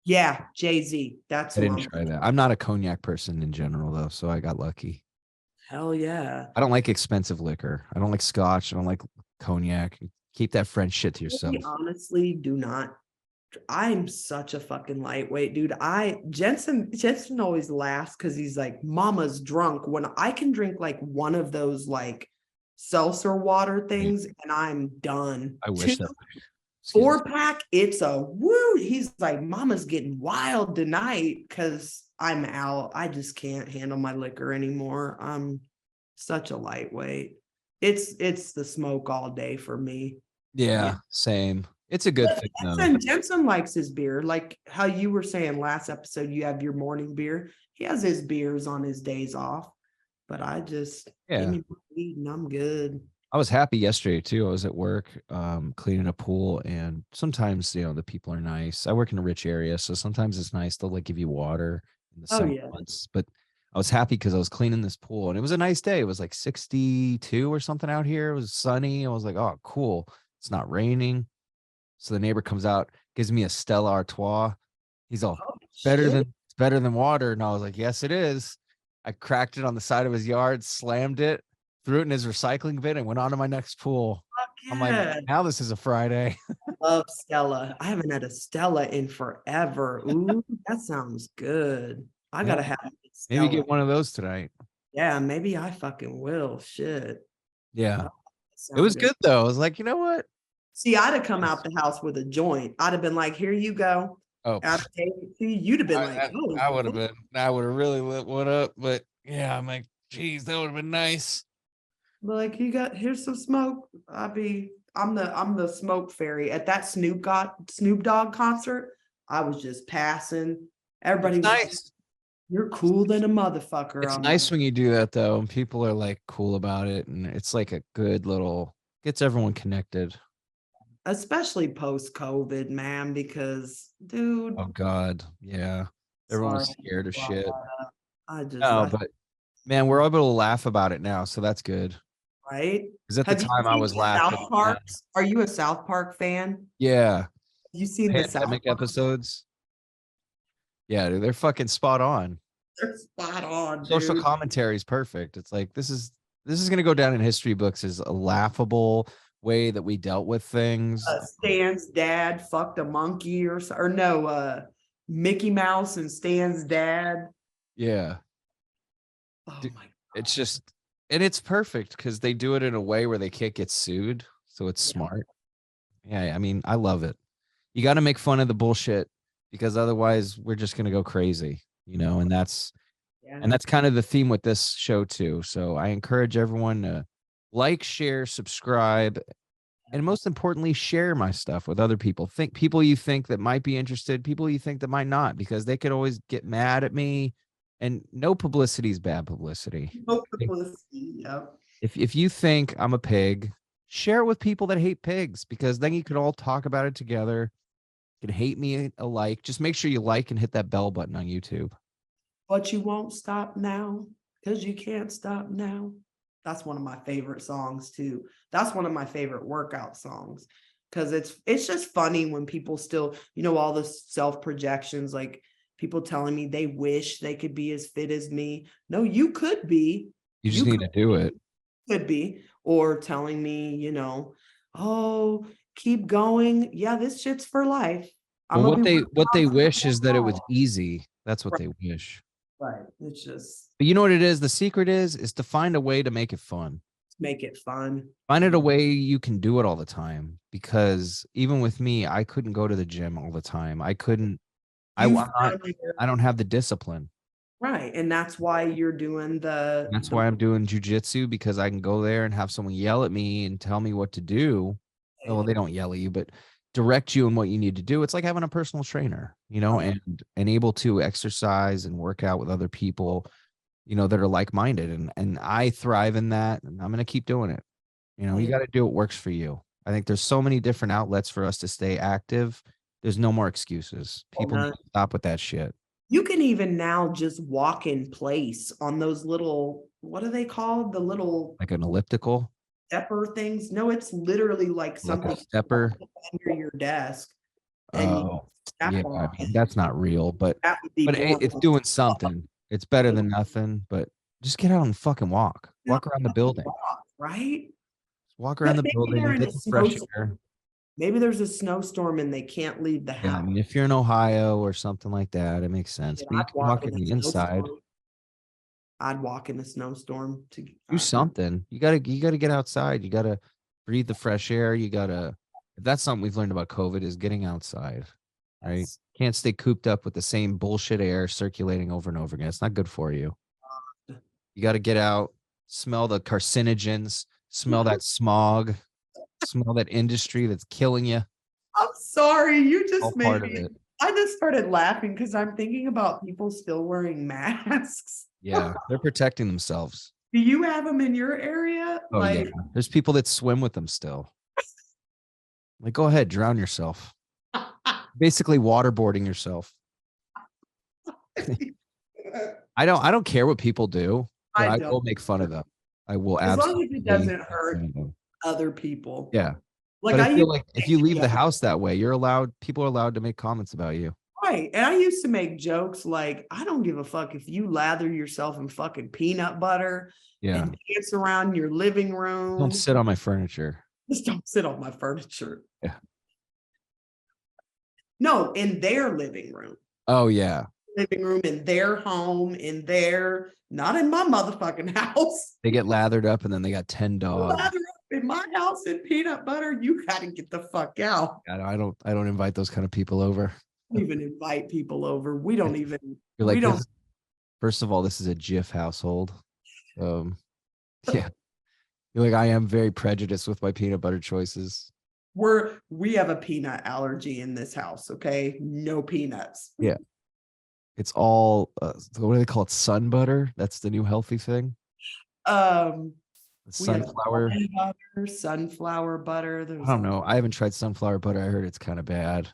yeah, Jay-Z. That's I who didn't I'm try that. I'm not a cognac person in general, though, so I got lucky. hell yeah. I don't like expensive liquor. I don't like scotch. I don't like cognac. Keep that French shit to yourself. We honestly do not. I'm such a fucking lightweight, dude. Jensen always laughs because he's like, Mama's drunk. When I can drink like one of those like seltzer water things and I'm done. I wish that. 4-pack, it's a woo. He's like, Mama's getting wild tonight because I'm out. I just can't handle my liquor anymore. I'm such a lightweight. It's the smoke all day for me. Yeah, same. It's a good thing, though. Jensen likes his beer. Like how you were saying last episode, you have your morning beer. He has his beers on his days off. But I just give me weed and I'm good. I was happy yesterday too. I was at work, cleaning a pool, and sometimes the people are nice. I work in a rich area, so sometimes it's nice. They'll like give you water in the summer months. But I was happy because I was cleaning this pool, and it was a nice day. It was like 62 or something out here. It was sunny. I was like, oh, cool. It's not raining. So the neighbor comes out, gives me a Stella Artois. He's all it's better than water, and I was like, yes, it is. I cracked it on the side of his yard, slammed it, threw it in his recycling bin, and went on to my next pool. I'm like, now this is a Friday. I love Stella. I haven't had a Stella in forever. Ooh, that sounds good. I gotta have Maybe get one of those tonight. Yeah, maybe I fucking will. Shit. Yeah. It was good though. I was like, you know what? See, I'd have come out the house with a joint. I'd have been like, here you go. Oh, you'd have been like, oh, I would have really lit one up, but yeah, I'm like, geez, that would have been nice. Like, here's some smoke. I'm the smoke fairy. At that Snoop Dogg concert, I was just passing. Everybody was nice. You're cool than a motherfucker. It's nice when you do that though, and people are like cool about it, and it's like a good little gets everyone connected. Especially post-COVID, man, because dude. Oh God, yeah. Everyone's scared of shit. But Man, we're able to laugh about it now, so that's good. right? Because at the Have you time I seen was the laughing. South Parks? Are you a South Park fan? Have Yeah. you seen the South Pandemic Park? episodes. Yeah, dude, they're fucking spot on. They're spot on, Social dude. commentary is perfect. It's like this is gonna go down in history books as a laughable way that we dealt with things. Stan's dad fucked a monkey or no, Mickey Mouse and Stan's dad. Yeah. Oh Dude, my it's God. just and it's perfect because they do it in a way where they can't get sued. So it's Yeah. smart. Yeah, I mean, I love it. You got to make fun of the bullshit because otherwise we're just gonna go crazy, and that's Yeah. And that's kind of the theme with this show too. So I encourage everyone to like, share, subscribe, and most importantly, share my stuff with other people. Think people you think that might be interested, people you think that might not, because they could always get mad at me. And no publicity is bad publicity. No publicity. Yep. If you think I'm a pig, share it with people that hate pigs, because then you can all talk about it together. You can hate me alike. Just make sure you like and hit that bell button on YouTube. But you won't stop now because you can't stop now. That's one of my favorite songs too. That's one of my favorite workout songs because it's just funny when people still, all the self projections, like people telling me they wish they could be as fit as me. No, you could be. You just You need to do it. could be. Or telling me, oh, keep going. Yeah, this shit's for life. I'm Well, gonna what be they working what out they for the wish is that it was whole easy. That's what life. they wish. Right. It's just But you know what it is? The secret is to find a way to make it fun. make it fun. Find it a way you can do it all the time. Because even with me, I couldn't go to the gym all the time. I couldn't. I'm You not. found your I don't have the discipline. right, and that's why you're doing That's the why I'm doing jujitsu, because I can go there and have someone yell at me and tell me what to do. Well, they don't yell at you, but direct you in what you need to do. It's like having a personal trainer, and able to exercise and work out with other people, that are like-minded. And I thrive in that, and I'm going to keep doing it. You got to do what works for you. I think there's so many different outlets for us to stay active. There's no more excuses. People need to stop with that shit. You can even now just walk in place on those little, what are they called? The little Like an elliptical, stepper things. No, it's literally like like something a stepper. under your desk and you Oh, step yeah. I on mean, it. that's not real, but That would be it's normal. doing something. It's better than nothing. But just get out and fucking walk. Yeah, Walk around the building. right? Walk around But the maybe building they're and in get a the fresh snowstorm. air. Maybe there's a snowstorm and they can't leave the Yeah, I house. mean, if you're in Ohio or something like that, it makes sense. Shit, But you I'd can walk walk in in a the inside. snowstorm. I'd walk in a snowstorm to Do something. You gotta get outside. You gotta breathe the fresh air. That's something we've learned about COVID is getting outside, right? yes. Can't stay cooped up with the same bullshit air circulating over and over again. It's not good for you. You got to get out, smell the carcinogens, smell that smog, smell that industry that's killing you. I'm sorry, you All just made part of me. it. I just started laughing because I'm thinking about people still wearing masks. Yeah, they're protecting themselves. Do you have them in your area? Oh yeah, Like, there's people that swim with them still. Like, go ahead, drown yourself. Basically, waterboarding yourself. I don't care what people do, but I I don't. will make fun of them. I will As long as absolutely it doesn't make hurt fun of them. other people. Yeah, Like but I I feel used like to if you leave make the jokes, house that way, people are allowed to make comments about you. right. And I used to make jokes like, I don't give a fuck if you lather yourself in fucking peanut butter Yeah, and dance around your living room. don't sit on my furniture. Just don't sit on my furniture. Yeah. No, in their living room. Oh yeah, Living room, in their home, not in my motherfucking house. they get lathered up and then they got 10 dogs. Lather up in my house in peanut butter, you gotta get the fuck out. I don't invite those kind of people over. Don't even invite people over. We don't even. You're We like, don't. first of all, this is a GIF household. Um, yeah. You're like, I am very prejudiced with my peanut butter choices. We have a peanut allergy in this house. Okay, no peanuts. Yeah. It's all, what do they call it? Sun butter. That's the new healthy thing. Um, we have Sunflower. almond butter, sunflower butter. I There's don't know. I haven't tried sunflower butter. I heard it's kind of bad.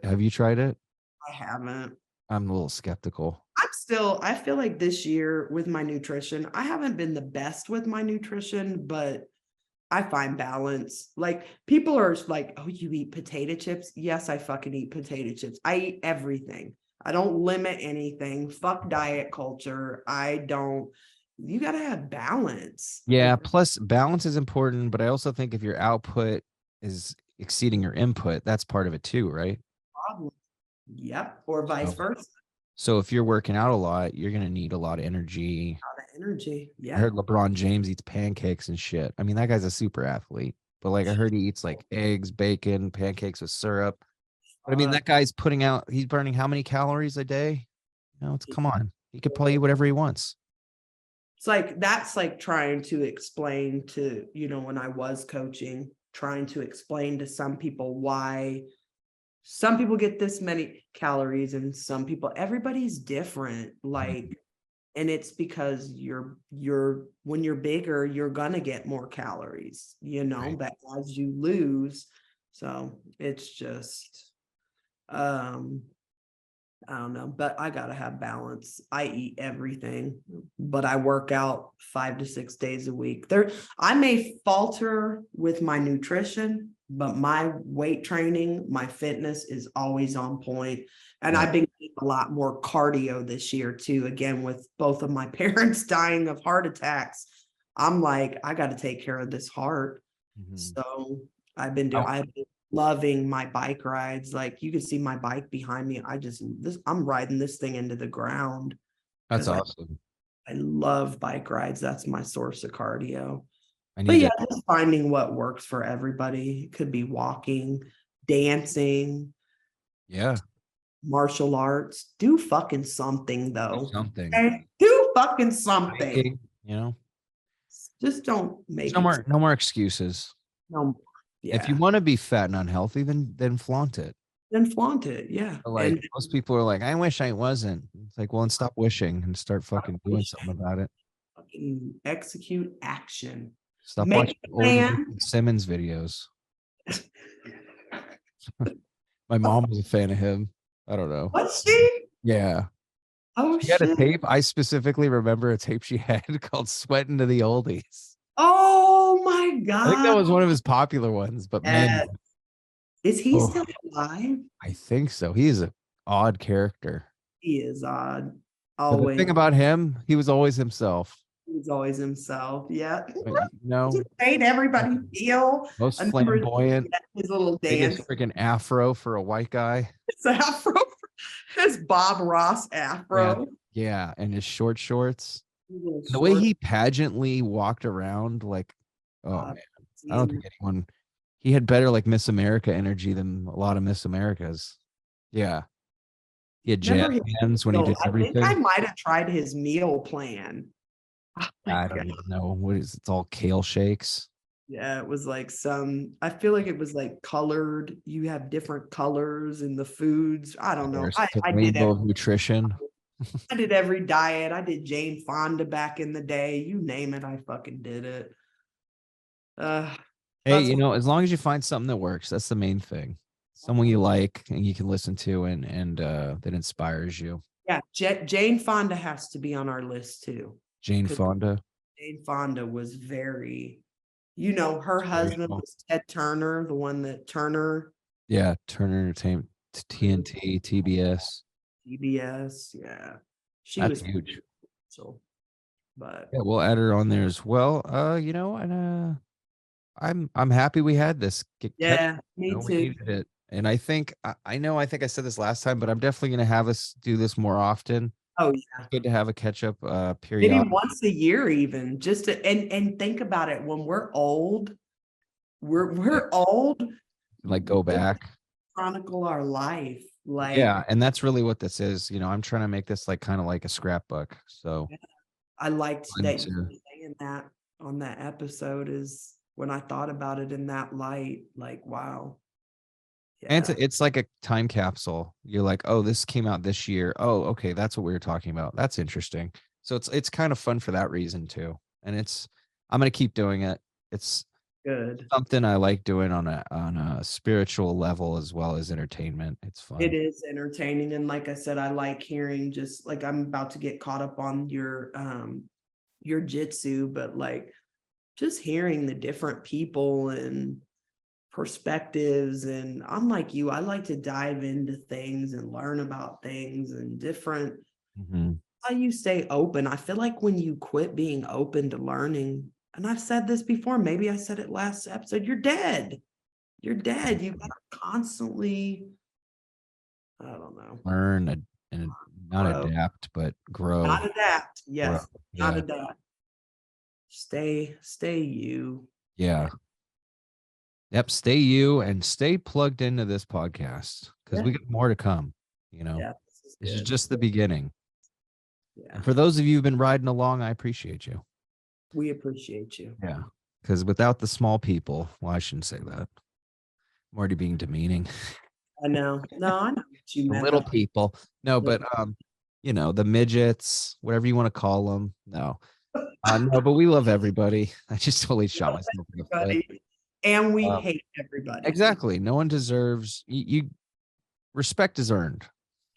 Have you tried it? I haven't. I'm a little skeptical. I feel like this year with my nutrition, I haven't been the best with my nutrition, but I find balance. Like people are like, oh, you eat potato chips? Yes, I fucking eat potato chips. I eat everything. I don't limit anything. Fuck diet culture. You got to have balance. Yeah, plus balance is important, but I also think if your output is exceeding your input, that's part of it too, right? Problem. Yep. Or vice versa. So if you're working out a lot, you're gonna need a lot of energy. Lot of energy. I Yeah. heard LeBron James eats pancakes and shit. I mean, that guy's a super athlete, but like I heard he eats like eggs, bacon, pancakes with syrup. But I mean, that guy's he's burning how many calories a day? Come on. He could play whatever he wants. It's like that's like trying to explain to, when I was coaching, trying to explain to some people why some people get this many calories and everybody's different. Like, and it's because when you're bigger, you're gonna get more calories, Right. but as you lose. So it's just I don't know, but I gotta have balance. I eat everything, but I work out 5 to 6 days a week. I may falter with my nutrition, but my weight training, my fitness is always on point. And Yeah. I've been doing a lot more cardio this year too. Again, with both of my parents dying of heart attacks, I'm like, I got to take care of this heart. So I've been loving my bike rides. Like you can see my bike behind me. I'm riding this thing into the ground. That's awesome. I love bike rides. That's my source of cardio. I But need yeah, just finding what works for everybody. It could be walking, dancing, yeah, martial arts. Do fucking something though. something. Okay? Do fucking something. Hiking, Just don't make no more excuses. no more. Yeah. If you want to be fat and unhealthy, then flaunt it. Then flaunt it. Yeah. But like most people are like, I wish I wasn't. It's like, well, and stop wishing and start fucking doing something about it. Fucking execute action. Stop Make watching old Simmons videos. My mom was a fan of him. I don't know. What's she? Yeah. Oh, she had a tape. I specifically remember a tape she had called Sweating to the Oldies. Oh my God. I think that was one of his popular ones, but man. Is he still alive? I think so. He is an odd character. He is odd. But the thing about him, he was always himself. He was always himself. Yeah. Just made everybody feel most flamboyant. His little dance. Biggest freaking afro for a white guy. His afro. His Bob Ross afro. Yeah. And his short shorts. The way he pageantly walked around, like, oh man. I don't think he had better like Miss America energy than a lot of Miss Americas. Yeah. He had jazz hands when he did everything. I might have tried his meal plan. I don't even know what is it's all kale shakes. Yeah, it was like I feel like it was like colored. You have different colors in the foods. I don't know. I did nutrition. I did every diet. I did Jane Fonda back in the day. You name it, I fucking did it. Hey, as long as you find something that works, that's the main thing. Someone you like and you can listen to and that inspires you. Yeah, Jane Fonda has to be on our list too. Jane Fonda was very, her husband was Ted Turner, the one that Turner. Yeah, Turner Entertainment, TNT, TBS. Yeah. That's huge. So, but yeah, we'll add her on there as well. And I'm happy we had this. Me too. We needed it. And I think I think I said this last time, but I'm definitely gonna have us do this more often. Oh yeah. It's good to have a catch up period. Maybe once a year even. Just to and think about it. When we're old, we're old. Like go back. Chronicle our life. Like yeah, and that's really what this is. I'm trying to make this like kind of like a scrapbook. So I liked that you were saying that on that episode is when I thought about it in that light, like wow. Yeah. And it's like a time capsule. You're like, oh, this came out this year. Oh, okay, that's what we were talking about. That's interesting. So it's kind of fun for that reason too. And I'm gonna keep doing it. Good. Something I like doing on a spiritual level as well as entertainment. It's fun. It is entertaining. And like I said, I like hearing, just like I'm about to get caught up on your jitsu, but like just hearing the different people and perspectives. And unlike you, I like to dive into things and learn about things and different. How you stay open. I feel like when you quit being open to learning, and I've said this before, maybe I said it last episode, you're dead. You're dead. You gotta constantly, I don't know, Learn and not grow. adapt, but grow. Not adapt. Yes, Grow. not Yeah. adapt. Stay you. Yeah. Yep. Stay you and stay plugged into this podcast because we Yeah. got more to come. Yeah, This is just the beginning. Yeah, And for those of you who've been riding along, I appreciate you. we appreciate you. Yeah. Because without the small people, well, I shouldn't say that. I'm already being demeaning. I know. No, I know what you The meant. little people. No, but the midgets, whatever you want to call them. No. No, but we love everybody. I just totally shot myself in the foot. Everybody. And we hate everybody. Exactly. No one deserves you. Respect is earned.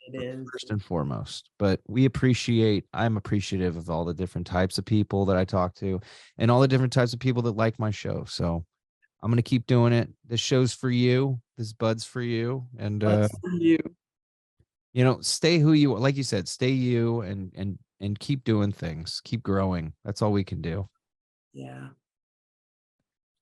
It is. First and foremost. But I'm appreciative of all the different types of people that I talk to and all the different types of people that like my show. So I'm going to keep doing it. This show's for you. This bud's for you. And, That's for you. Stay who you are. Like you said, stay you and keep doing things. Keep growing. That's all we can do. Yeah.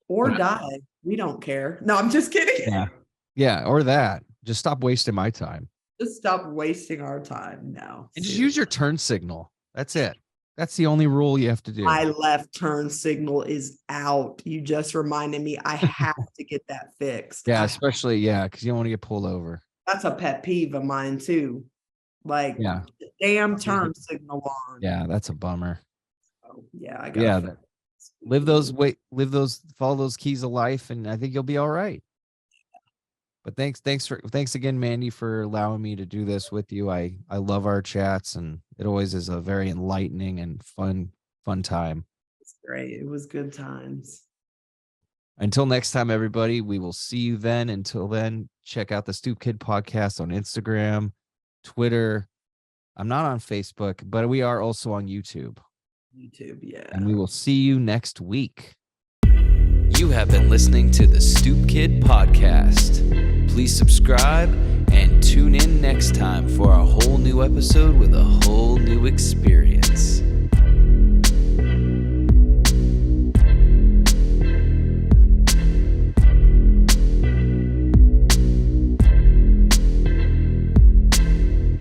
Or die. We don't care. No, I'm just kidding. Yeah. Yeah. Or that. Just stop wasting my time. Just stop wasting our time now. And just use your turn signal. That's it. That's the only rule you have to do. My left turn signal is out. You just reminded me I have to get that fixed. Yeah, especially, because you don't want to get pulled over. That's a pet peeve of mine too. Like, Yeah. the damn turn signal on. Yeah, that's a bummer. Oh, yeah, I got follow those keys of life, and I think you'll be all right. But thanks again, Mandy, for allowing me to do this with you. I love our chats, and it always is a very enlightening and fun time. It's great. It was good times. Until next time, everybody, we will see you then. Until then, check out the Stoop Kid podcast on Instagram, Twitter. I'm not on Facebook, but we are also on YouTube. Yeah. And we will see you next week. You have been listening to the Stoop Kid podcast. Please subscribe and tune in next time for a whole new episode with a whole new experience.